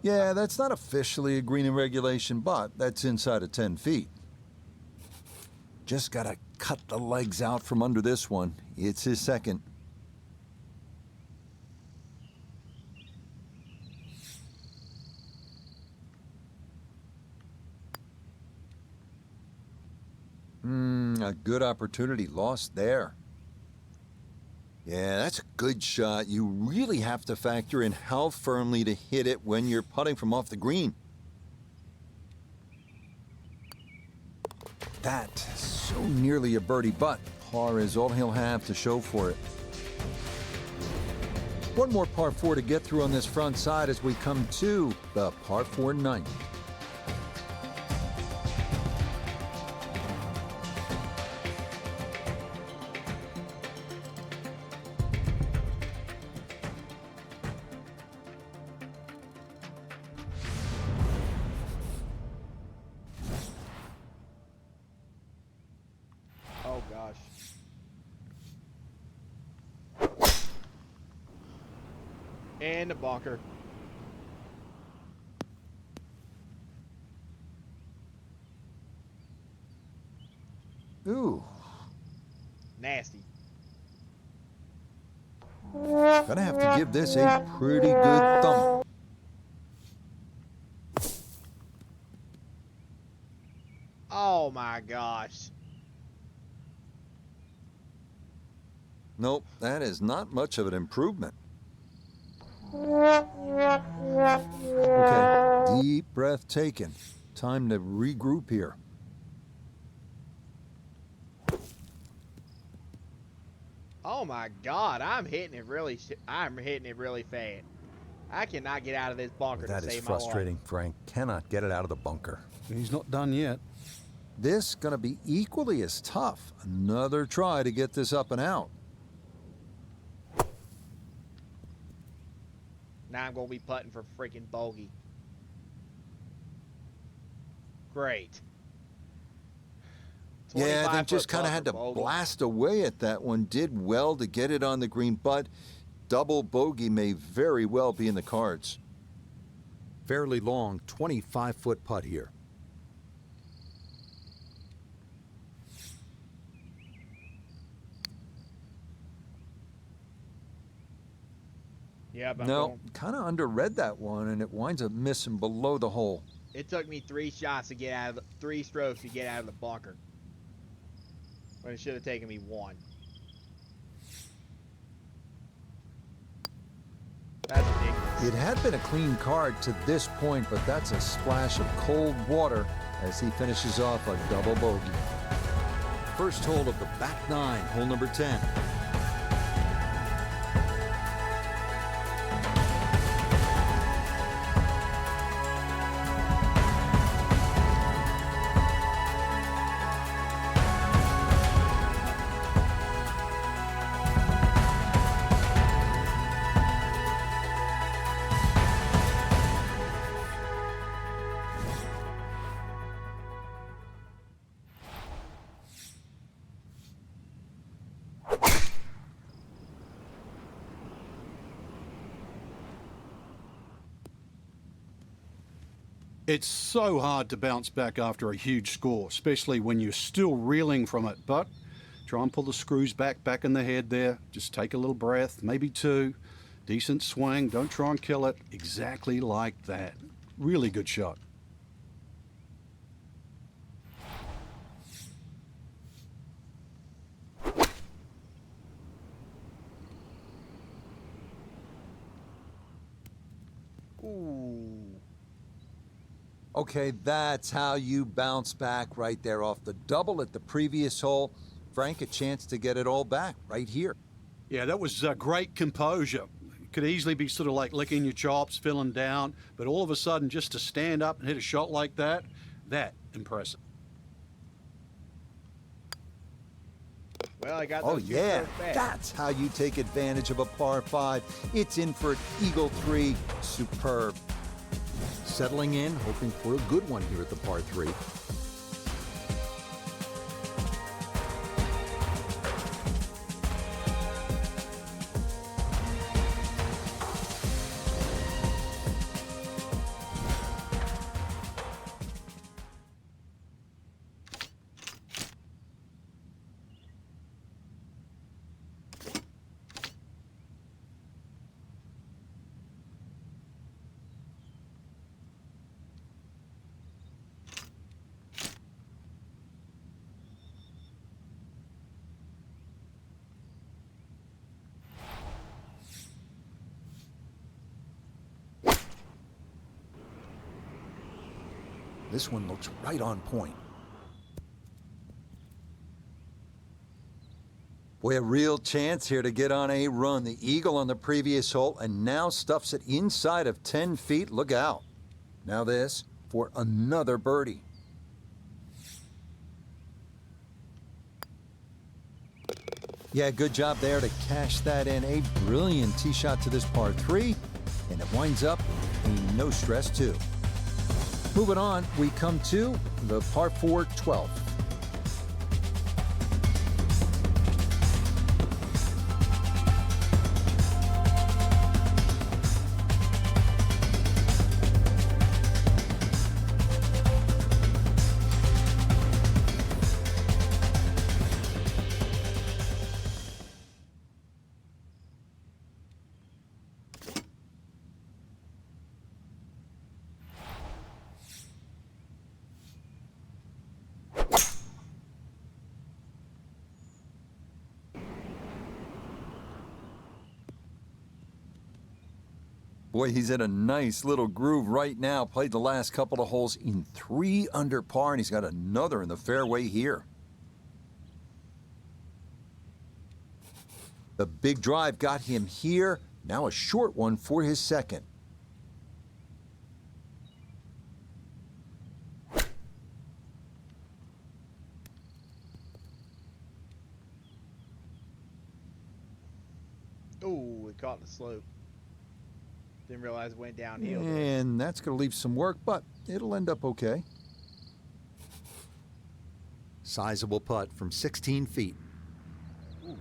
Yeah, that's not officially a green in regulation, but that's inside of 10 feet. Just gotta cut the legs out from under this one. It's his second. A good opportunity lost there. Yeah, that's a good shot. You really have to factor in how firmly to hit it when you're putting from off the green. That, so nearly a birdie, but par is all he'll have to show for it. One more par 4 to get through on this front side as we come to the par 4 ninth. Oh gosh. And a bunker. Ooh, Nasty. gonna have to give this a pretty good thumb. Oh my gosh. Nope, that is not much of an improvement. Okay, deep breath taken. Time to regroup here. Oh my god, I'm hitting it really fast. I cannot get out of this bunker That to is save my life. frustrating, Frank. Cannot get it out of the bunker. He's not done yet. This gonna be equally as tough. Another try to get this up and out. Now I'm going to be putting for freaking bogey. Great. Yeah, 25 they foot just kind putt of had for to bogey. blast away at that one. Did well to get it on the green, but double bogey may very well be in the cards. Fairly long, 25-foot putt here. Yeah, but No, kind of underread that one, and it winds up missing below the hole. it took me 3 strokes to get out of the bunker. When it should have taken me 1. That's ridiculous. It had been a clean card to this point, but that's a splash of cold water as he finishes off a double bogey. First hole of the back 9, hole number 10. It's so hard to bounce back after a huge score, especially when you're still reeling from it. But try and pull the screws back in the head there. Just take a little breath, maybe 2. Decent swing. Don't try and kill it. Exactly like that. Really good shot. Ooh. Okay, that's how you bounce back right there off the double at the previous hole. Frank, a chance to get it all back right here. Yeah, that was great composure. Could easily be sort of like licking your chops, feeling down, but all of a sudden just to stand up and hit a shot like that, impressive. Well, I got Oh, those yeah, two strokes back. that's how you take advantage of a par 5. It's in for an Eagle 3. Superb. Settling in, hoping for a good one here at the par 3. This one looks right on point. Boy, a real chance here to get on a run. The eagle on the previous hole and now stuffs it inside of 10 feet. Look out. Now this for another birdie. Yeah, good job there to cash that in. A brilliant tee shot to this par 3, and it winds up a no stress 2. Moving on, we come to the par 4 12th. Boy, he's in a nice little groove right now. Played the last couple of holes in 3 under par, and he's got another in the fairway here. The big drive got him here. Now a short one for his second. Ooh, it caught the slope. Didn't realize it went downhill. And that's going to leave some work, but it'll end up okay. Sizable putt from 16 feet. Ooh.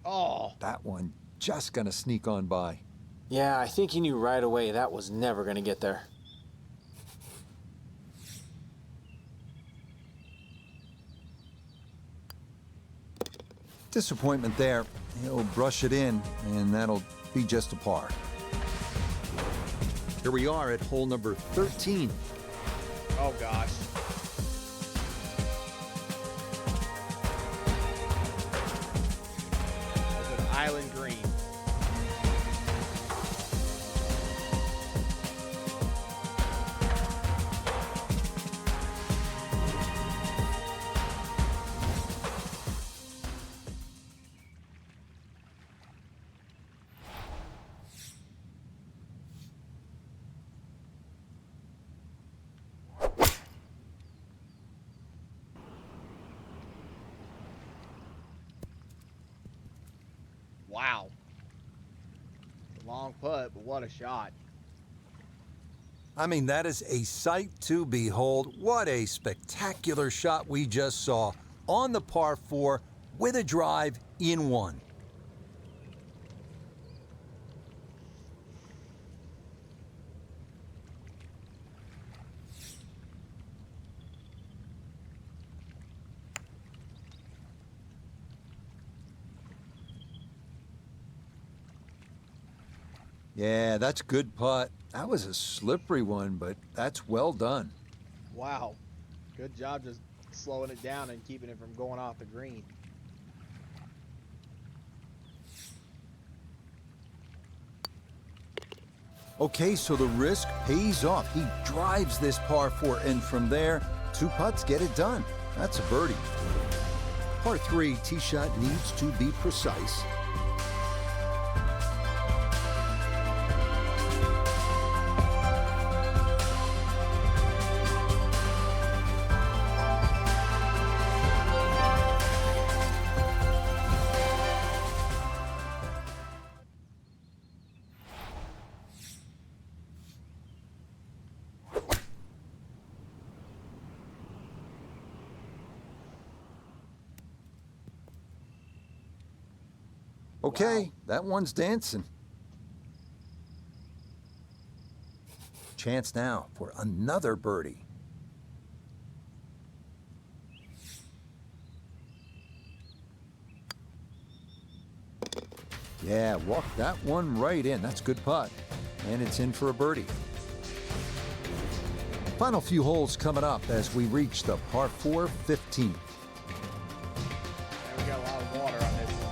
Oh. That one just going to sneak on by. Yeah, I think he knew right away that was never going to get there. Disappointment there. He'll brush it in, and that'll be just a par. Here we are at hole number 13. Oh, gosh. It's an island green. Wow. It's a long putt, but what a shot. I mean, that is a sight to behold. What a spectacular shot we just saw on the par 4 with a drive in 1. Yeah, that's a good putt. That was a slippery one, but that's well done. Wow. Good job just slowing it down and keeping it from going off the green. Okay, so the risk pays off. He drives this par 4, and from there, 2 putts get it done. That's a birdie. Par 3 tee shot needs to be precise. Okay, wow. That one's dancing. Chance now for another birdie. Yeah, walk that one right in. That's a good putt. And it's in for a birdie. Final few holes coming up as we reach the par 4 15. We got a lot of water on this one.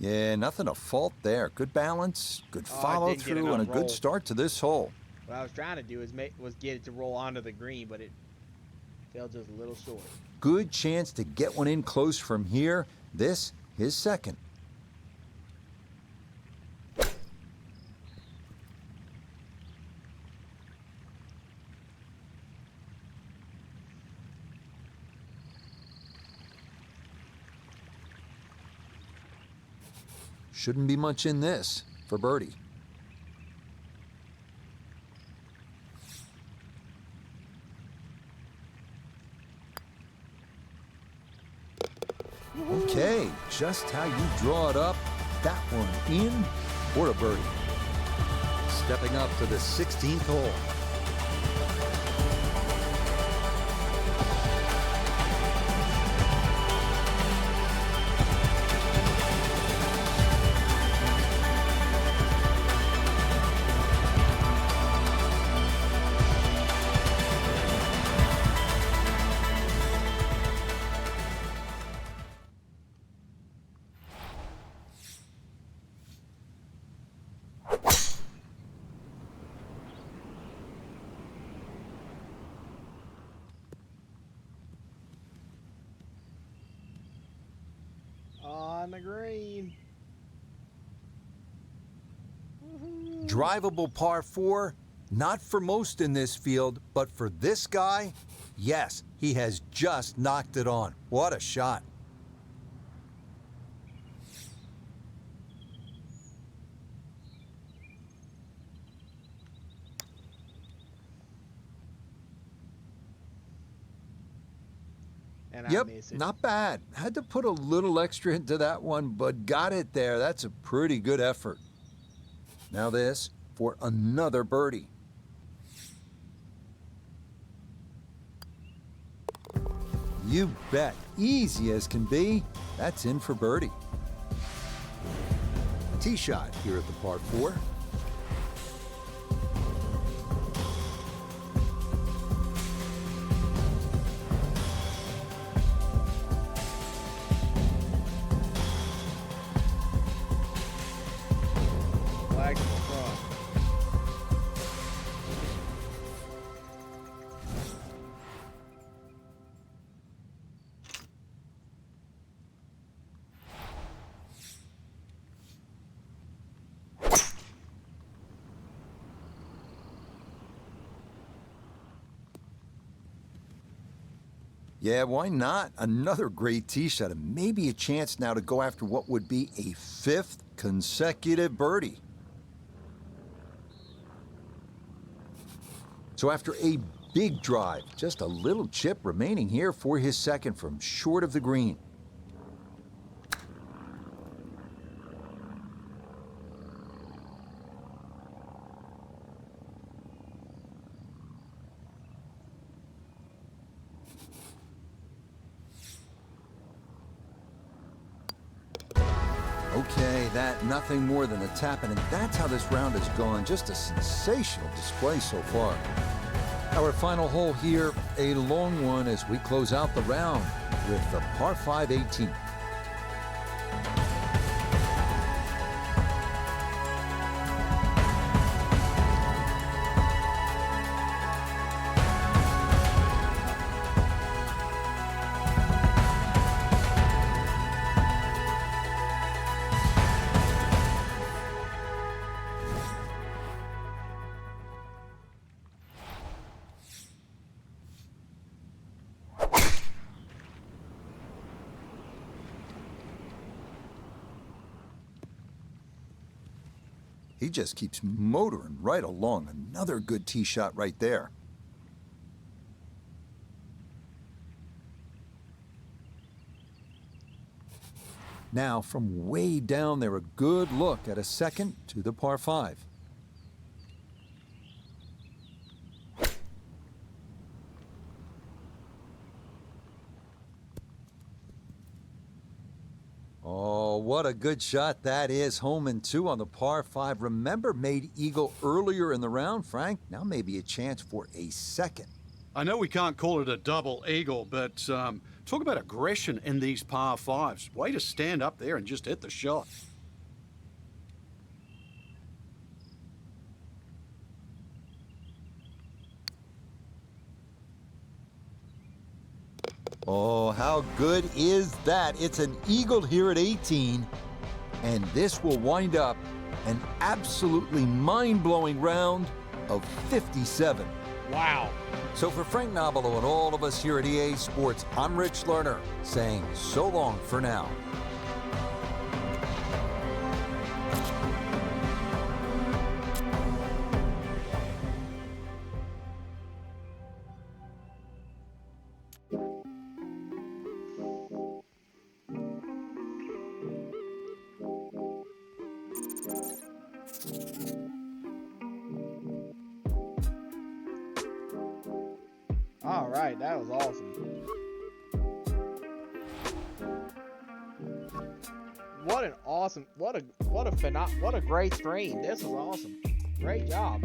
Yeah, nothing to fault there. Good balance, good follow didn't get through, enough and a roll. good start to this hole. What I was trying to do was get it to roll onto the green, but it fell just a little short. Good chance to get one in close from here. This, his second. Shouldn't be much in this for birdie. Okay, just how you draw it up. That one in for a birdie. Stepping up to the 16th hole. On the green. Drivable par 4, not for most in this field, but for this guy, yes, he has just knocked it on. What a shot. And I Yep, miss it. not bad. Had to put a little extra into that one, but got it there. That's a pretty good effort. Now this for another birdie. You bet. Easy as can be. That's in for birdie. Tee shot here at the par 4. Flag in the front. Yeah, why not? Another great tee shot and maybe a chance now to go after what would be a 5th consecutive birdie. So after a big drive, just a little chip remaining here for his second from short of the green. Okay, that nothing more than a tap, and that's how this round has gone. Just a sensational display so far. Our final hole here, a long one as we close out the round with the par 5 18. He just keeps motoring right along. Another good tee shot right there. Now, from way down there, a good look at a second to the par 5. Oh, what a good shot that is. Home and 2 on the par 5. Remember, made eagle earlier in the round, Frank. Now maybe a chance for a second. I know we can't call it a double eagle, but talk about aggression in these par 5s. Way to stand up there and just hit the shot. Oh, how good is that? It's an eagle here at 18, and this will wind up an absolutely mind-blowing round of 57. Wow. So for Frank Nobilo and all of us here at EA Sports, I'm Rich Lerner saying so long for now. All right, that was awesome. What an awesome, what a great stream. This was awesome. Great job.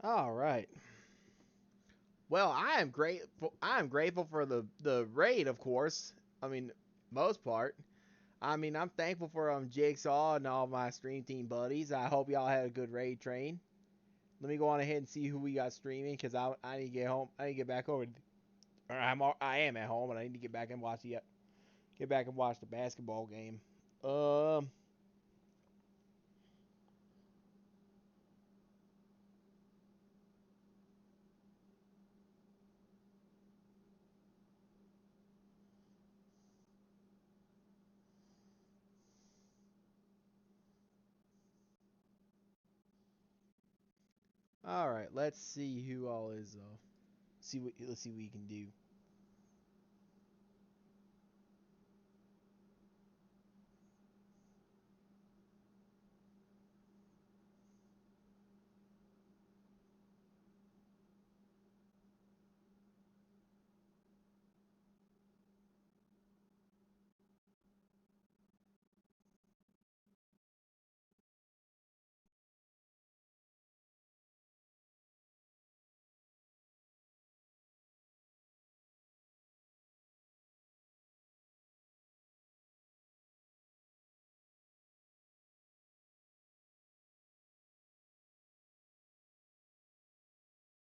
All right. Well, I am grateful for the raid, of course. I mean, most part. I mean, I'm thankful for Jigsaw and all my stream team buddies. I hope y'all had a good raid train. Let me go on ahead and see who we got streaming, because I need to get home. I need to get back over. Or I am at home, and I need to get back and watch the basketball game. All right, let's see who all is. Let's see what we can do.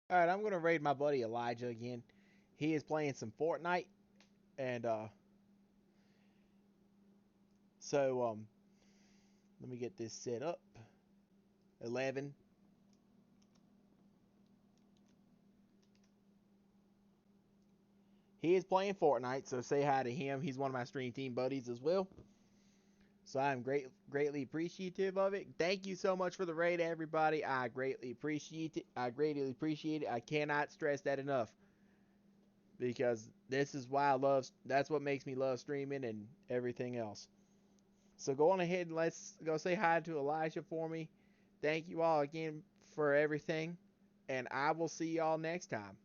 All right, I'm gonna raid my buddy Elijah again. He is playing some Fortnite, and so let me get this set up. 11. He is playing Fortnite, so say hi to him. He's one of my stream team buddies as well. So I'm greatly appreciative of it. Thank you so much for the raid, everybody. I greatly appreciate it. I cannot stress that enough, because this is why that's what makes me love streaming and everything else. So go on ahead and let's go say hi to Elijah for me. Thank you all again for everything, and I will see y'all next time.